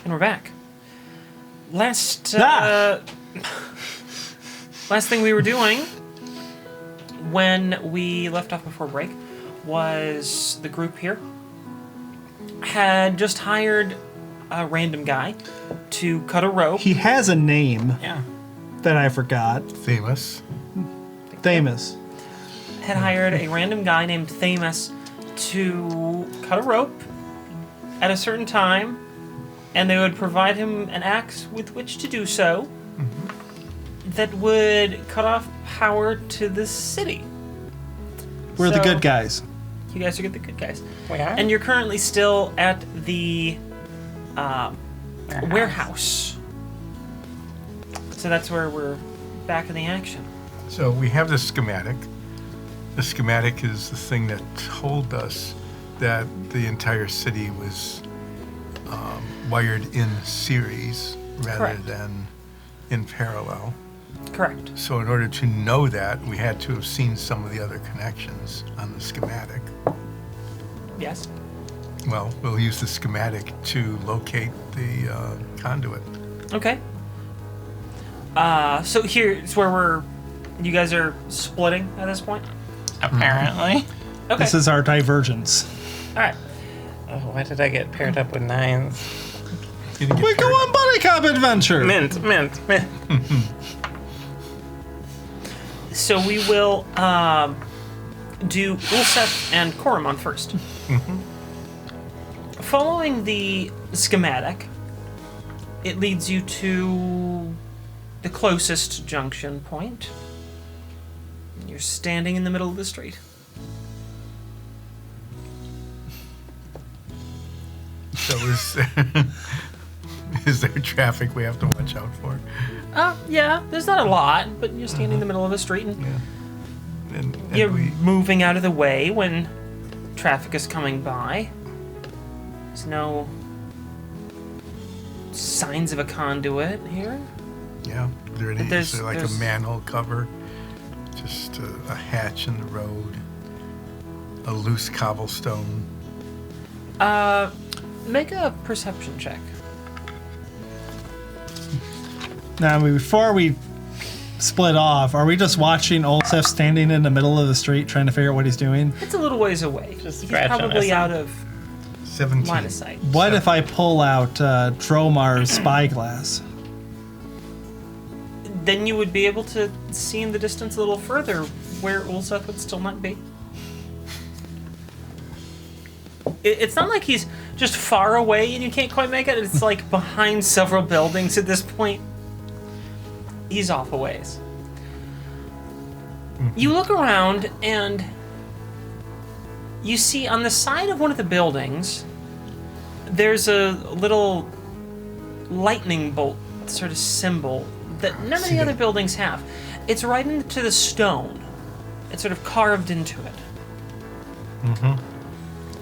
And we're back. Last thing we were doing when we left off before break was the group here had just hired a random guy to cut a rope. He has a name Yeah. that I forgot. Famous. Thamus. Had hired a random guy named Thamus to cut a rope at a certain time, and they would provide him an axe with which to do so that would cut off power to the city. We're the So, good guys. You guys are the good guys. We are? And you're currently still at the warehouse. So that's where we're back in the action. So we have the schematic. The schematic is the thing that told us that the entire city was wired in series rather Correct. than in parallel. Correct. So in order to know that, we had to have seen some of the other connections on the schematic. Yes. Well, we'll use the schematic to locate the conduit. Okay. So here's where you guys are splitting at this point? Apparently. Okay. This is our divergence. All right. Oh, why did I get paired up with 9s? You didn't get We go paired on buddy cop adventure. Mint. So we will do Ulseth and Koromon first. Following the schematic, it leads you to the closest junction point. You're standing in the middle of the street. So is there traffic we have to watch out for? Yeah, there's not a lot, but you're standing in the middle of the street and Yeah. And you're we, moving out of the way when traffic is coming by. There's no signs of a conduit here. yeah, is There's- there like a there's- manhole cover? Just a hatch in the road? A loose cobblestone? Make a perception check. Now, before we split off, are we just watching Olsef standing in the middle of the street trying to figure out what he's doing? It's a little ways away. Just He's scratching probably us. out of 17. line of sight. What if I pull out Dromar's spyglass? Then you would be able to see in the distance a little further where Ulseth would still not be. It's not like he's just far away and you can't quite make it. It's like behind several buildings at this point. He's off a ways. You look around and you see on the side of one of the buildings there's a little lightning bolt sort of symbol that none of the other buildings have. It's right into the stone. It's sort of carved into it.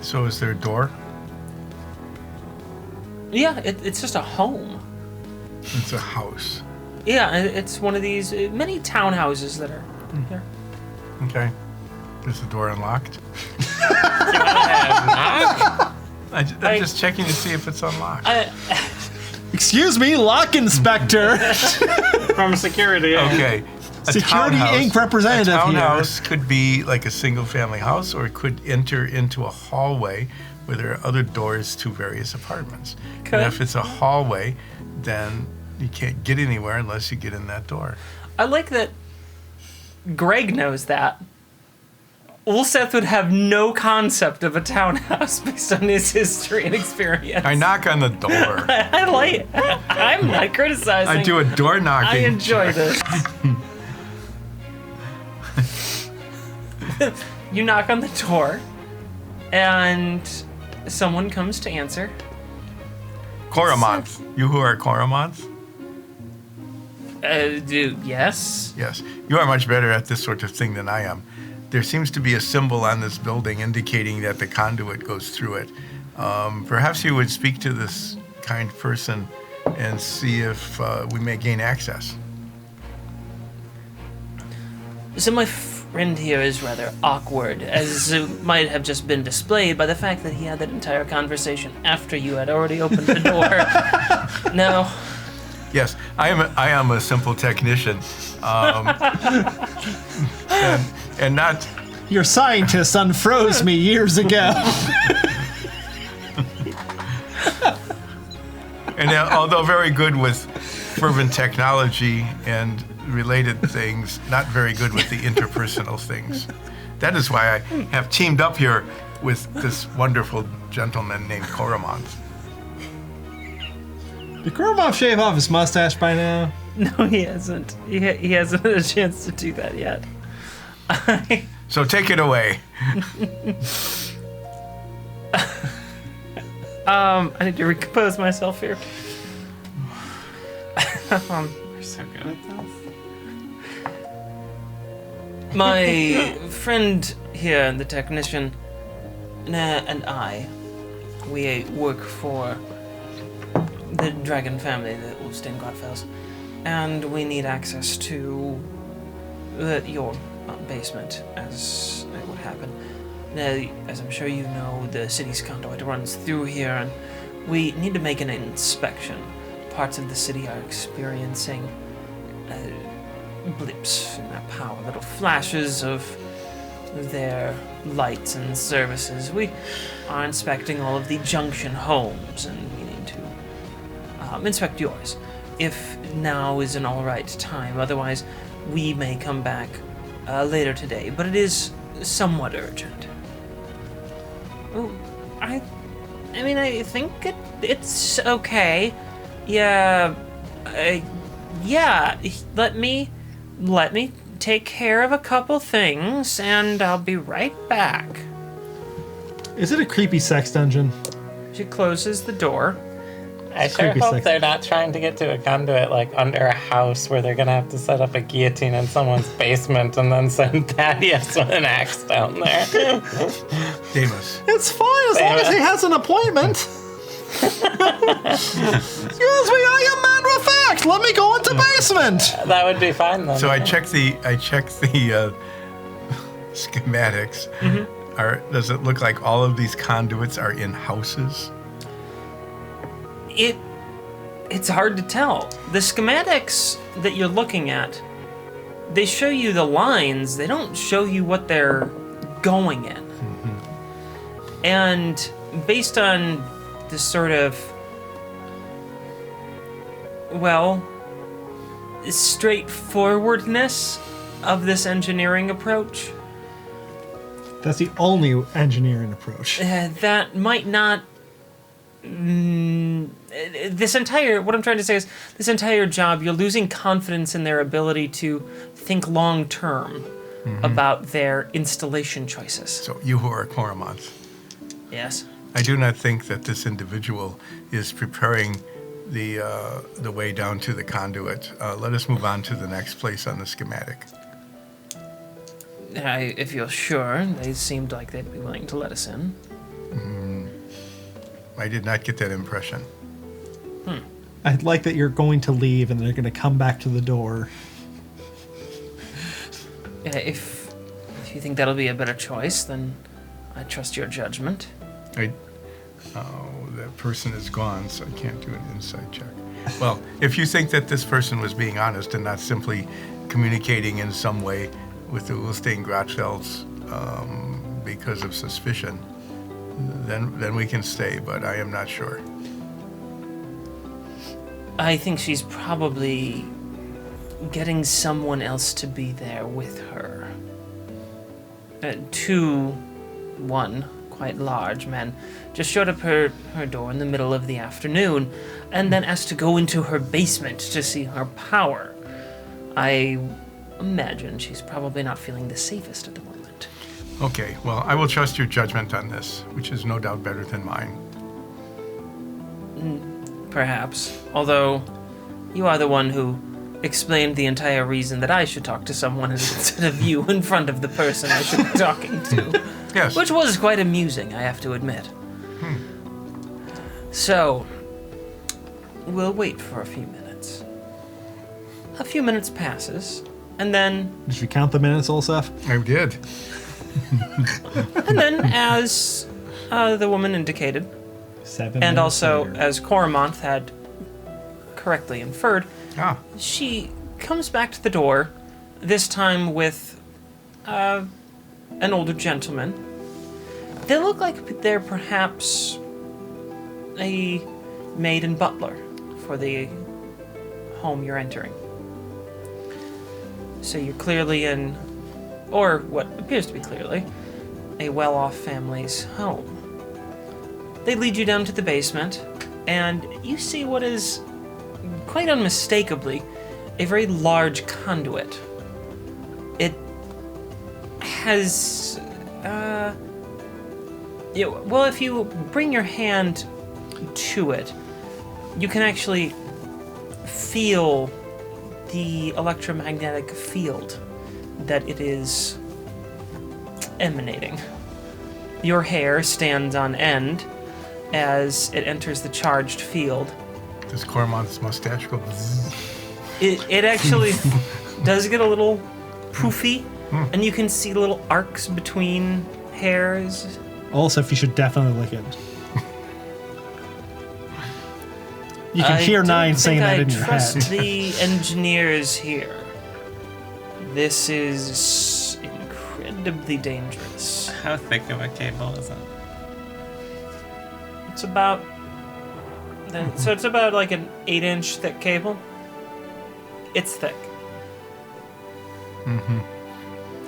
So is there a door? Yeah, it's just a home. It's a house. Yeah, it's one of these many townhouses that are there. Okay. Is the door unlocked? Knock? I'm just checking to see if it's unlocked. Excuse me, lock inspector. From security. Okay. A Security townhouse- Inc. representative A here. townhouse could be like a single-family house, or it could enter into a hallway where there are other doors to various apartments. Could. And if it's a hallway, then you can't get anywhere unless you get in that door. I like that Greg knows that. Ulseth would have no concept of a townhouse based on his history and experience. I knock on the door. I like it. I'm not criticizing. I do a door knocking. I enjoy check. this. You knock on the door, and someone comes to answer. Koromons. You who are Koromons? Yes. Yes. You are much better at this sort of thing than I am. There seems to be a symbol on this building indicating that the conduit goes through it. Perhaps you would speak to this kind person and see if we may gain access. So friend here is rather awkward, as it might have just been displayed by the fact that he had that entire conversation after you had already opened the door. No. Yes, I am a simple technician, and not. Your scientist unfroze me years ago. And although very good with fervent technology and related things, not very good with the interpersonal things. That is why I have teamed up here with this wonderful gentleman named Koromon. Did Koromov shave off his mustache by now? No, he hasn't. He hasn't had a chance to do that yet. So take it away. I need to recompose myself here. We're so good at this. My friend here, the technician, and I, we work for the dragon family, the Ulstein Godfells, and we need access to your basement, as it would happen. Now, as I'm sure you know, the city's conduit runs through here, and we need to make an inspection. Parts of the city are experiencing blips in their power, little flashes of their lights and services. We are inspecting all of the junction homes, and we need to inspect yours. If now is an alright time, otherwise we may come back later today, but it is somewhat urgent. Oh, I think it's okay. Yeah, let me take care of a couple things, and I'll be right back. Is it a creepy sex dungeon? She closes the door. I sure creepy hope sex. they're not trying to get to a conduit like under a house where they're gonna have to set up a guillotine in someone's basement and then send Thaddeus with an axe down there. Damus. It's fine as long as he has an appointment. Excuse me, I am man with facts. Let me go into basement. That would be fine then. So I checked the schematics. Mm-hmm. Does it look like all of these conduits are in houses? It's hard to tell. The schematics that you're looking at, they show you the lines. They don't show you what they're going in. Mm-hmm. And based on the sort of, straightforwardness of this engineering approach, That's the only engineering approach. that might not. What I'm trying to say is, this entire job, you're losing confidence in their ability to think long term about their installation choices. So you who are Koromons. Yes. I do not think that this individual is preparing the way down to the conduit. Let us move on to the next place on the schematic. If you're sure, they seemed like they'd be willing to let us in. I did not get that impression. I'd like that you're going to leave and they're going to come back to the door. If you think that'll be a better choice, then I trust your judgment. That person is gone, so I can't do an insight check. Well, if you think that this person was being honest and not simply communicating in some way with the Ulstein Grotfelds because of suspicion, then we can stay, but I am not sure. I think she's probably getting someone else to be there with her. One quite large men just showed up her door in the middle of the afternoon and then asked to go into her basement to see her power. I imagine she's probably not feeling the safest at the moment. Okay, well, I will trust your judgment on this, which is no doubt better than mine. Perhaps. Although, you are the one who explained the entire reason that I should talk to someone instead of you in front of the person I should be talking to. Yes. Which was quite amusing, I have to admit. So, we'll wait for a few minutes. A few minutes passes, And then, Did you count the minutes, Olsef? I did. as the woman indicated, 7 and minutes also later. as Coromonth had correctly inferred, Ah, she comes back to the door, this time with an older gentleman. They look like they're perhaps a maid and butler for the home you're entering. So you're clearly in, or what appears to be clearly, a well-off family's home. They lead you down to the basement, and you see what is quite unmistakably a very large conduit. It has, well, if you bring your hand to it, you can actually feel the electromagnetic field that it is emanating. Your hair stands on end as it enters the charged field. does Cormonth's mustache go? Zzz? It actually does get a little poofy, and you can see little arcs between hairs. Olsef, you should definitely lick it. You can hear Nine saying that in your I trust head. the engineers here. This is incredibly dangerous. How thick of a cable is it? It's about it's about like an 8-inch thick cable. It's thick.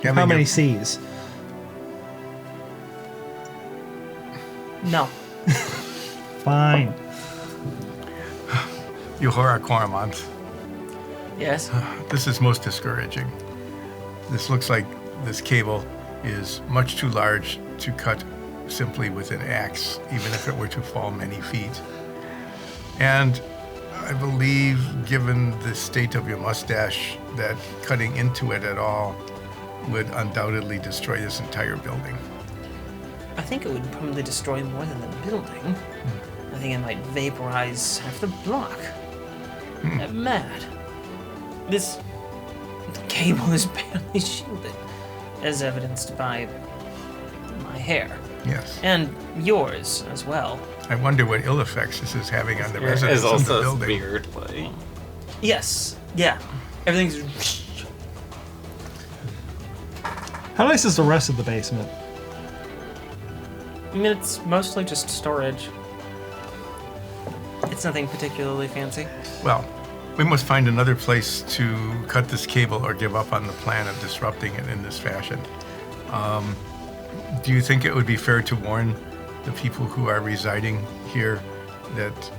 How many C's? No. Fine. Uhura Cormonth. Yes. This is most discouraging. This looks like this cable is much too large to cut simply with an axe, even if it were to fall many feet. And I believe, given the state of your mustache, that cutting into it at all would undoubtedly destroy this entire building. I think it would probably destroy more than the building. I think it might vaporize half the block. I'm mad. This cable is barely shielded, as evidenced by my hair. Yes. And yours as well. I wonder what ill effects this is having on the residents Is of the also building. weirdly. Yes. Yeah. Everything's... How nice is the rest of the basement? I mean, it's mostly just storage. It's nothing particularly fancy. Well, we must find another place to cut this cable or give up on the plan of disrupting it in this fashion. Do you think it would be fair to warn the people who are residing here that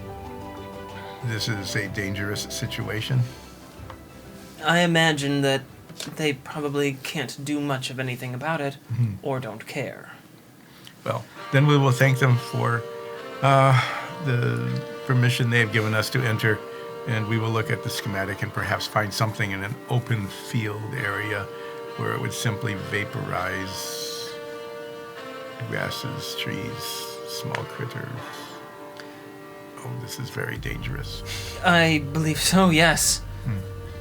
this is a dangerous situation? I imagine that they probably can't do much of anything about it, or don't care. Well, then we will thank them for the permission they have given us to enter, and we will look at the schematic and perhaps find something in an open field area where it would simply vaporize grasses, trees, small critters. Oh, this is very dangerous. I believe so, yes.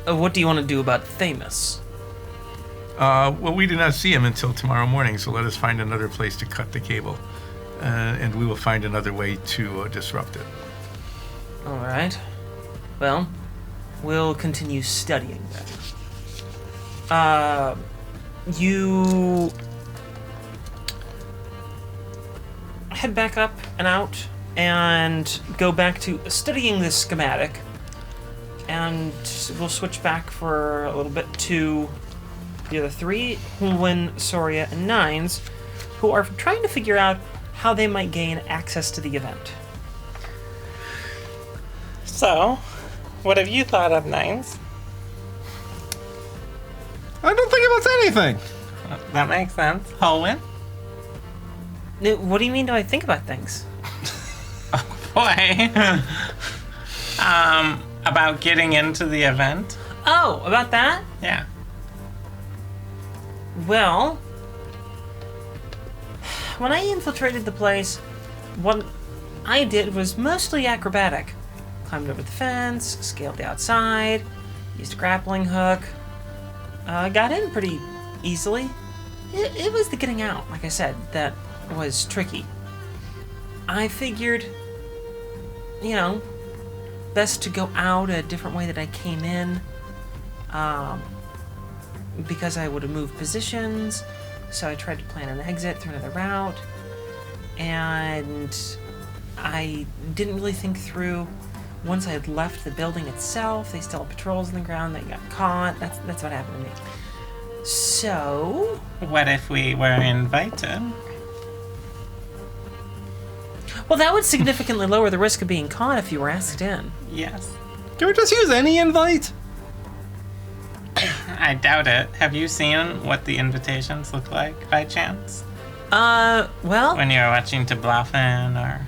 What do you want to do about Thamus? Well, we do not see him until tomorrow morning, so let us find another place to cut the cable, and we will find another way to disrupt it. All right. Well, we'll continue studying that. You head back up and out and go back to studying this schematic, and we'll switch back for a little bit to the other three, Hulwyn, Soria, and Nines, who are trying to figure out how they might gain access to the event. So, what have you thought of, Nines? I don't think about anything. That makes sense. Holwyn? What do you mean do I think about things? Boy. About getting into the event? Oh, about that? Yeah. Well, when I infiltrated the place, what I did was mostly acrobatic. Climbed over the fence, scaled the outside, used a grappling hook. got in pretty easily. It was the getting out, like I said, that was tricky. I figured, best to go out a different way that I came in, because I would have moved positions, so I tried to plan an exit through another route, and I didn't really think through. Once I had left the building itself, they still had patrols on the ground, they got caught. That's what happened to me. So... What if we were invited? Well, that would significantly lower the risk of being caught if you were asked in. Yes. Can we just use any invite? I doubt it. Have you seen what the invitations look like, by chance? Well... When you're watching Tablafen or...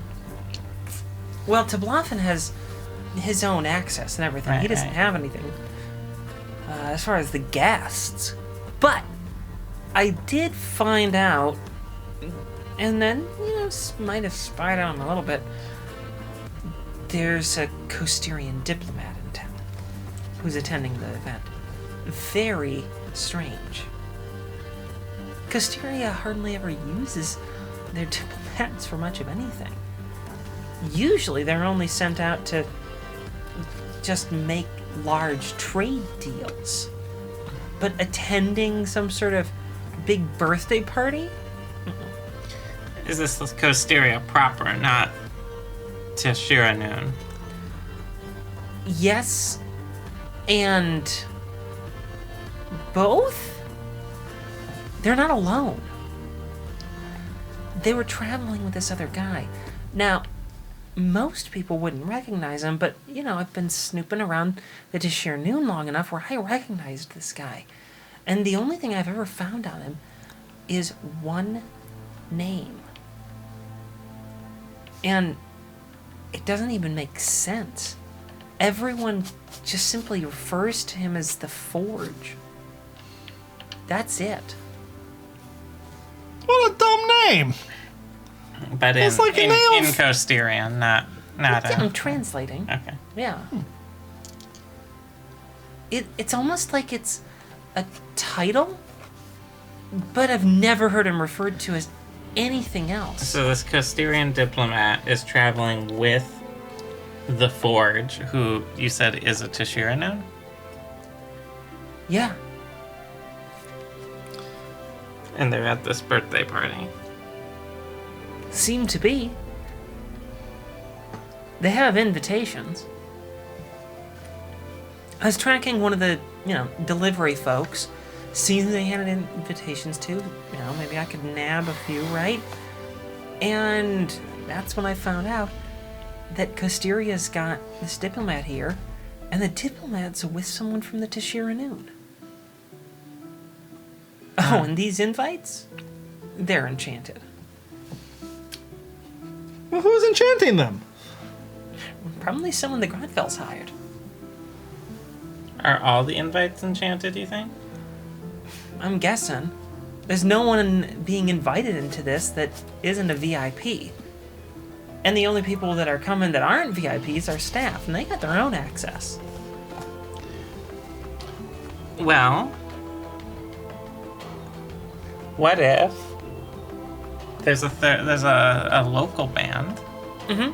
Well, Tablafen has his own access and everything. Right, he doesn't right. have anything as far as the guests. But I did find out, and then, might have spied on him a little bit. There's a Costerian diplomat in town who's attending the event. Very strange. Costeria hardly ever uses their diplomats for much of anything. Usually they're only sent out to just make large trade deals. But attending some sort of big birthday party? Is this Costeria proper, not Tashira Noon? Yes, and both? They're not alone. They were traveling with this other guy. Now, most people wouldn't recognize him, but, I've been snooping around the Tashir Noon long enough where I recognized this guy. And the only thing I've ever found on him is one name. And it doesn't even make sense. Everyone just simply refers to him as the Forge. That's it. What a dumb name! But It's like a nail. in Costerian, not Yeah, I'm translating. Okay. Yeah. It's almost like it's a title, but I've never heard him referred to as anything else. So this Costerian diplomat is traveling with the Forge, who you said is a Tashira Noon? Yeah. And they're at this birthday party. Seem to be. They have invitations. I was tracking one of the, delivery folks, seeing who they had invitations to. Maybe I could nab a few, right? And that's when I found out that Costeria's got this diplomat here, and the diplomat's with someone from the Tashira Noon. Oh, and these invites? They're enchanted. Well, who's enchanting them? Probably someone the Grodfells hired. Are all the invites enchanted, you think? I'm guessing. There's no one being invited into this that isn't a VIP. And the only people that are coming that aren't VIPs are staff, and they got their own access. Well, what if there's a local band? Mm-hmm.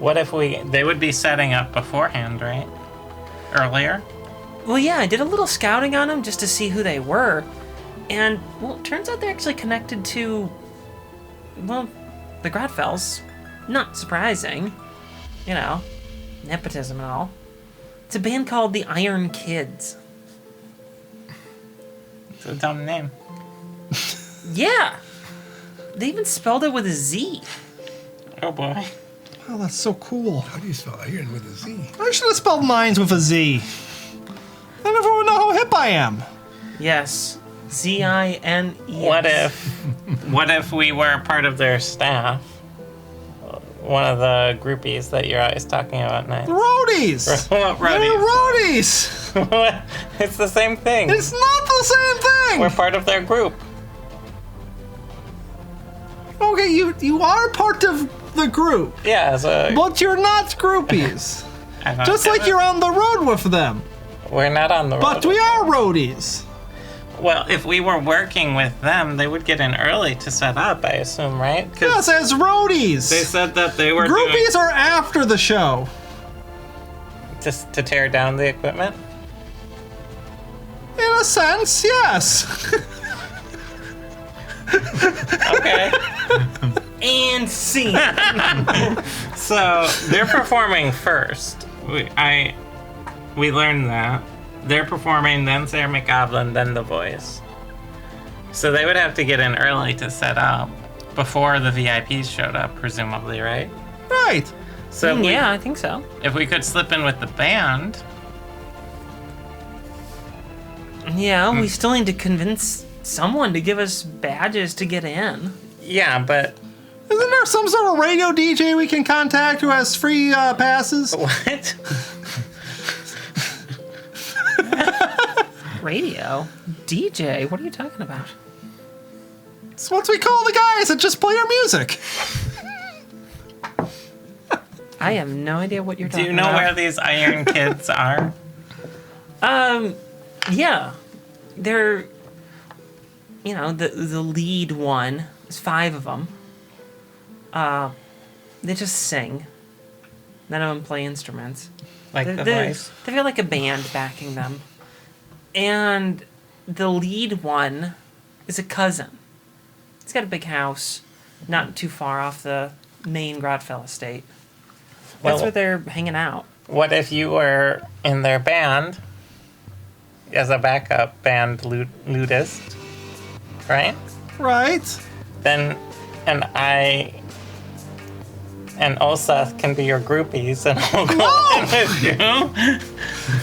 What if they would be setting up beforehand, right? Earlier? Well, yeah, I did a little scouting on them just to see who they were. And, well, it turns out they're actually connected to, well, the Grodfells. Not surprising. Nepotism and all. It's a band called the Iron Kids. It's a dumb name. Yeah! They even spelled it with a Z. Oh boy. Oh, that's so cool. How do you spell iron with a Z? I should have spelled mines with a Z. Then everyone would know how hip I am. Yes. Z-I-N-E. What if we were part of their staff? One of the groupies that you're always talking about, Night. Roadies! What They're roadies? roadies! It's the same thing. It's not the same thing! We're part of their group. Okay, you are part of the group, Yeah, but you're not groupies. I don't Just get like it. you're on the road with them. We're not on the road. But we are roadies. Well, if we were working with them, they would get in early to set up, I assume, right? 'Cause Yes, as roadies. they said that they were Groupies are after the show. just to tear down the equipment. In a sense, yes. Okay. And scene. So they're performing first. We learned that. They're performing, then Sarah McGoblin, then the voice. So they would have to get in early to set up before the VIPs showed up, presumably, right? Right. So Yeah, I think so. if we could slip in with the band, Yeah, we still need to convince someone to give us badges to get in. yeah, but Isn't there some sort of radio DJ we can contact who has free passes? what? Radio? DJ? What are you talking about? It's what we call the guys that just play our music. I have no idea what you're Do talking you know about. where these Iron Kids are? Yeah. They're, the lead one. There's 5 of them. They just sing. None of them play instruments. Like the They're- voice? They've got like a band backing them. And the lead one is a cousin. He's got a big house not too far off the main Grodfell estate. That's Well- where they're hanging out. What if you were in their band as a backup band ludist, right? Right. Then, and I and Oseth can be your groupies, and we'll go in with you.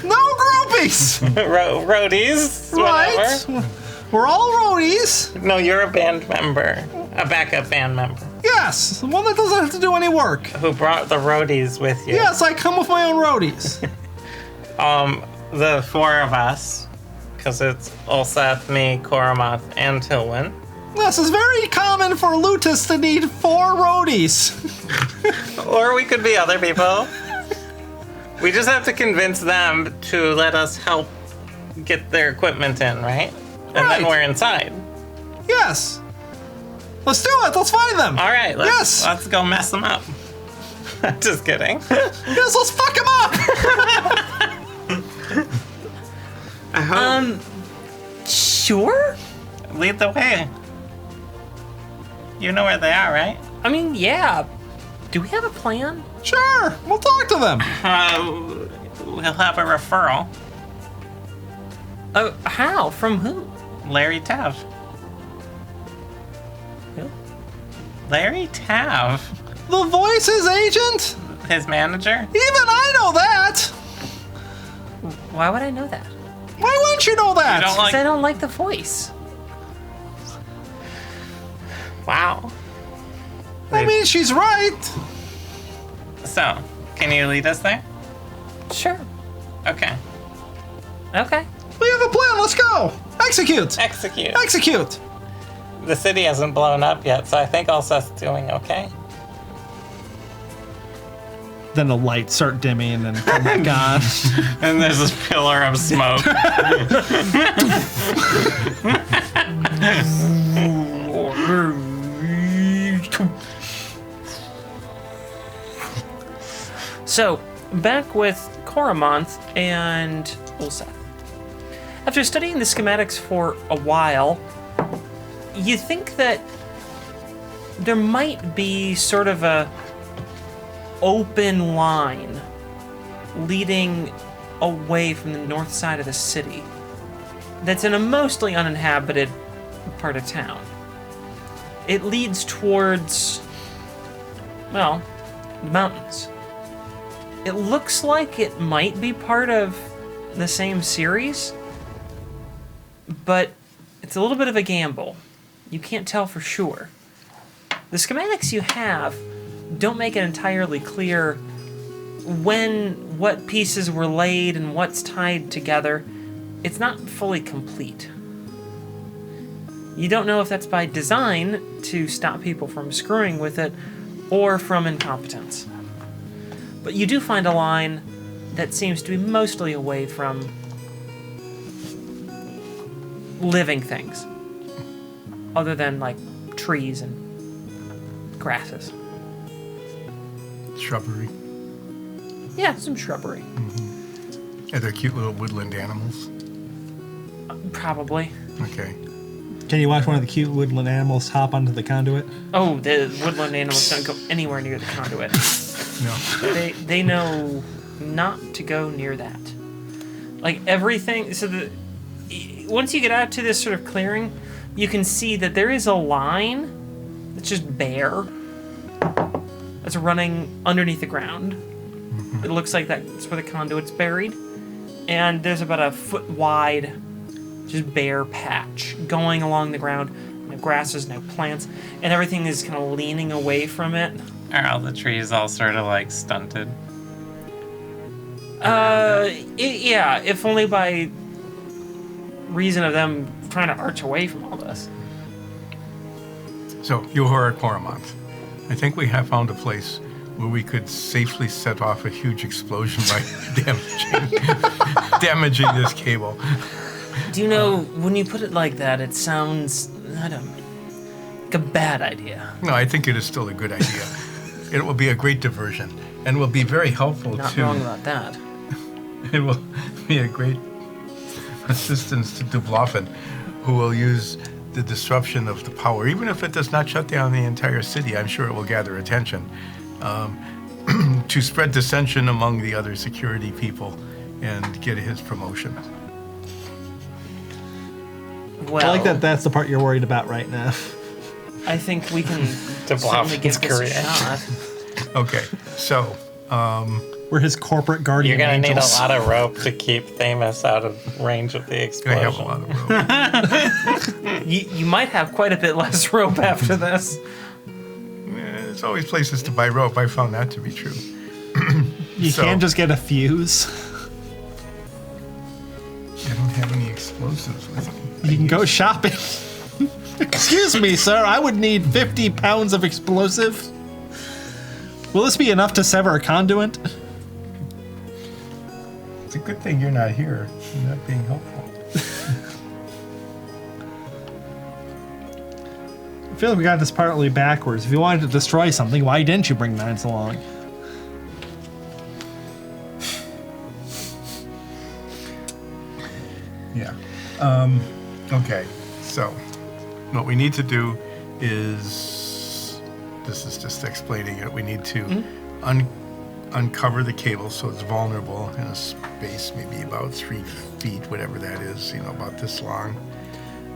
No groupies. Roadies, Right. whatever. We're all roadies. No, you're a band member, a backup band member, Yes. The one that doesn't have to do any work. who brought the roadies with you. Yes, I come with my own roadies. The 4 of us, because it's Ulseth, me, Koromoth, and Tilwyn. This is very common for lutists to need 4 roadies. Or we could be other people. We just have to convince them to let us help get their equipment in, right? And then Right. we're inside. Yes. Let's do it. Let's find them. All right, Yes. let's go mess them up. Just kidding. Yes, let's fuck them up. I hope. Sure? Lead the way. You know where they are, right? I mean, yeah. Do we have a plan? Sure. We'll talk to them. We'll have a referral. How? From who? Larry Tav. Who? Larry Tav. The Voices agent? His manager? Even I know that. Why would I know that? Why wouldn't you know that? You don't Because I like... don't like the voice. Wow. I mean, she's right. So, can you lead us there? Sure. Okay. Okay. We have a plan. Let's go. Execute. Execute. Execute. The city hasn't blown up yet, so I think Ulseth's doing okay. Then the lights start dimming and come back on. And there's this pillar of smoke. So, back with Koromonth and Ulseth. After studying the schematics for a while, you think that there might be sort of a open line leading away from the north side of the city that's in a mostly uninhabited part of town. It leads towards, well, the mountains. It looks like it might be part of the same series, but it's a little bit of a gamble. You can't tell for sure. The schematics you have don't make it entirely clear what pieces were laid and what's tied together. It's not fully complete. You don't know if that's by design to stop people from screwing with it or from incompetence. But you do find a line that seems to be mostly away from living things, other than like trees and grasses. Shrubbery. Yeah, some shrubbery. Are there cute little woodland animals? Probably. Okay. Can you watch one of the cute woodland animals hop onto the conduit? Oh, the woodland animals don't go anywhere near the conduit. No. They know not to go near that. Like everything. So once you get out to this sort of clearing, you can see that there is a line that's just bare. That's running underneath the ground. It looks like that's where the conduit's buried, and there's about a foot wide, just bare patch going along the ground. No grasses, no plants, and everything is kind of leaning away from it. Are all the trees all sort of like stunted? Yeah, if only by reason of them trying to arch away from all this. So, Yohora Coromont, I think we have found a place where we could safely set off a huge explosion by damaging this cable. Do you know, when you put it like that, it sounds, I don't know, like a bad idea. No, I think it is still a good idea. It will be a great diversion and will be very helpful Not to... wrong about that. It will be a great assistance to Dublofen, who will use the disruption of the power. Even if it does not shut down the entire city, I'm sure it will gather attention to spread dissension among the other security people and get his promotion. Well, I like that that's the part you're worried about right now. I think we can To certainly Bloffin's give this a career. shot. Okay, so We're his corporate guardian You're gonna angels. need a lot of rope to keep Thamus out of range of the I explosion. have a lot of rope. You might have quite a bit less rope after this. There's always places to buy rope. I found that to be true. You So- can't just get a fuse. I don't have any explosives with me. You can go shopping. Excuse me, sir. I would need 50 pounds of explosive. Will this be enough to sever a conduit? It's a good thing you're not here. You're not being helpful. I feel like we got this partly backwards. If you wanted to destroy something, why didn't you bring knives along? Yeah. Okay. So, what we need to do is, this is just explaining it. We need to uncover the cable so it's vulnerable in a space maybe about 3 feet, whatever that is. About this long.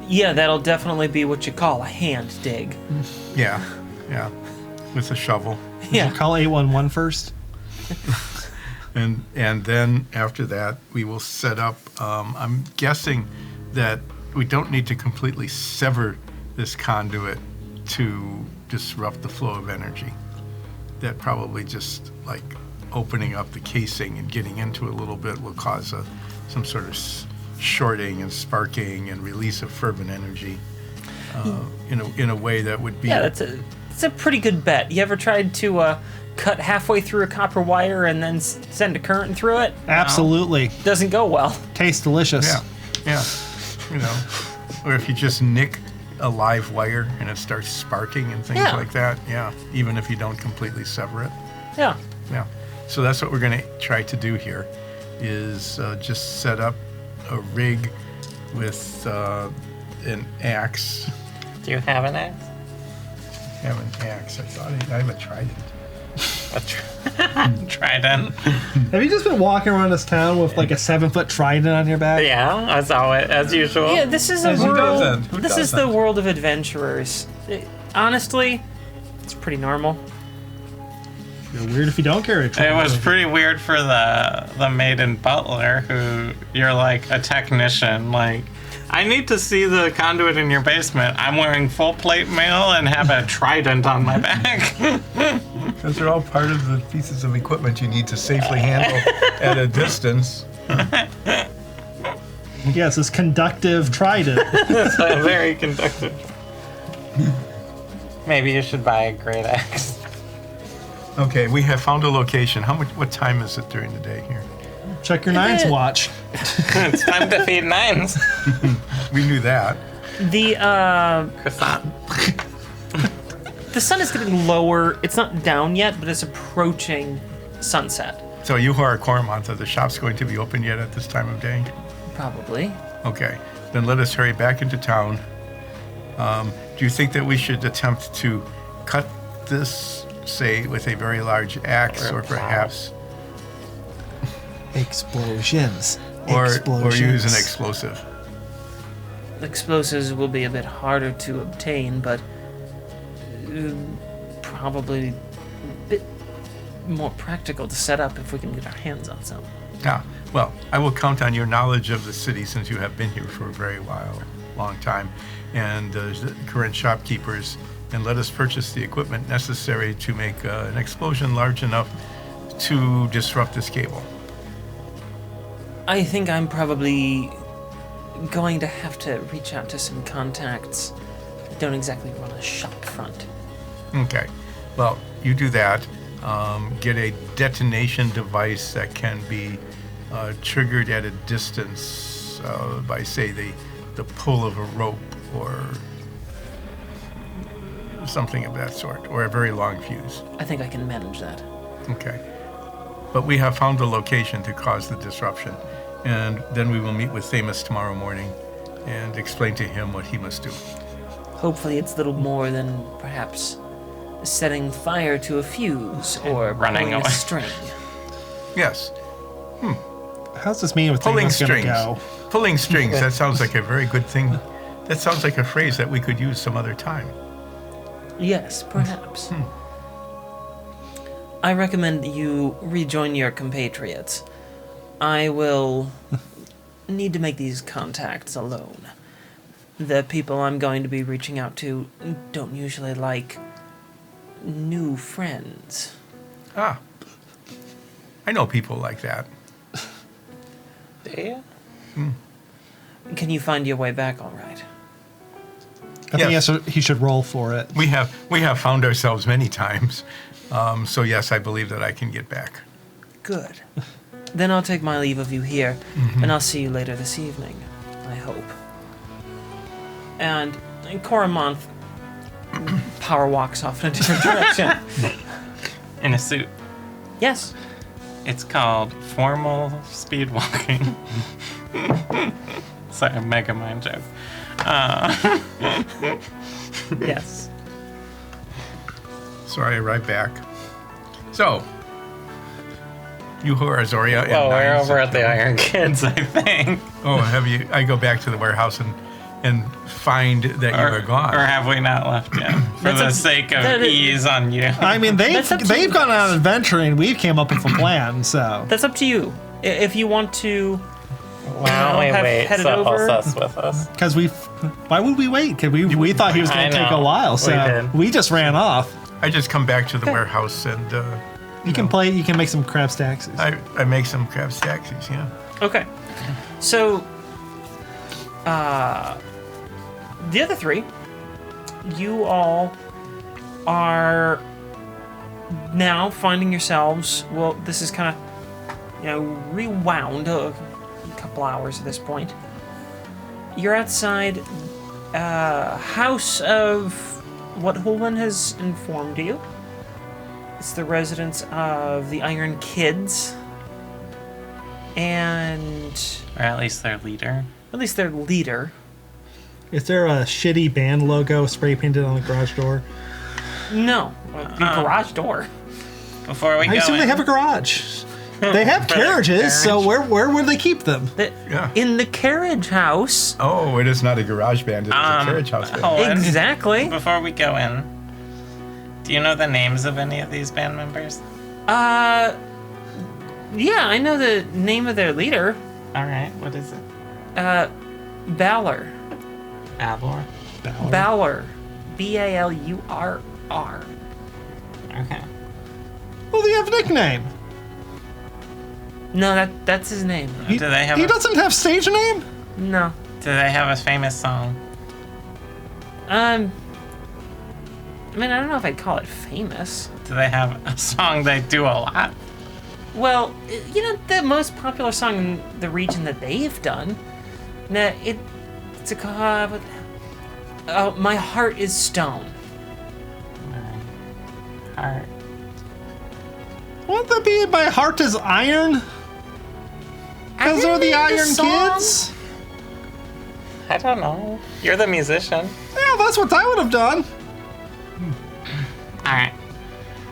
Yeah, that'll definitely be what you call a hand dig. Yeah. Yeah. With a shovel. Yeah. Call 811 first. And then after that, we will set up. I'm guessing that we don't need to completely sever this conduit to disrupt the flow of energy. That probably just like opening up the casing and getting into it a little bit will cause some sort of shorting and sparking and release of fervent energy in a way that would be. Yeah, that's a pretty good bet. You ever tried to cut halfway through a copper wire and then send a current through it? Absolutely. Doesn't go well. Tastes delicious. Yeah. Or if you just nick a live wire and it starts sparking and things Yeah. like that. Yeah, even if you don't completely sever it. Yeah. Yeah. So that's what we're going to try to do here, is just set up a rig with an axe. Do you have an axe? I have an axe. I thought I have a trident. A trident. Have you just been walking around this town with like a 7-foot trident on your back? Yeah, as usual. Yeah, this is a Who world. doesn't? Who This is the doesn't? world of adventurers. Honestly, it's pretty normal. You're weird if you don't carry a It trident. was pretty weird for the maiden butler, who you're like a technician. Like, I need to see the conduit in your basement. I'm wearing full plate mail and have a trident on my back. Those are all part of the pieces of equipment you need to safely handle at a distance. Yes, this conductive trident. It's very conductive. Maybe you should buy a great axe. Okay, we have found a location. What time is it during the day here? Check your nines watch. It's time to feed nines. We knew that. The Croissant. the sun is getting lower. It's not down yet, but it's approaching sunset. So you are Cormont. Are the shops going to be open yet at this time of day? Probably. Okay. Then let us hurry back into town. Do you think that we should attempt to cut this, say, with a very large axe, or perhaps, Explosions. or Explosions. use an explosive? Explosives will be a bit harder to obtain, but probably a bit more practical to set up if we can get our hands on some. Yeah. Well, I will count on your knowledge of the city since you have been here for a very long time, and the current shopkeepers, and let us purchase the equipment necessary to make an explosion large enough to disrupt this cable. I think I'm probably going to have to reach out to some contacts that don't exactly run a shop front. Okay. Well, you do that. Get a detonation device that can be triggered at a distance by, say, the pull of a rope or something of that sort, or a very long fuse. I think I can manage that. Okay. But we have found the location to cause the disruption, and then we will meet with Thamus tomorrow morning and explain to him what he must do. Hopefully it's little more than perhaps setting fire to a fuse or running pulling a away. string. Yes. How's this meeting with Pulling Thanos gonna strings. go? Pulling strings. That sounds like a very good thing. That sounds like a phrase that we could use some other time. Yes, perhaps. I recommend that you rejoin your compatriots. I will need to make these contacts alone. The people I'm going to be reaching out to don't usually like new friends. Ah. I know people like that. Do you? Can you find your way back all right? I think Yes. he should roll for it. We have found ourselves many times. So yes, I believe that I can get back. Good. Then I'll take my leave of you here, and I'll see you later this evening, I hope. And Coromont power walks off in a different direction. In a suit. Yes. It's called formal speed walking. Sorry, a mega mind joke. Yes. So I arrived back. So, you who are Azoria and Well, we're Nine over at the September- Iron Kids, I think. Oh, have you? I go back to the warehouse and find that you are gone. Or have we not left yet? For That's the a- sake of that is- ease on you. I mean, That's up to they've you gone guys. on adventuring. We came up with a plan, so That's up to you. If you want to... Why don't we have wait headed so over. Sus with us? because why would we wait? Because we thought he was going I to take a know. while, We so did. we just ran off. I just come back to the warehouse and You can play. You can make some crab stacks. I make some crab stacksies. Yeah. Okay. So, the other three, you all are now finding yourselves, well, this is kind of, rewound a couple hours at this point. You're outside house of what Hulman has informed you. It's the residence of the Iron Kids. And Or at least their leader. at least their leader. Is there a shitty band logo spray painted on the garage door? No, the garage door. Before we I go assume in, they have a garage. They have For their carriages, so carriage. where would they keep them? Yeah. In the carriage house. Oh, it is not a garage band. It is a carriage house band. hold on. Exactly. Before we go in, do you know the names of any of these band members? Yeah, I know the name of their leader. All right, what is it? Balor. Avlor. Balor. Balurr. Okay. Well, they have a nickname. No, that's his name. He, Do they have he a- doesn't have stage name? No. Do they have a famous song? I mean, I don't know if I'd call it famous. Do they have a song they do a lot? Well, the most popular song in the region that they've done, What's it called? Oh, my heart is stone. My heart. Wouldn't that be my heart is iron? Because they're the Iron Kids? I don't know. You're the musician. Yeah, that's what I would have done. All right.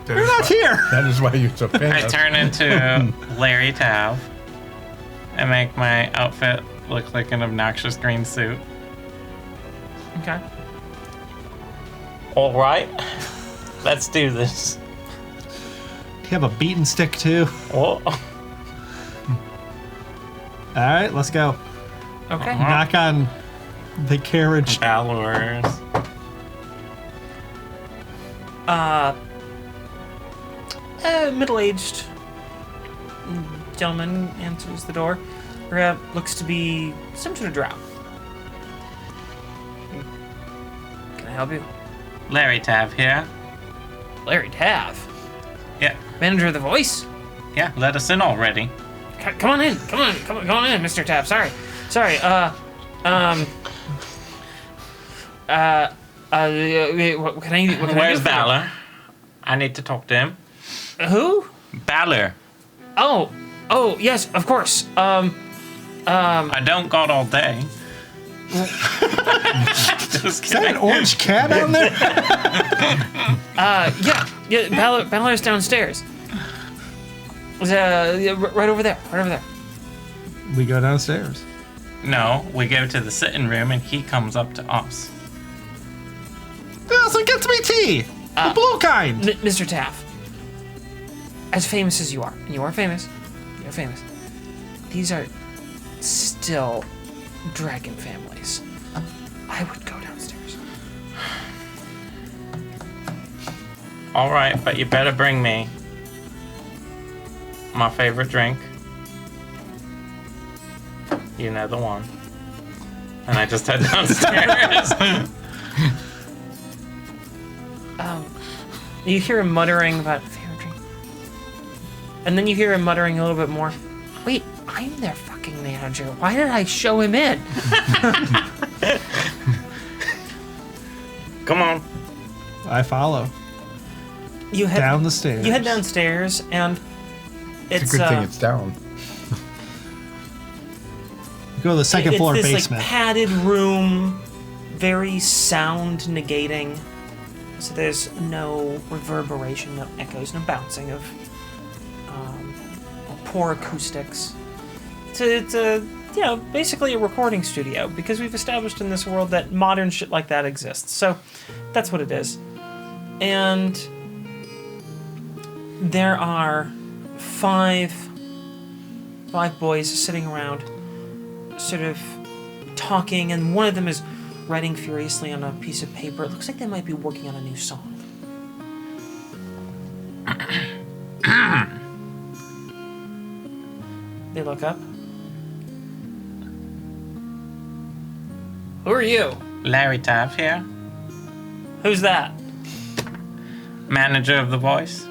You're not here. That is why you're so I famous. turn into Larry Tav and make my outfit look like an obnoxious green suit. Okay. All right. Let's do this. You have a beaten stick too. Oh. All right, let's go. Okay. Knock on the carriage. Ballers. Middle-aged gentleman answers the door. Looks to be some sort of drow. Can I help you? Larry Tav here. Larry Tav, Yeah. manager of The Voice. Yeah, let us in already. Come on in. Come on in, Mr. Tav. Sorry. What can I do? Where's for you? Balor? I need to talk to him. Who? Balor. Oh, yes, of course. I don't got all day. Just Is that kidding. an orange cat on there? Yeah. Balor's downstairs. Right over there. We go downstairs. No, we go to the sitting room and he comes up to us. Yeah, so get to me tea. The blue kind. Mr. Taff, as famous as you are, and you're famous, these are still dragon families. I would go downstairs. All right, but you better bring me my favorite drink. You know the one. And I just head downstairs. You hear him muttering about favorite drink. And then you hear him muttering a little bit more. Wait, I'm their fucking manager. Why did I show him in? Come on. I follow. You head Down the stairs. You head downstairs, and It's a good thing it's down. Go to the second floor it's this, basement. like, padded room, very sound negating. So there's no reverberation, no echoes, no bouncing of poor acoustics. It's basically a recording studio, because we've established in this world that modern shit like that exists. So that's what it is. And there are five boys sitting around, sort of talking, and one of them is writing furiously on a piece of paper. It looks like they might be working on a new song. They look up. Who are you? Larry Taff here, Who's that? manager of The Voice.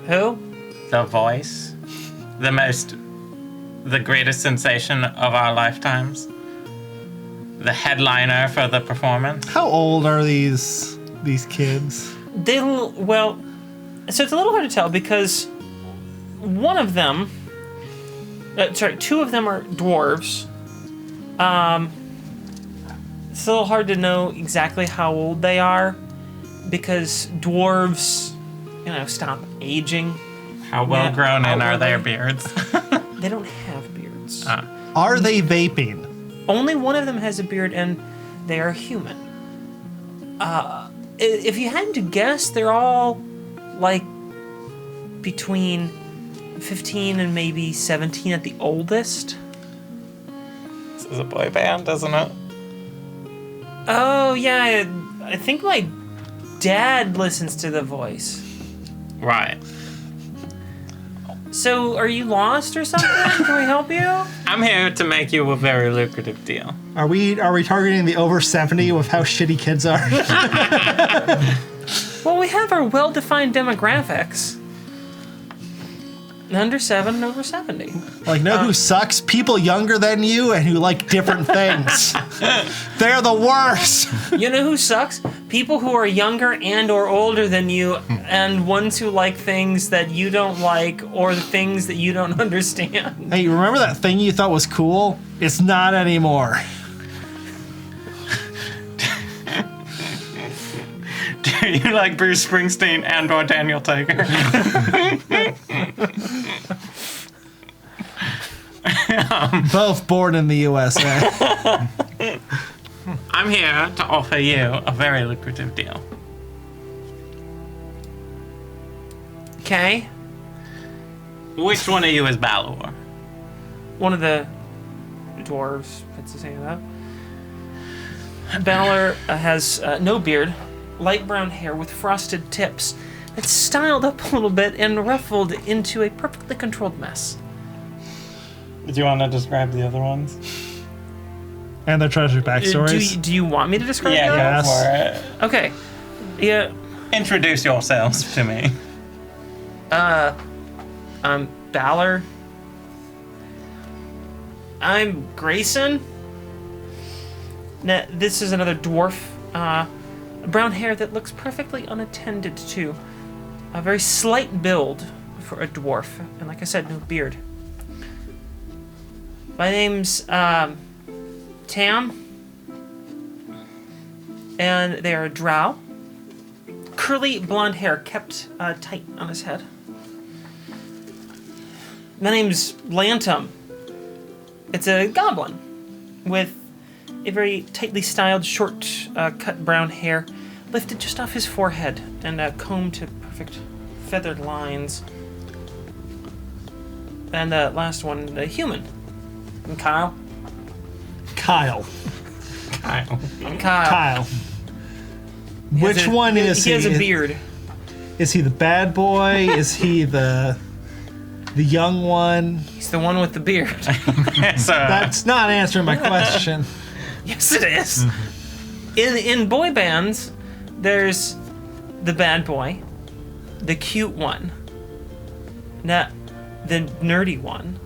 Who? The Voice. The greatest sensation of our lifetimes. The headliner for the performance. How old are these kids? Well, so it's a little hard to tell, because one of them, two of them are dwarves. It's a little hard to know exactly how old they are, because dwarves, stop aging. How well grown in how are well their they- beards? They don't have beards. Are they vaping? Only one of them has a beard, and they are human. If you had to guess, they're all like between 15 and maybe 17 at the oldest. This is a boy band, isn't it? Oh yeah, I think my dad listens to The Voice. Right. So are you lost or something? Can we help you? I'm here to make you a very lucrative deal. Are we targeting the over 70 with how shitty kids are? Well, we have our well-defined demographics. Under 7 and over 70. Like, know who sucks? People younger than you and who like different things. They're the worst. You know who sucks? People who are younger and or older than you, and ones who like things that you don't like or the things that you don't understand. Hey, remember that thing you thought was cool? It's not anymore. Do you like Bruce Springsteen and or Daniel Tiger? Both born in the USA. I'm here to offer you a very lucrative deal. Okay? Which one of you is Balor? One of the dwarves puts his hand up. Balor has no beard, light brown hair with frosted tips. It's styled up a little bit and ruffled into a perfectly controlled mess. Do you want to describe the other ones? And their tragic backstories. Do you want me to describe Yeah, that? go Yes. for it. Okay. Yeah. Introduce yourselves to me. I'm Balor. I'm Grayson. Now, this is another dwarf. Brown hair that looks perfectly unattended to. A very slight build for a dwarf. And like I said, no beard. My name's Tam. And they are a drow. Curly blonde hair kept tight on his head. My name's Lantum. It's a goblin with a very tightly styled, short, cut brown hair lifted just off his forehead and combed to perfect feathered lines. And the last one, the human. And Kyle. Kyle. Kyle. And Kyle. Kyle. Which one is he? He has a beard. Is he the bad boy? Is he the young one? He's the one with the beard. So, That's not answering my question. Yes, it is. In boy bands, there's the bad boy, the cute one, the nerdy one,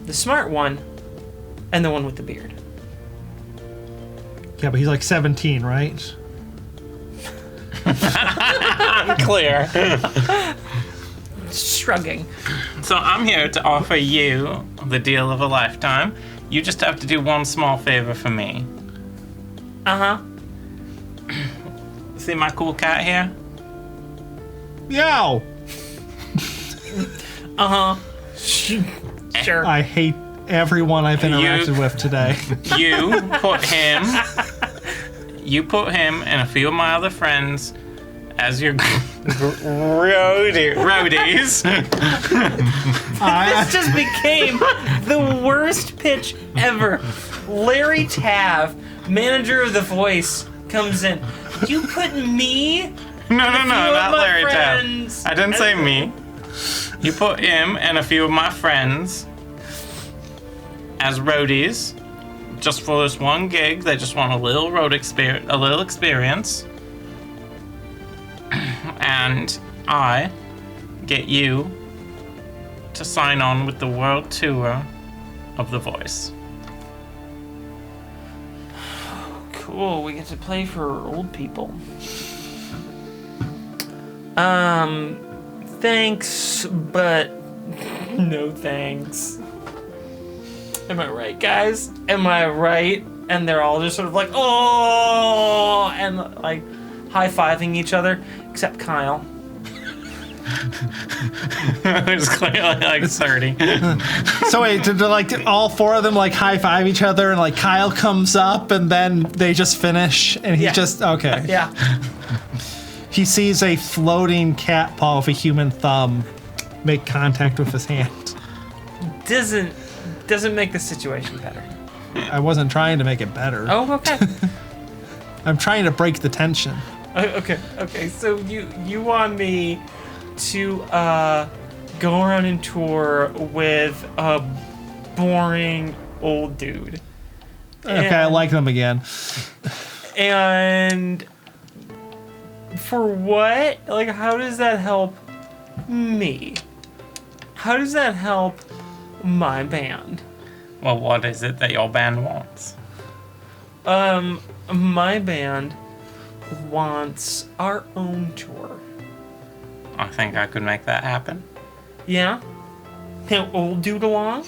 the smart one, and the one with the beard. Yeah, but he's like 17, right? unclear. Shrugging. So I'm here to offer you the deal of a lifetime. You just have to do one small favor for me. Uh-huh. See my cool cat here? Yow! Uh-huh. Sure. I hate everyone I've interacted with today. You put him and a few of my other friends as your roadies. This just became the worst pitch ever. Larry Tav, manager of The Voice, comes in. You put me? No, not my Larry Tav. friends. I didn't say me. You put him and a few of my friends as roadies, just for this one gig. They just want a little experience, and I get you to sign on with the world tour of The Voice. Cool, we get to play for old people. Thanks, but no thanks. Am I right, guys? Am I right? And they're all just sort of like, oh, and like high-fiving each other, except Kyle. It's clearly like 30. So wait, did like all four of them like high five each other and like Kyle comes up and then they just finish and he just okay. Yeah. He sees a floating cat paw with a human thumb make contact with his hand. Doesn't make the situation better. I wasn't trying to make it better. Oh, okay. I'm trying to break the tension. Okay. So you want me to go around and tour with a boring old dude. Okay, I like them again. And for what? Like, how does that help me? how does that help my band? Well, what is it that your band wants? My band wants our own tour. I think I could make that happen. Yeah? Can old dude along?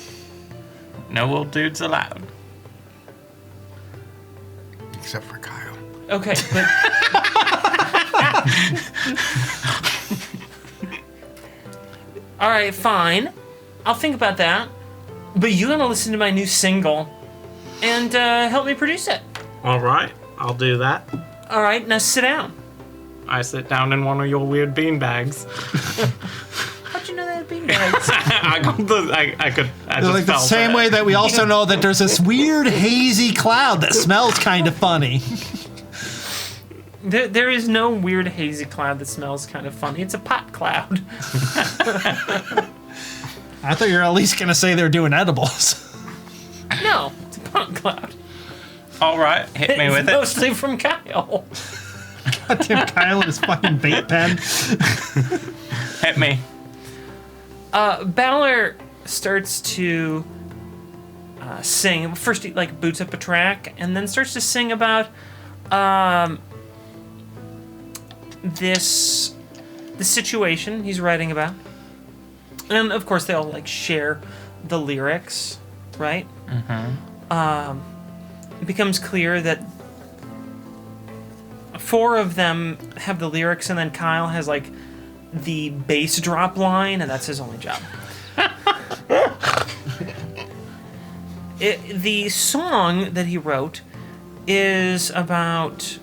No old dudes allowed. Except for Kyle. Okay, but... Alright, fine. I'll think about that. But you gotta listen to my new single and help me produce it. All right, I'll do that. Alright, now sit down. I sit down in one of your weird bean bags. How'd you know that had beanbags? I just Like the felt same it. way that we also know that there's this weird hazy cloud that smells kind of funny. There is no weird hazy cloud that smells kind of funny. It's a pot cloud. I thought you were at least gonna say they're doing edibles. No, it's a pot cloud. All right, hit me It's with it. mostly from Kyle. Goddamn Kyle and his fucking vape pen. Hit me. Balor starts to sing. First, he like boots up a track, and then starts to sing about this situation he's writing about. And of course, they all like share the lyrics, right? Mm-hmm. It becomes clear that 4 of them have the lyrics, and then Kyle has like the bass drop line, and that's his only job. The song that he wrote is about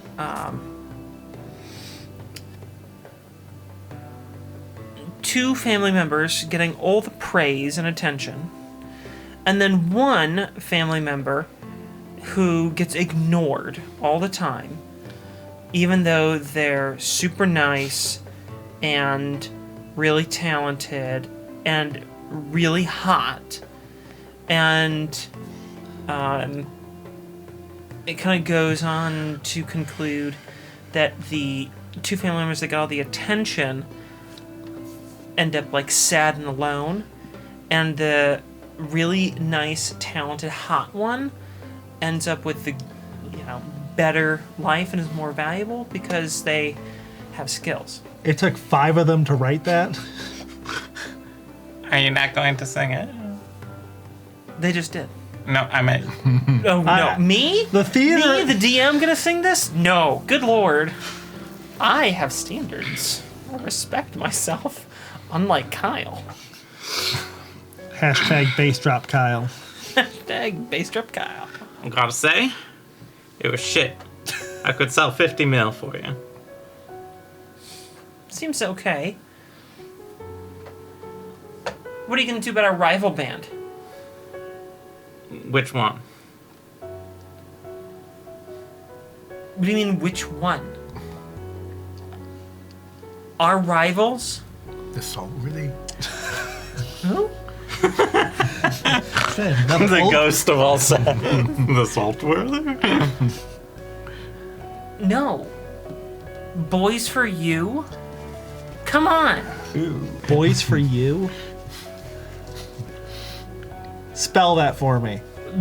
two family members getting all the praise and attention, and then one family member who gets ignored all the time, even though they're super nice and really talented and really hot. And it kind of goes on to conclude that the two family members that got all the attention end up like sad and alone, and the really nice, talented, hot one ends up with the better life and is more valuable because they have skills. It took 5 of them to write that. Are you not going to sing it? They just did. No, I meant. Oh no, me? The theater. Me, the DM, gonna sing this? No, good lord. I have standards. I respect myself, unlike Kyle. Hashtag bass drop Kyle. Hashtag bass drop Kyle. I gotta say, it was shit. I could sell 50 mil for you. Seems okay. What are you gonna do about our rival band? Which one? What do you mean, which one? Our rivals? The Saltworthy? Who? The ghost of all said. The Saltworthy? No. Boys for You? Come on. Boys for You? Spell that for me.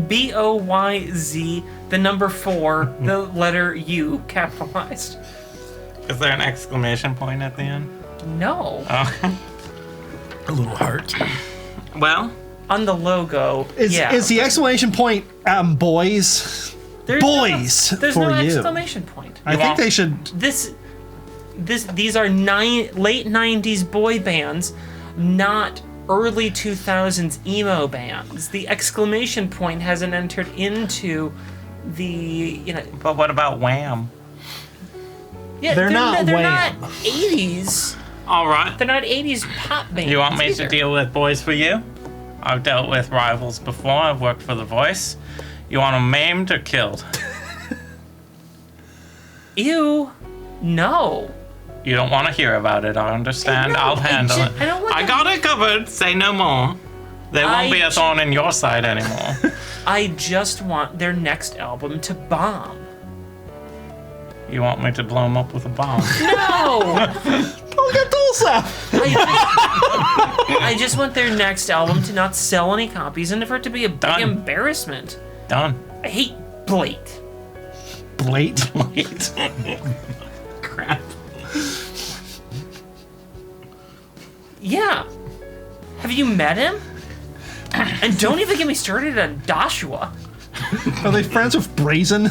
BOYZ, the number 4, the letter U, capitalized. Is there an exclamation point at the end? No. Oh. A little heart. Well, On the logo, Is yeah. the exclamation point boys? There's boys there's for no you. exclamation point. I think they should. These are late 90s boy bands, not early 2000s emo bands. The exclamation point hasn't entered into the, but what about Wham? Yeah, They're not they're Wham. not 80s. All right. They're not 80s pop bands. You want me either. to deal with Boys for You? I've dealt with rivals before. I've worked for The Voice. You want them maimed or killed? Ew. No. You don't want to hear about it. I understand. No, I'll handle it. I don't want I to- got it covered. Say no more. There won't be a thorn in your side anymore. I just want their next album to bomb. You want me to blow them up with a bomb? No! we got Dulcet. I just want their next album to not sell any copies and for it to be a big Done. embarrassment. Done. I hate Blake. Blade. Wait. Crap. Yeah. Have you met him? And don't even get me started on Joshua. Are they friends with Brazen?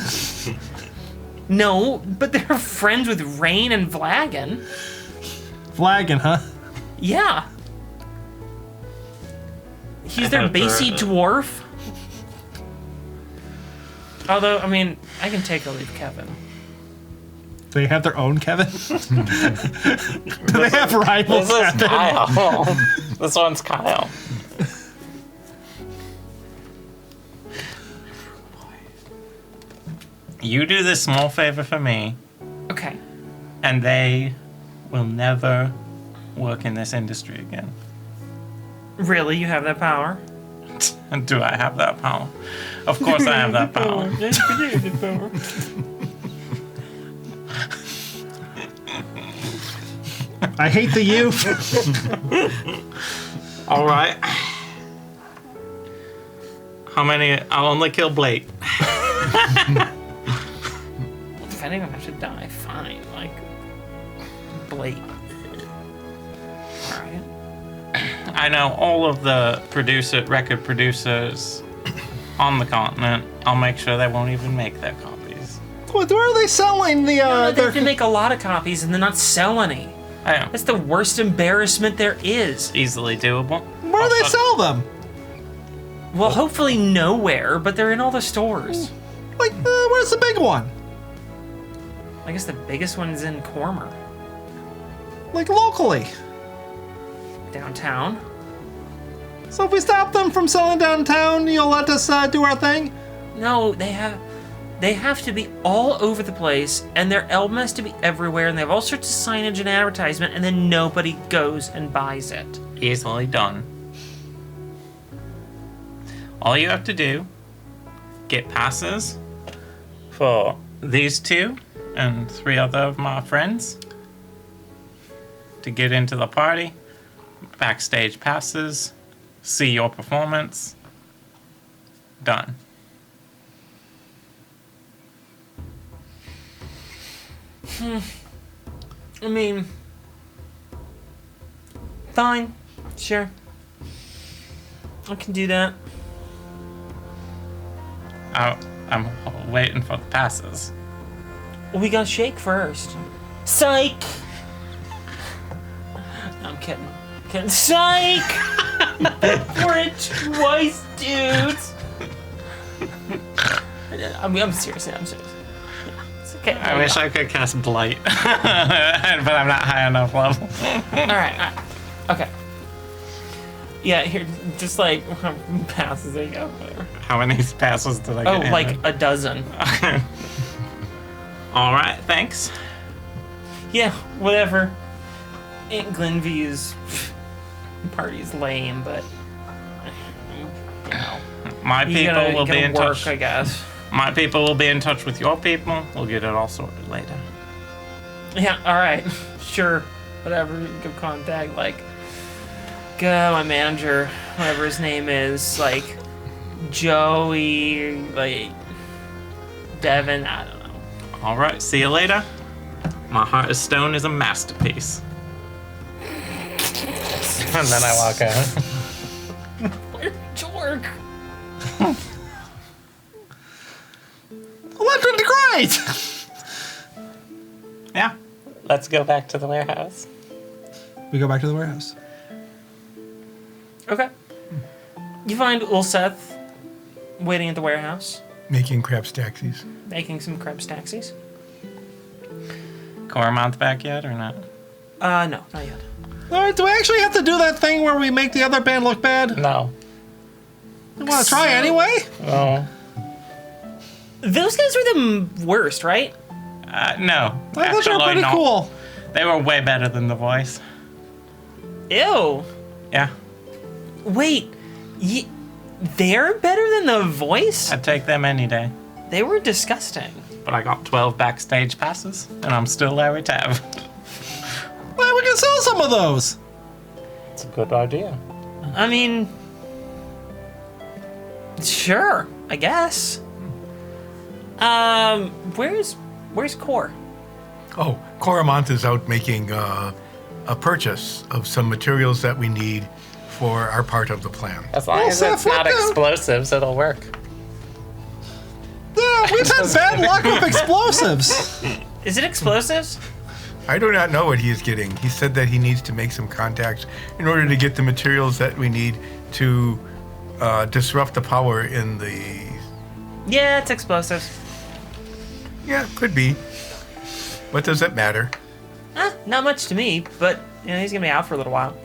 No, but they're friends with Rain and Vlagan. Flagging, huh? Yeah. He's their bassy dwarf. Although, I mean, I can take or leave Kevin. They have their own Kevin? Do they have rivals? This is Kevin? Kyle. This one's Kyle. You do this small favor for me, Okay. and they will never work in this industry again. Really? You have that power? And do I have that power? Of course I have that power. I hate the youth. All right. How many? I'll only kill Blake. If anyone has to die, fine. Like, Blake. Alright. I know all of the record producers on the continent. I'll make sure they won't even make their copies. What, where are they selling the, No, they their... have to make a lot of copies and then not sell any. I know. That's the worst embarrassment there is. Easily doable. Where do they sell them? Well, hopefully nowhere, but they're in all the stores. Like, where's the big one? I guess the biggest one's in Cormer, Like, locally. downtown. So if we stop them from selling downtown, you'll let us do our thing? No, they have to be all over the place, and their album has to be everywhere, and they have all sorts of signage and advertisement, and then nobody goes and buys it. Easily done. All you have to do, get passes for these two and 3 other of my friends to get into the party, backstage passes, see your performance. Done. I mean, fine, sure. I can do that. I'm waiting for the passes. We gotta shake first. Psych! No, I'm kidding. Psych! For it twice, dudes! I'm serious. I'm serious. It's okay. I wish I could cast Blight, but I'm not high enough level. Alright. Okay. Yeah, here, just like, passes, there you go. Whatever. How many passes did I get? Oh, in? like a dozen. All right, thanks. Yeah, whatever. Aunt Glenview's party's lame, but you know, My people will be in work, touch. I guess. My people will be in touch with your people. We'll get it all sorted later. Yeah, all right, sure, whatever. Give contact, like, my manager, whatever his name is, like Joey, like Devin. I don't know. All right, see you later. My Heart of Stone is a masterpiece. And then I walk out. Where's Jorg? Electric to great! Yeah. Let's go back to the warehouse. We go back to the warehouse. Okay. You find Ulseth waiting at the warehouse, Making craps taxis. making some Krebs taxis. Cormount back yet or not? No, not yet. Alright, do we actually have to do that thing where we make the other band look bad? No. You want to try anyway? Oh. Those guys were the worst, right? No. I thought you were Actually, pretty no. cool. They were way better than The Voice. Ew. Yeah. Wait, they're better than The Voice? I'd take them any day. They were disgusting. But I got 12 backstage passes, and I'm still Larry Tav. Well, we can can sell some of those. It's a good idea. I mean, sure, I guess. Where's Core? Oh, Coromant is out making a purchase of some materials that we need for our part of the plan. As long as Seth, it's not what the- explosives, it'll work. Yeah, we've had bad luck with explosives. Is it explosives? I do not know what he is getting. He said that he needs to make some contacts in order to get the materials that we need to disrupt the power in the... Yeah, it's explosives. Yeah, could be. What does it matter? Not much to me, but he's gonna be out for a little while.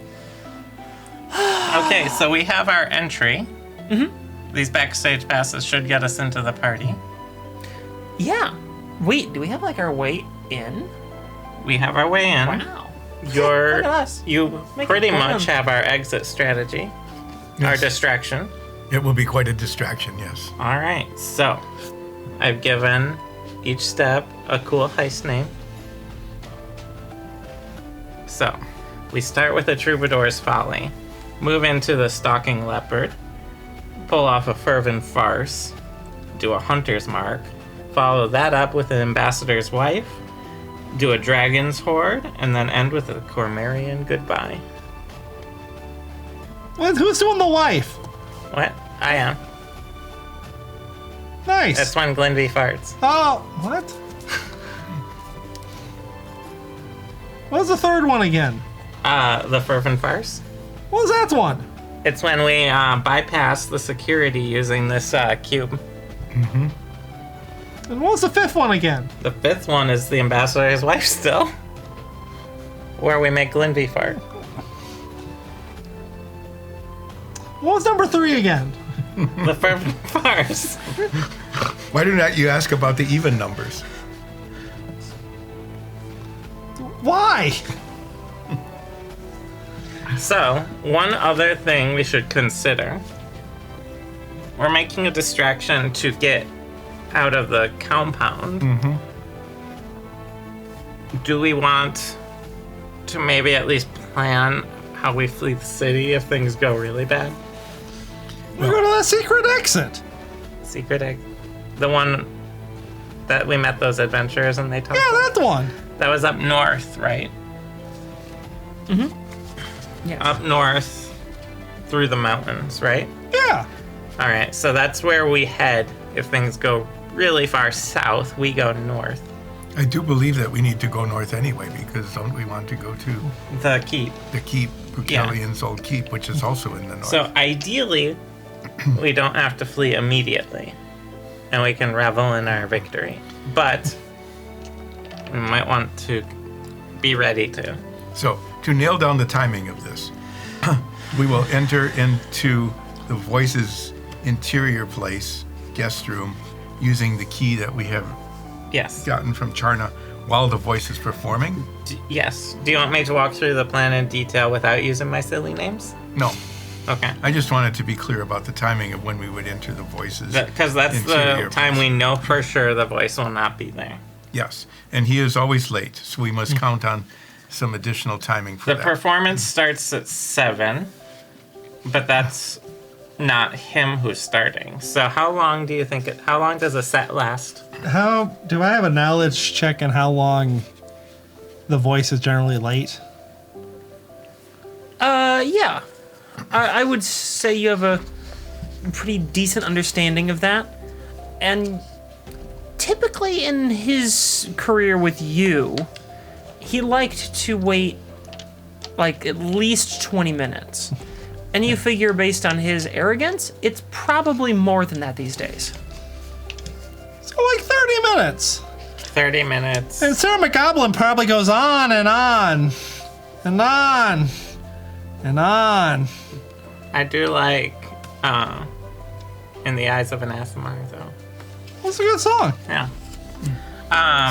Okay, so we have our entry. Mm-hmm. These backstage passes should get us into the party. Yeah. Wait, do we have like our way in? We have our way in. Wow. Look at us. You Make pretty it fun. much have our exit strategy. Our Yes. distraction. It will be quite a distraction, yes. All right, so I've given each step a cool heist name. So we start with a troubadour's folly, move into the stalking leopard, pull off a fervent farce, do a hunter's mark, follow that up with an ambassador's wife, do a dragon's horde, and then end with a Cormarian goodbye. Who's doing the wife? What? I am. Nice. That's when Glenby farts. Oh, what? What was the third one again? The fervent farce. What was that one? It's when we bypass the security using this cube. And what was the fifth one again? The fifth one is the ambassador's wife still. Where we make Glenby fart. What was number 3 again? The fervent farce. Why do not you ask about the even numbers? Why? So, one other thing we should consider. We're making a distraction to get out of the compound. Do we want to maybe at least plan how we flee the city if things go really bad? We go to that secret exit. Secret egg. The one that we met those adventurers and they talked Yeah, that one. That was up north, right? Yeah. Up north through the mountains, right? Yeah. All right, so that's where we head. If things go really far south, we go north. I do believe that we need to go north anyway, because don't we want to go to The keep. the keep, Bukalian's old keep, which is also in the north. So ideally, we don't have to flee immediately, and we can revel in our victory. But we might want to be ready to. So, to nail down the timing of this, we will enter into the Voice's interior place, guest room, using the key that we have Yes. gotten from Charna while the Voice is performing. Yes. Do you want me to walk through the plan in detail without using my silly names? No, Okay. I just wanted to be clear about the timing of when we would enter the Voice's Because that's the interior time place. we know for sure the voice will not be there. Yes, and he is always late, so we must count on some additional timing for The that. performance starts at 7, but that's not him who's starting. So how long do you think how long does a set last? How do I have a knowledge check on how long the voice is generally late? Yeah. I would say you have a pretty decent understanding of that. And typically in his career with you, he liked to wait like at least 20 minutes. And you figure based on his arrogance, it's probably more than that these days. So like 30 minutes. 30 minutes. And Sarah McGoblin probably goes on and on and on and on. I do like In the Eyes of an Asimar, though. That's a good song. Yeah.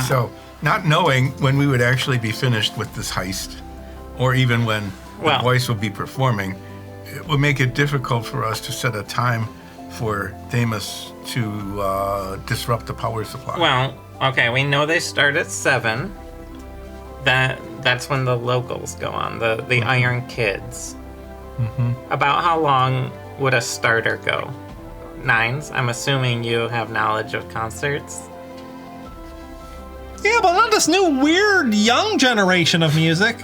So, not knowing when we would actually be finished with this heist, or even when Well- the Voice will be performing, it would make it difficult for us to set a time for Thamus to disrupt the power supply. Well, okay, we know they start at 7. that's when the locals go on, the Iron Kids. About how long would a starter go? Nines? I'm assuming you have knowledge of concerts. Yeah, but not this new weird young generation of music.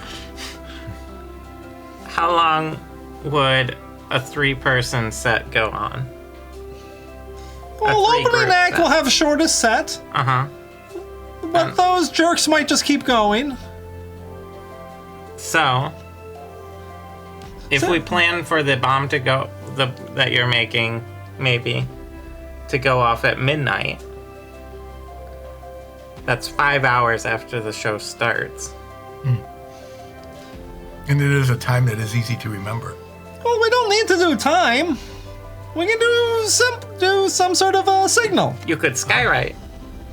How long would a 3-person set go on? Well, opening act will have a shortest set. Uh-huh. But those jerks might just keep going. So, if we plan for the bomb to go, that you're making, maybe, to go off at midnight, that's 5 hours after the show starts. And it is a time that is easy to remember. Well, we don't need to do time. We can do some sort of a signal. You could skywrite.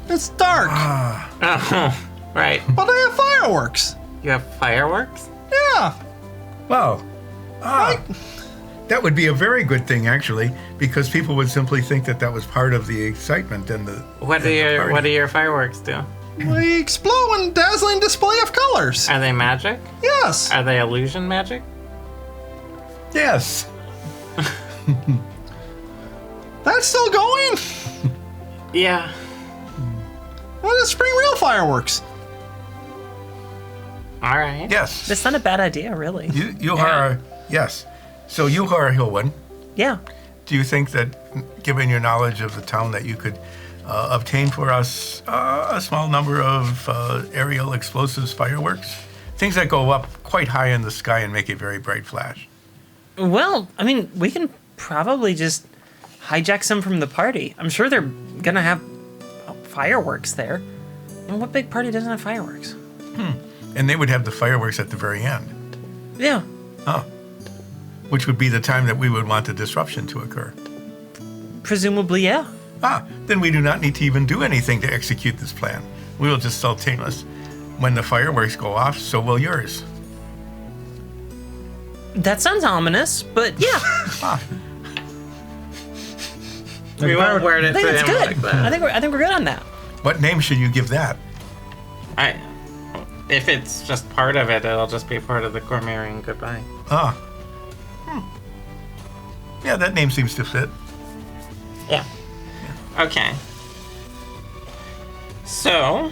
It's dark, Oh, right. but I have fireworks. You have fireworks? Yeah. Wow. That would be a very good thing, actually, because people would simply think that was part of the excitement and the. What do your fireworks do? We explode in dazzling display of colors. Are they magic? Yes. Are they illusion magic? Yes. That's still going? Yeah. What is spring real fireworks? All right. Yes. That's not a bad idea, really. You are. Yes. So you are Hilwin. Yeah. Do you think that, given your knowledge of the town, that you could obtain for us a small number of aerial explosives fireworks? Things that go up quite high in the sky and make a very bright flash. Well, I mean, we can probably just hijack some from the party. I'm sure they're gonna have fireworks there. And what big party doesn't have fireworks? And they would have the fireworks at the very end. Yeah. Huh. Which would be the time that we would want the disruption to occur. Presumably, yeah. Then we do not need to even do anything to execute this plan. We will just sell taintless. When the fireworks go off, so will yours. That sounds ominous, but yeah. We won't word it I think to that's him good. like that. I think we're good on that. What name should you give that? If it's just part of it, it'll just be part of the Cormarian goodbye. Yeah, that name seems to fit. Yeah. Okay. So,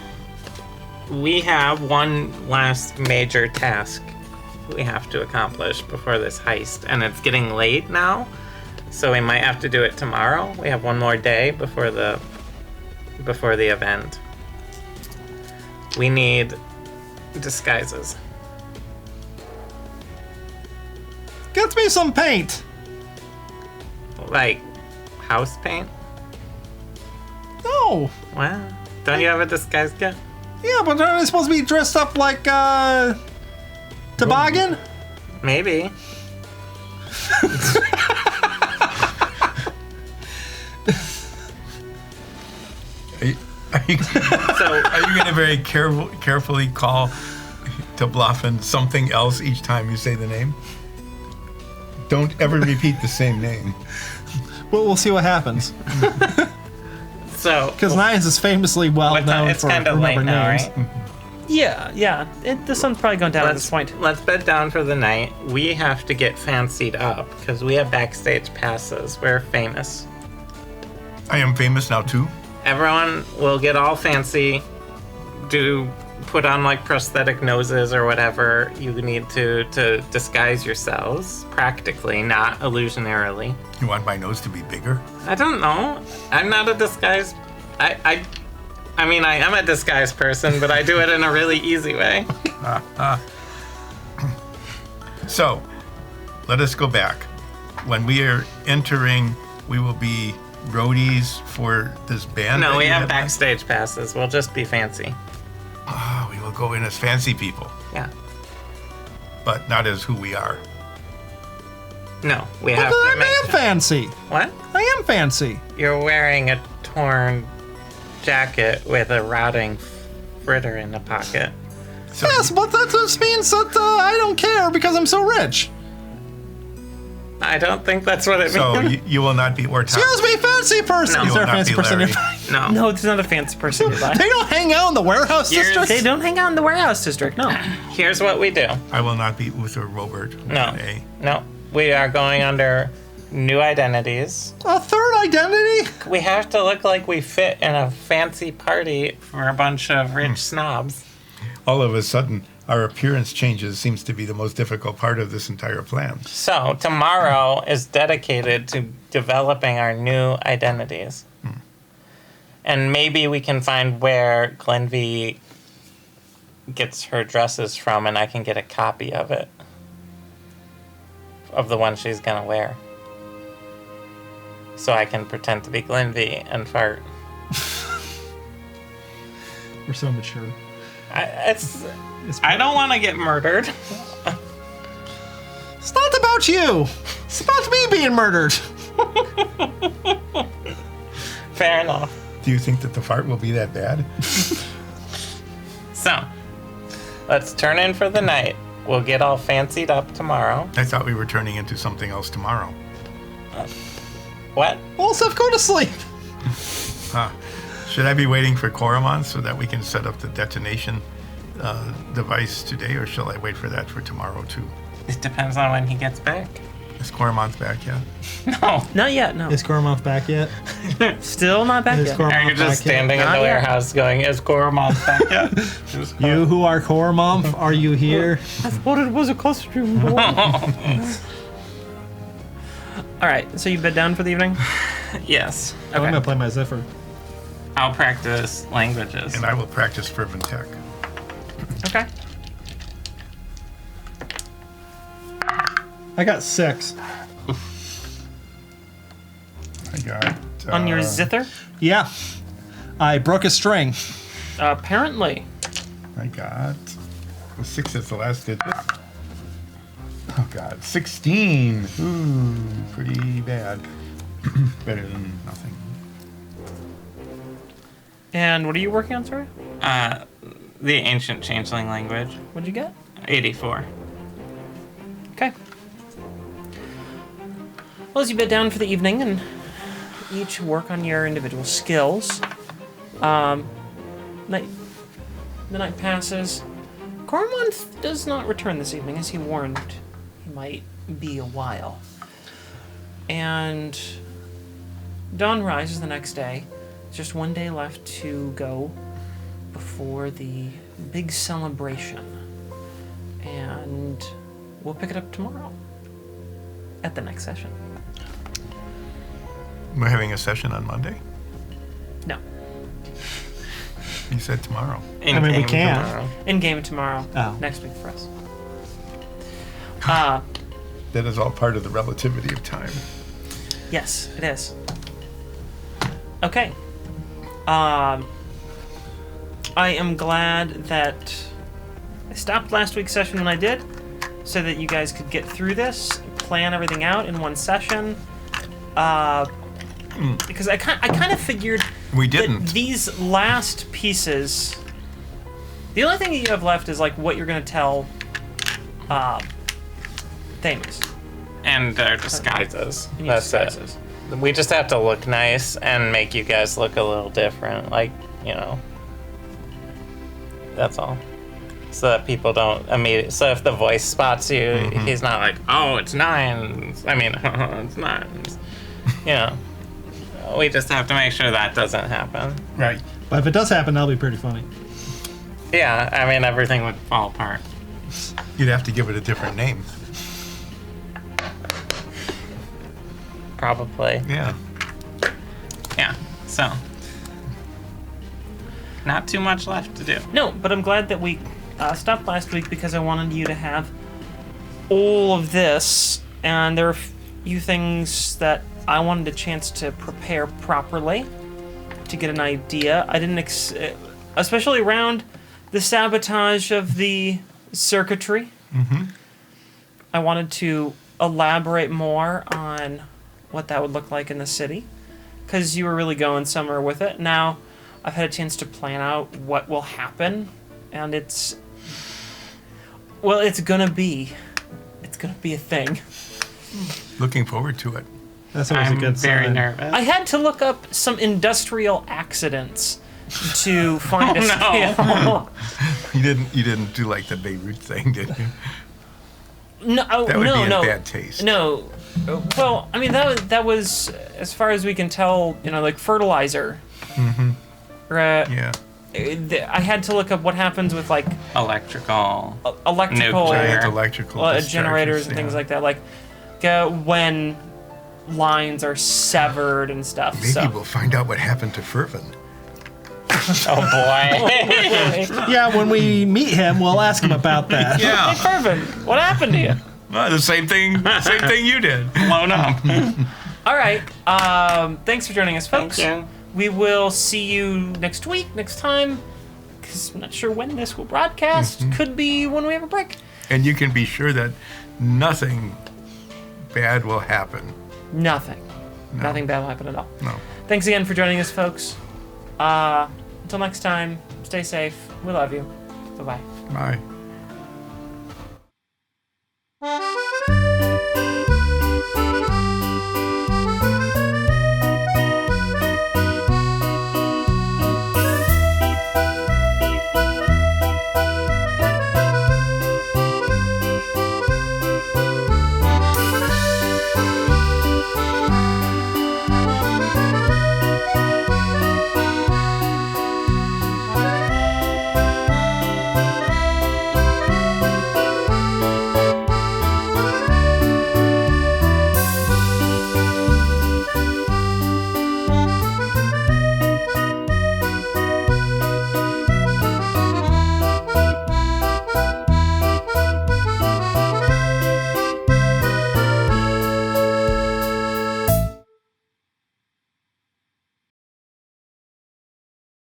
we have one last major task we have to accomplish before this heist, and it's getting late now, so we might have to do it tomorrow. We have one more day before the event. We need disguises. Get me some paint. Like house paint? No. Wow. Don't you have a disguise kit? Yeah, but aren't they supposed to be dressed up like toboggan? Maybe. Are you going to very carefully call to Bluffin something else each time you say the name? Don't ever repeat the same name. Well, we'll see what happens. So, Because Nines is famously well known it's for kind of late remembering now, names. right? Yeah. The sun's probably going down at this point. Let's bed down for the night. We have to get fancied up because we have backstage passes. We're famous. I am famous now too. Everyone will get all fancy, put on like prosthetic noses or whatever you need to disguise yourselves, practically, not illusionarily. You want my nose to be bigger? I don't know. I'm not a disguise. I mean, I am a disguise person, but I do it in a really easy way. So, let us go back. When we are entering, we will be roadies for this band. No, that we you have backstage passes. We'll just be fancy. We will go in as fancy people, Yeah. but not as who we are. No, we But have to I make am fancy. What? I am fancy. You're wearing a torn jacket with a rotting fritter in the pocket. So Yes, but that just means that I don't care because I'm so rich. I don't think that's what it So means. you will not be, or Tom. Excuse me, fancy person. No. Is there a You will not fancy be person Larry. nearby? No. No, it's not a fancy person nearby. They don't hang out in the warehouse Yours- district. They don't hang out in the warehouse district, no. Here's what we do. I will not be Uther Robert. with No. an A. No. We are going under new identities. A third identity? We have to look like we fit in a fancy party for a bunch of rich snobs. All of a sudden, our appearance changes seems to be the most difficult part of this entire plan. So tomorrow is dedicated to developing our new identities. And maybe we can find where Glenvy gets her dresses from and I can get a copy of it. Of the one she's gonna wear. So I can pretend to be Glenvy and fart. We're so mature. I don't want to get murdered. It's not about you. It's about me being murdered. Fair enough. Do you think that the fart will be that bad? So, let's turn in for the night. We'll get all fancied up tomorrow. I thought we were turning into something else tomorrow. What? Well, Seth, go to sleep. Huh. Should I be waiting for Coromon so that we can set up the detonation device today, or shall I wait for that for tomorrow too? It depends on when he gets back. Is Coromon's back yet? No. Not yet, no. Is Coromon back yet? Still not back Is yet. Coromon Are you back just yet? standing in Not the yet. warehouse going, is Coromon back yet? You who are Coromon, are you here? I thought it was a costume. Boy. All right, so you bed down for the evening? Yes. I'm Okay. gonna play my Ziffer. I'll practice languages. And I will practice Fervent Tech. Okay. I got 6. I got On your zither? Yeah. I broke a string. Apparently. I got 6 is the last digit. Oh God, 16. Ooh, pretty bad. Better than nothing. And what are you working on, sorry? The ancient changeling language. What did you get? 84. Okay. Well, as you bed down for the evening and each work on your individual skills, the night passes. Coromon does not return this evening, as he warned he might be a while. And dawn rises the next day. There's just one day left to go before the big celebration. And we'll pick it up tomorrow at the next session. We're having a session on Monday. No. You said tomorrow. I mean, we In-game can. tomorrow. In game tomorrow. Oh. Next week for us. That is all part of the relativity of time. Yes, it is. Okay. I am glad that I stopped last week's session when I did, so that you guys could get through this, plan everything out in one session. Because I kind of figured We that didn't. these last pieces, the only thing that you have left is like what you're gonna tell Thames. And their disguises. And your That's disguises. it. We just have to look nice and make you guys look a little different. Like, you know. That's all. So that people don't immediately. So if the voice spots you, he's not like, oh, it's 9. I mean, it's 9. You know. We just have to make sure that doesn't happen. Right. But if it does happen, that'll be pretty funny. Yeah, I mean, everything would fall apart. You'd have to give it a different name. Probably. Yeah. Yeah, so. Not too much left to do. No, but I'm glad that we stopped last week because I wanted you to have all of this, and there are a few things that I wanted a chance to prepare properly to get an idea. I didn't, especially around the sabotage of the circuitry. I wanted to elaborate more on what that would look like in the city, because you were really going somewhere with it. Now, I've had a chance to plan out what will happen, and it's gonna be a thing. Looking forward to it. That's always a I'm good very sign. nervous. I had to look up some industrial accidents to find a scale. You didn't do like the Beirut thing, did you? No, That would no, be in no, bad taste. No. Well, I mean that was as far as we can tell, like fertilizer. Mm-hmm. Yeah. I had to look up what happens with like Electrical. electrical Nuclear. Giant electrical discharges, generators and things like that. Like when lines are severed and stuff. Maybe so. we'll find out what happened to Fervin. Oh boy. Yeah, when we meet him, we'll ask him about that. Hey, Fervin, what happened to you? Well, the same thing you did. Blown up. All right. Thanks for joining us, folks. Thank you. We will see you next week, next time. Because I'm not sure when this will broadcast. Could be when we have a break. And you can be sure that nothing bad will happen. Nothing. No. Nothing bad will happen at all. No. Thanks again for joining us, folks. Until next time, stay safe. We love you. Bye-bye. Bye.